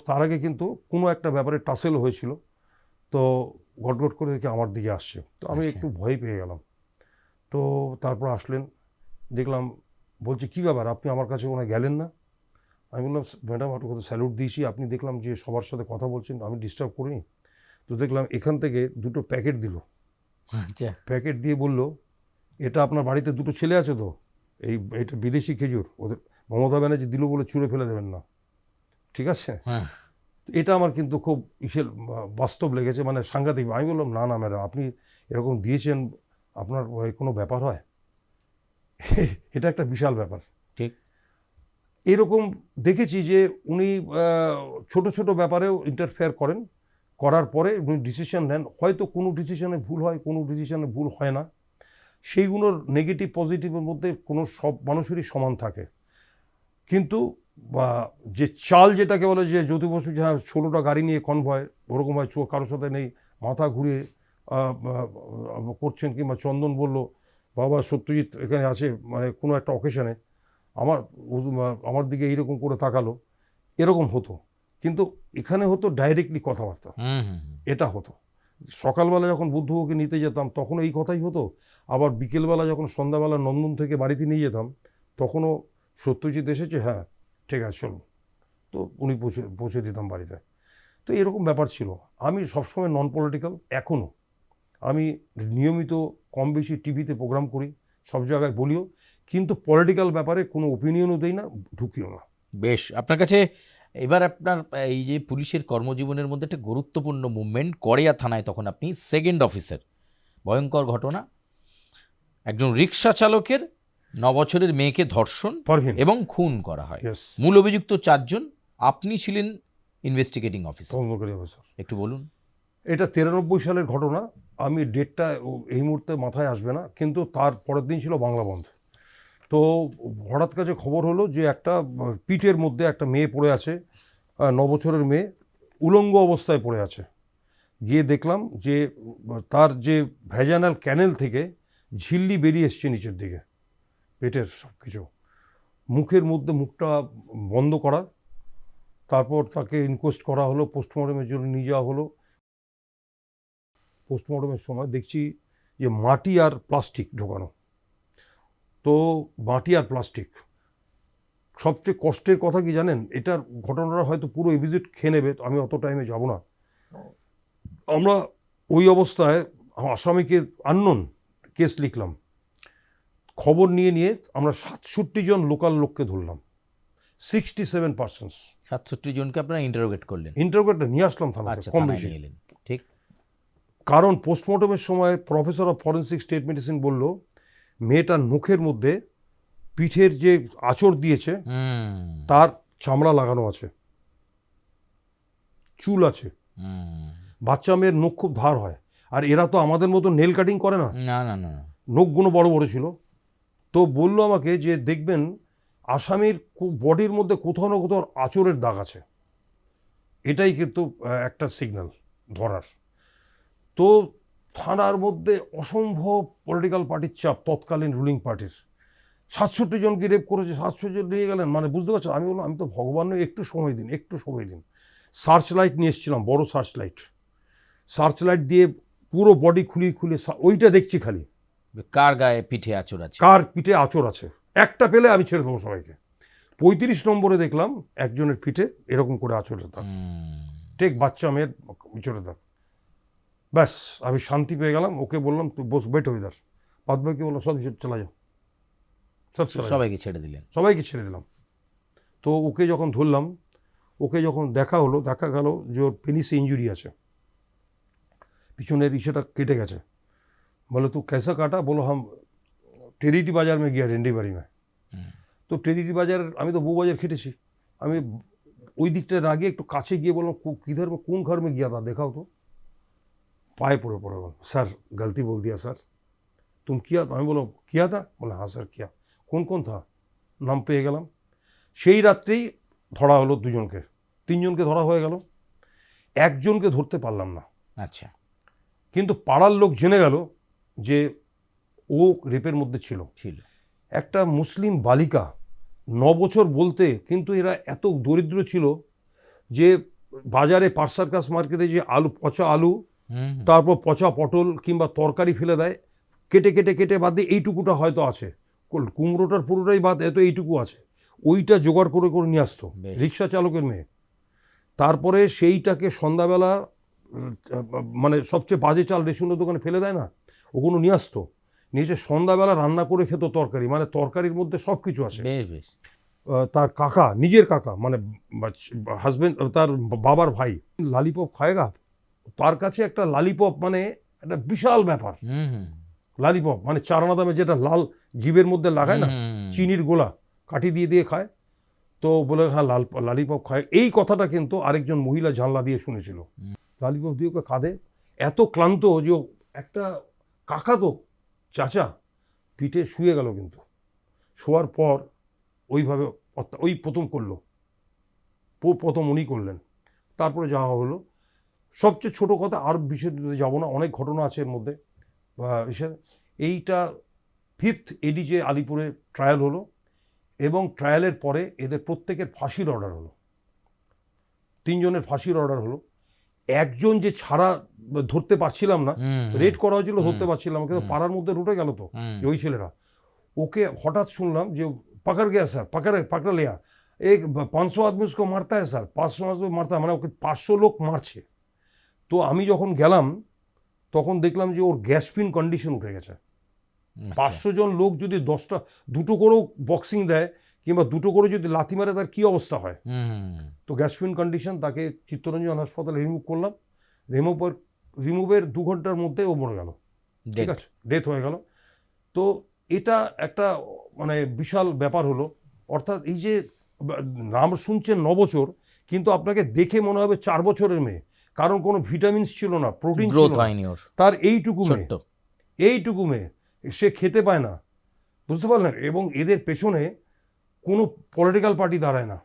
তার আগে কিন্তু কোনো একটা ব্যাপারে টাসেল হয়েছিল, তো গট করে দেখি আমার দিকে আসছে, তো আমি একটু ভয় পেয়ে গেলাম। তো তারপর আসলেন, দেখলাম, বলছি কী ব্যাপার, আপনি আমার কাছে ওনায় গেলেন না? আমি বললাম ম্যাডাম আপনার কথা স্যালুট দিয়েছি, আপনি দেখলাম যে সবার সাথে কথা বলছেন, আমি ডিস্টার্ব করিনি। তো দেখলাম এখান থেকে 2টো প্যাকেট দিল। আচ্ছা। প্যাকেট দিয়ে বলল, এটা আপনার বাড়িতে 2টো ছেলে আছে তো, এটা বিদেশি খেজুর, ওদের মমতা ব্যানার্জি দিল বলে ছুঁড়ে ফেলে দেবেন না, ঠিক আছে? এটা আমার কিন্তু খুব বাস্তব লেগেছে, মানে সাংঘাতিক। আমি বললাম না ম্যাডাম, আপনি এরকম দিয়েছেন, আপনার কোনো ব্যাপার হয়? এটা একটা বিশাল ব্যাপার। ঠিক এরকম দেখেছি যে উনি ছোট ছোট ব্যাপারেও ইন্টারফেয়ার করার পরে উনি ডিসিশন নেন। হয়তো কোনো ডিসিশনে ভুল হয়, কোনো ডিসিশনে ভুল হয় না, সেইগুলোর নেগেটিভ পজিটিভের মধ্যে কোনো সব মানুষেরই সমান থাকে। কিন্তু যে চাল যেটাকে বলে, যে জ্যোতি বসু যা 16টা গাড়ি নিয়ে কনভয়, ওরকম হয়, কারোর সাথে নেই, মাথা ঘুরিয়ে করছেন। কিংবা চন্দন বলল, বাবা সত্যজিৎ এখানে আছে, মানে কোনো একটা অকেশনে আমার দিকে এইরকম করে তাকালো, এরকম হতো। কিন্তু এখানে হতো ডাইরেক্টলি কথাবার্তা, এটা হতো। সকালবেলা যখন বুদ্ধকে নিতে যেতাম তখনও এই কথাই হতো, আবার বিকেলবেলা যখন সন্ধ্যাবেলা নন্দন থেকে বাড়িতে নিয়ে যেতাম তখনও সত্যজিৎ এসেছে, হ্যাঁ ঠিক আছে চলুন, তো উনি পৌঁছে দিতাম বাড়িতে। তো এরকম ব্যাপার ছিল। আমি সবসময় নন পলিটিক্যাল, এখনও আমি নিয়মিত কম বেশি টিভিতে প্রোগ্রাম করি, সব জায়গায় বলিও, কিন্তু পলিটিক্যাল ব্যাপারে কোনো ওপিনিয়নও দেই না, ঢুকিও না। বেশ, আপনার কাছে এবার আপনার এই যে পুলিশের কর্মজীবনের মধ্যে একটা গুরুত্বপূর্ণ মুভমেন্ট, কড়িয়া থানায় তখন আপনি 2nd অফিসার, ভয়ঙ্কর ঘটনা, একজন রিক্সা চালকের 9 বছরের মেয়েকে ধর্ষণ এবং খুন করা হয়। মূল অভিযুক্ত 4 জন, আপনি ছিলেন ইনভেস্টিগেটিং অফিসার, একটু বলুন। এটা 93 সালের ঘটনা। আমি ডেটটা এই মুহূর্তে মাথায় আসবে না, কিন্তু তার পরের দিন ছিল বাংলা বন্ধ। তো হঠাৎ কাছে খবর হলো যে একটা পিটের মধ্যে একটা মেয়ে পড়ে আছে, 9 বছরের মেয়ে, উলঙ্গ অবস্থায় পড়ে আছে। গিয়ে দেখলাম যে তার যে ভ্যাজানাল ক্যানেল থেকে ঝিল্লি বেরিয়ে এসছে নিচের দিকে, পেটের সব কিছু, মুখের মধ্যে মুখটা বন্ধ করা। তারপর তাকে ইনকোয়েস্ট করা হলো, পোস্টমর্টমের জন্য নিয়ে যাওয়া হলো। পোস্টমর্টমের সময় দেখছি যে মাটি আর প্লাস্টিক ঢোকানো। তো মাটি আর প্লাস্টিক, সবচেয়ে কষ্টের কথা কি জানেন, এটার ঘটনাটা হয়তো পুরো এপিসোড খেয়ে নেবে, আমি অত টাইমে যাব না। আমরা ওই অবস্থায় আসামিকে আননোন কেস লিখলাম, খবর নিয়ে আমরা 67 জন লোকাল লোককে ধরলাম, 67%। 67 জনকে আপনারা ইন্টারোগেট করলেন? ইন্টারোগেটটা নিয়ে আসলাম থানাতে, আচ্ছা, কম থানায় বেশি। নিয়ে এলেন, ঠিক। কারণ পোস্টমর্টমের সময় professor of forensic state medicine বলল মেয়েটার মুখের মধ্যে পিঠের যে আঁচড় দিয়েছে তার চামড়া লাগানো আছে, চুল আছে। বাচ্চা মেয়ের নখ খুব ধার হয়, আর এরা তো আমাদের মতো নেল কাটিং করে না, না না না। নখগুলো বড় বড় ছিল। তো বললো আমাকে যে দেখবেন আসামির বডির মধ্যে কোথাও না কোথাও আঁচড়ের দাগ আছে, এটাই কিন্তু একটা সিগন্যাল ধরার। তো থানার মধ্যে অসম্ভব পলিটিক্যাল পার্টির চাপ, তৎকালীন রুলিং পার্টির। 67 জনকে রেপ করেছে, 700 জন নিয়ে গেলেন, মানে বুঝতে পারছেন। আমি বললাম আমি তো ভগবান নই, একটু সময় দিন, একটু সময় দিন। সার্চ লাইট নিয়ে এসেছিলাম, বড় সার্চ লাইট দিয়ে পুরো বডি খুলিয়ে ওইটা দেখছি খালি কার গায়ে পিঠে আঁচড় আছে, কার পিঠে আঁচড় আছে। একটা পেলে আমি ছেড়ে দেবো সবাইকে। 35 নম্বরে দেখলাম একজনের পিঠে এরকম করে আঁচড়ে থাক, ঠিক বাচ্চা মেয়ের আঁচড়ে থাক। ব্যাস আমি শান্তি পেয়ে গেলাম। ওকে বললাম তুই বস, বেট হয়ে দাস। বাদ বাকি বললাম সব চলে যাও, সবাইকে ছেড়ে দিলেন? সবাইকে ছেড়ে দিলাম। তো ওকে যখন ধরলাম, ওকে যখন দেখা গেল যে ওর পেনিসে ইঞ্জুরি আছে, পিছনের ইসেটা কেটে গেছে। বলে তু कैसा काटा? बोलो हम টেরিটি বাজার में गया रेंडी बाड़ी में। তো টেরিটি বাজার, আমি তো বউ বাজার খেটেছি, আমি ওই দিকটা না গিয়ে একটু কাছে গিয়ে বললাম কিধার কোন ঘর में गया था দেখাও তো। পায়ে পড়ে বল, স্যার गलती बोल दिया सर, तुम किया? तो আমি বললাম किया था? বলে हाँ सर किया। কোন था? নাম পেয়ে গেলাম। সেই রাত্রেই ধরা হলো 2 জনকে, 3 জনকে ধরা হয়ে গেল, একজনকে ধরতে পারলাম না। আচ্ছা। কিন্তু পাড়ার লোক জেনে গেল যে ও রেপের মধ্যে ছিল। একটা মুসলিম বালিকা, 9 বছর বলতে, কিন্তু এরা এত দরিদ্র ছিল যে বাজারে পার্ক সার্কাস মার্কেটে যে আলু, পচা আলু, তারপর পচা পটল কিংবা তরকারি ফেলে দেয়, কেটে বাদ দিয়ে এইটুকুটা হয়তো আছে, কুমড়োটার পুরোটাই বাদ, এত এইটুকু আছে, ওইটা জোগাড় করে নিয়ে আসতো রিক্সা চালকের মেয়ে। তারপরে সেইটাকে সন্ধ্যাবেলা মানে সবচেয়ে বাজে চাল রেশনের দোকানে ফেলে দেয় না, ওগুলো নিয়ে আসতো, নিয়ে সন্ধ্যাবেলা রান্না করে খেত তরকারি, মানে তরকারির মধ্যে সব কিছু আছে। তার কাকা, নিজের কাকা মানে হাজবেন্ড, তার বাবার ভাই লালিপপ খায়গা, তার কাছে একটা লালিপপ মানে একটা বিশাল ব্যাপার। লালিপপ মানে 4 আনা দামে যেটা লাল জিভের মধ্যে লাগায় না, চিনির গোলা কাঠি দিয়ে খায়। তো বলে হ্যাঁ লালিপপ খায়। এই কথাটা কিন্তু আরেকজন মহিলা জানলা দিয়ে শুনেছিল। লালিপপ দিয়ে ওকে কাঁদে, এত ক্লান্ত যে একটা কাকা তো চাচা পিঠে শুয়ে গেল, কিন্তু শোয়ার পর ওইভাবে ওই প্রথম উনি করলেন। তারপরে যাওয়া হলো। সবচেয়ে ছোট কথা, আর বিষয়তে যাবো না, অনেক ঘটনা আছে এর মধ্যে। এইটা 5th ADJ আলিপুরে ট্রায়াল হলো, এবং ট্রায়ালের পরে এদের প্রত্যেকের ফাঁসির অর্ডার হলো, 3 জনের ফাঁসির অর্ডার হলো। একজন যে ছাড়া ধরতে পারছিলাম না, রেড করা হয়েছিল, ধরতে পারছিলাম, কিন্তু পাড়ার মধ্যে রুটে গেল তো ওই ছেলেরা। ওকে হঠাৎ শুনলাম যে পাকড় গেয়া স্যার, পাকড় লিয়া, 500 আদমি उसको মারতা है স্যার, 500 আদমি মারতা, মানে ওকে 500 লোক মারছে। তো আমি যখন গেলাম তখন দেখলাম যে ওর গ্যাসপিন কন্ডিশন উঠে গেছে। 500 জন লোক যদি 2টো করেও বক্সিং দেয় কিংবা 2টো করে যদি লাথি মারে, তার কি অবস্থা হয়। তো গ্যাসপিন কন্ডিশন, তাকে চিত্তরঞ্জন হাসপাতালে রিমুভ করলাম। রিমুভের 2 ঘন্টার মধ্যে ও মরে গেল, ঠিক আছে, ডেথ হয়ে গেল। তো এটা একটা মানে বিশাল ব্যাপার হলো। অর্থাৎ এই যে নাম শুনছেন 9 বছর, কিন্তু আপনাকে দেখে মনে হবে 4 বছরের মেয়ে, কারণ কোনো ভিটামিনস ছিল না, প্রোটিন ছিল না, তার এইটুকু মেয়ে, সে খেতে পায় না, বুঝতে পারলেন। এবং এদের পেছনে কোনো পলিটিক্যাল পার্টি দাঁড়ায় না,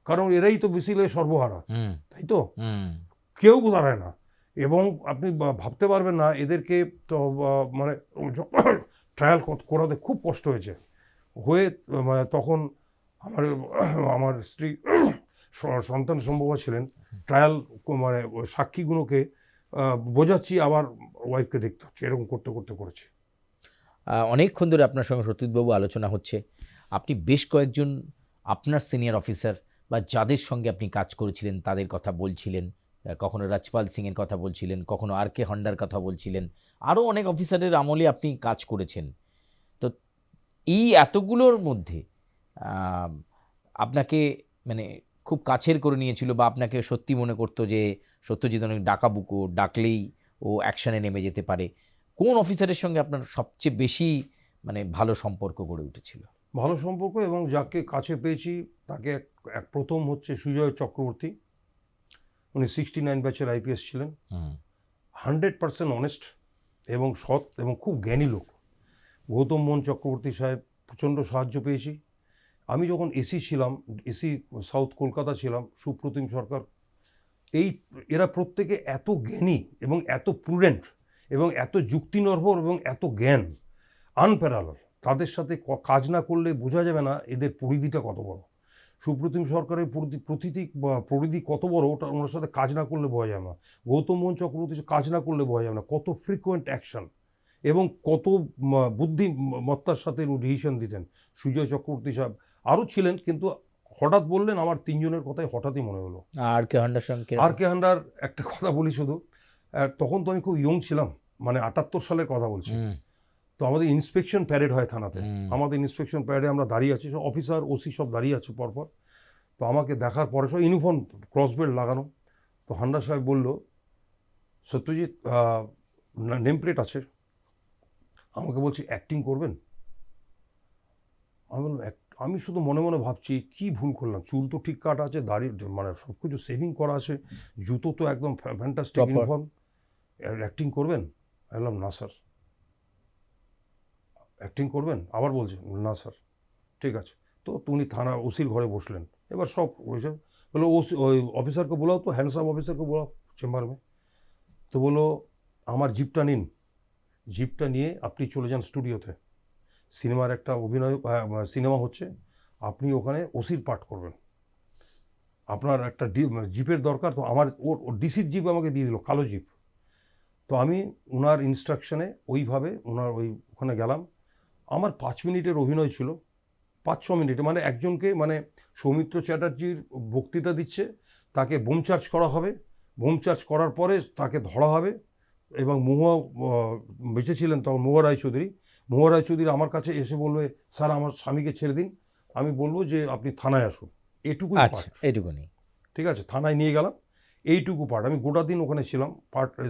কারণ এরাই তো বেসিক্যালি সর্বহারা, তাই তো, কেউ দাঁড়ায় না। এবং আপনি ভাবতে পারবেন না, এদেরকে তো মানে ট্রায়াল করাতে খুব কষ্ট হয়েছে। মানে তখন আমার স্ত্রী সন্তান সম্ভব ছিলেন, ট্রায়াল মানে সাক্ষীগুলোকে বোঝাচ্ছি, আবার ওয়াইফকে দেখতে হচ্ছে, এরকম করতে করেছে। অনেকক্ষণ ধরে আপনার সঙ্গে সতীশবাবু আলোচনা হচ্ছে। আপনি বেশ কয়েকজন আপনার সিনিয়র অফিসার বা যাদের সঙ্গে আপনি কাজ করেছিলেন তাদের কথা বলছিলেন, কখনো রাজপাল সিংয়ের কথা বলছিলেন, কখনো আর কে হন্ডার কথা বলছিলেন, আরও অনেক অফিসারের আমলে আপনি কাজ করেছেন। তো এই এতগুলোর মধ্যে আপনাকে মানে খুব কাছের করে নিয়েছিল বা আপনাকে সত্যি মনে করতো যে সত্যজিৎ অনেক ডাকাবুকো, ডাকলেই ও অ্যাকশানে নেমে যেতে পারে, কোন অফিসারের সঙ্গে আপনার সবচেয়ে বেশি মানে ভালো সম্পর্ক গড়ে উঠেছিল? ভালো সম্পর্ক এবং যাকে কাছে পেয়েছি তাকে এক প্রথম হচ্ছে সুজয় চক্রবর্তী। উনি 69 ব্যাচের আইপিএস ছিলেন, 100% অনেস্ট এবং সৎ এবং খুব জ্ঞানী লোক। গৌতম মোহন চক্রবর্তী সাহেব প্রচণ্ড সাহায্য পেয়েছি। আমি যখন এসি ছিলাম, এসি সাউথ কলকাতা ছিলাম, সুপ্রতিম সরকার, এরা প্রত্যেকে এত জ্ঞানী এবং এত প্রুডেন্ট এবং এত যুক্তিনির্ভর এবং এত জ্ঞান আনপ্যারালাল। তাদের সাথে কাজ না করলে বোঝা যাবে না এদের পরিধিটা কত বড়। সুপ্রতিম সরকারের পরিধি কত বড়, ওটা ওনার সাথে কাজ না করলে বোঝা যাবে না। গৌতম মোহন চক্রবর্তী কাজ না করলে বোঝা যাবে না কত ফ্রিকুয়েন্ট অ্যাকশন এবং কত বুদ্ধিমত্তার সাথে ডিসিশন দিতেন। সুজয় চক্রবর্তী সাহেব আরও ছিলেন, কিন্তু হঠাৎ বললেন আমার তিনজনের কথাই হঠাৎই মনে হলো। আর কে হন্ডার সঙ্গে? আর কে হান্ডার একটা কথা বলি শুধু, তখন তো আমি খুব ইয়ং ছিলাম, মানে 78 সালের কথা বলছি। তো আমাদের ইন্সপেকশন প্যারেড হয় থানাতে। আমাদের ইন্সপেকশন প্যারেডে আমরা দাঁড়িয়ে আছি, সব অফিসার ওসি সব দাঁড়িয়ে আছে পরপর। তো আমাকে দেখার পরে সব ইউনিফর্ম ক্রসবেল্ট লাগানো। তো হান্ডার সাহেব বলল, সত্যজিৎ নেম প্লেট আছে। আমাকে বলছি অ্যাক্টিং করবেন? আমি বললাম আমি শুধু মনে মনে ভাবছি কি ভুল করলাম, চুল তো ঠিক কাটা আছে, দাড়ি মানে সব কিছু সেভিং করা আছে, জুতো তো একদম ফ্যান্টাস্টিক ইউনিফর্ম, অ্যাক্টিং করবেন? আমি বললাম না স্যার। অ্যাক্টিং করবেন? আবার বলছে না স্যার। ঠিক আছে। তো উনি থানা ওসির ঘরে বসলেন। এবার সব বললো ওসি ওই অফিসারকে বলাও, তো হ্যান্ডসাম অফিসারকে বলাও চেম্বার में। তো বললো আমার জিপটা নিন, জিপটা নিয়ে আপনি চলে যান স্টুডিওতে, সিনেমার একটা সিনেমা হচ্ছে, আপনি ওখানে ওসির পাঠ করবেন, আপনার একটা জিপের দরকার। তো আমার ওর ডিসির জিপ আমাকে দিয়ে দিল, কালো জিপ। তো আমি ওনার ইনস্ট্রাকশনে ওইভাবে ওখানে গেলাম। আমার 5 মিনিটের অভিনয় ছিল, 5-6 মিনিটে, মানে একজনকে, মানে সৌমিত্র চ্যাটার্জির বক্তৃতা দিচ্ছে, তাকে বোম চার্জ করা হবে, বোম চার্জ করার পরে তাকে ধরা হবে। এবং মহুয়া বেঁচে ছিলেন তখন, মহুয়া রায়চৌধুরী। মহুয়া রায়চৌধুরী আমার কাছে এসে বলবে, স্যার আমার স্বামীকে ছেড়ে দিন। আমি বলবো যে আপনি থানায় আসুন, এটুকুই পার্ট। এইটুকুনি, ঠিক আছে। থানায় নিয়ে গেলাম, এইটুকু পার্ট। আমি গোটা দিন ওখানে ছিলাম,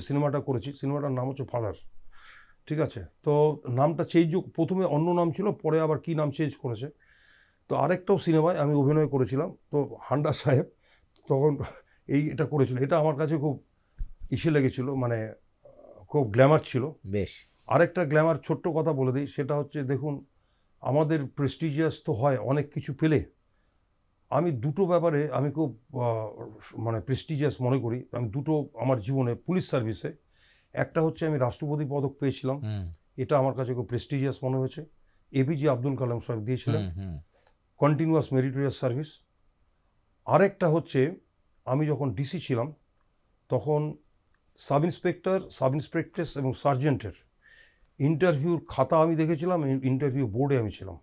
সিনেমাটা করেছি। সিনেমাটার নাম হচ্ছে ফাদার। ঠিক আছে। তো নামটা চেঞ্জ, প্রথমে অন্য নাম ছিল, পরে আবার কি নাম চেঞ্জ করেছে। তো আরেকটাও সিনেমায় আমি অভিনয় করেছিলাম। তো হান্ডার সাহেব তখন এটা করেছিল, এটা আমার কাছে খুব লেগেছিল, মানে খুব গ্ল্যামার ছিল। বেশ। আরেকটা গ্ল্যামার ছোট্ট কথা বলে দিই, সেটা হচ্ছে দেখুন আমাদের প্রেস্টিজিয়াস তো হয় অনেক কিছু পেলে, আমি দুটো ব্যাপারে আমি খুব মানে প্রেস্টিজিয়াস মনে করি। আমি দুটো আমার জীবনে পুলিশ সার্ভিসে, একটা হচ্ছে আমি রাষ্ট্রপতি পদক পেয়েছিলাম, এটা আমার কাছে খুব প্রেস্টিজিয়াস মনে হয়েছে। এপিজে আব্দুল কালাম সাহেব দিয়েছিলেন, কন্টিনিউয়াস মেরিটোরিয়াস সার্ভিস। আরেকটা হচ্ছে আমি যখন ডিসি ছিলাম তখন সাব ইন্সপেক্টর এবং সার্জেন্টের ইন্টারভিউর খাতা আমি দেখেছিলাম, ইন্টারভিউ বোর্ডে আমি ছিলাম,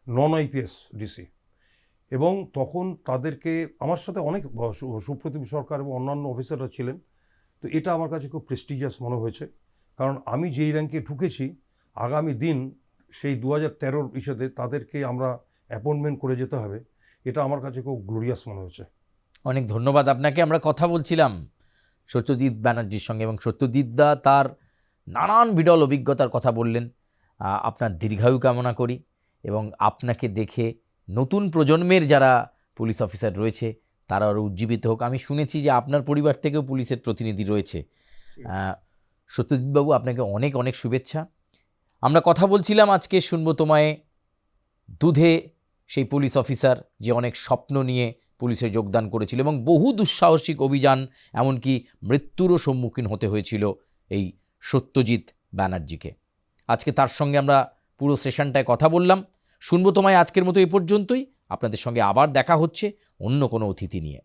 নন আইপিএস ডিসি। এবং তখন তাদেরকে, আমার সাথে অনেক সুপ্রতিম সরকার এবং অন্যান্য অফিসাররা ছিলেন। তো এটা আমার কাছে খুব প্রেস্টিজিয়াস মনে হয়েছে, কারণ আমি যেই র্যাঙ্কে ঢুকেছি, আগামী দিন সেই 2013 ইস্যুতে তাদেরকে আমরা অ্যাপয়েন্টমেন্ট করে যেতে হবে, এটা আমার কাছে খুব গ্লোরিয়াস মনে হয়েছে। অনেক ধন্যবাদ আপনাকে। আমরা কথা বলছিলাম সত্যজিৎ ব্যানার্জির সঙ্গে, এবং সত্যজিৎদা তার নানান বিরল অভিজ্ঞতার কথা বললেন। আপনার দীর্ঘায়ু কামনা করি, এবং আপনাকে দেখে নতুন প্রজন্মের যারা পুলিশ অফিসার রয়েছে তারা আরও উজ্জীবিত হোক। আমি শুনেছি যে আপনার পরিবার থেকেও পুলিশের প্রতিনিধি রয়েছে। সত্যজিৎবাবু, আপনাকে অনেক অনেক শুভেচ্ছা। আমরা কথা বলছিলাম, আজকে শুনবো তোমায় দুধে সেই পুলিশ অফিসার যে অনেক স্বপ্ন নিয়ে পুলিশে যোগদান করেছিল এবং বহু দুঃসাহসিক অভিযান, এমনকি মৃত্যুরও সম্মুখীন হতে হয়েছিল এই সত্যজিৎ ব্যানার্জিকে। আজকে তার সঙ্গে আমরা পুরো সেশনটায় কথা বললাম। শুনবো তোমায় আজকের মতো এই পর্যন্তই। আপনাদের সঙ্গে আবার দেখা হচ্ছে অন্য কোনো অতিথি নিয়ে।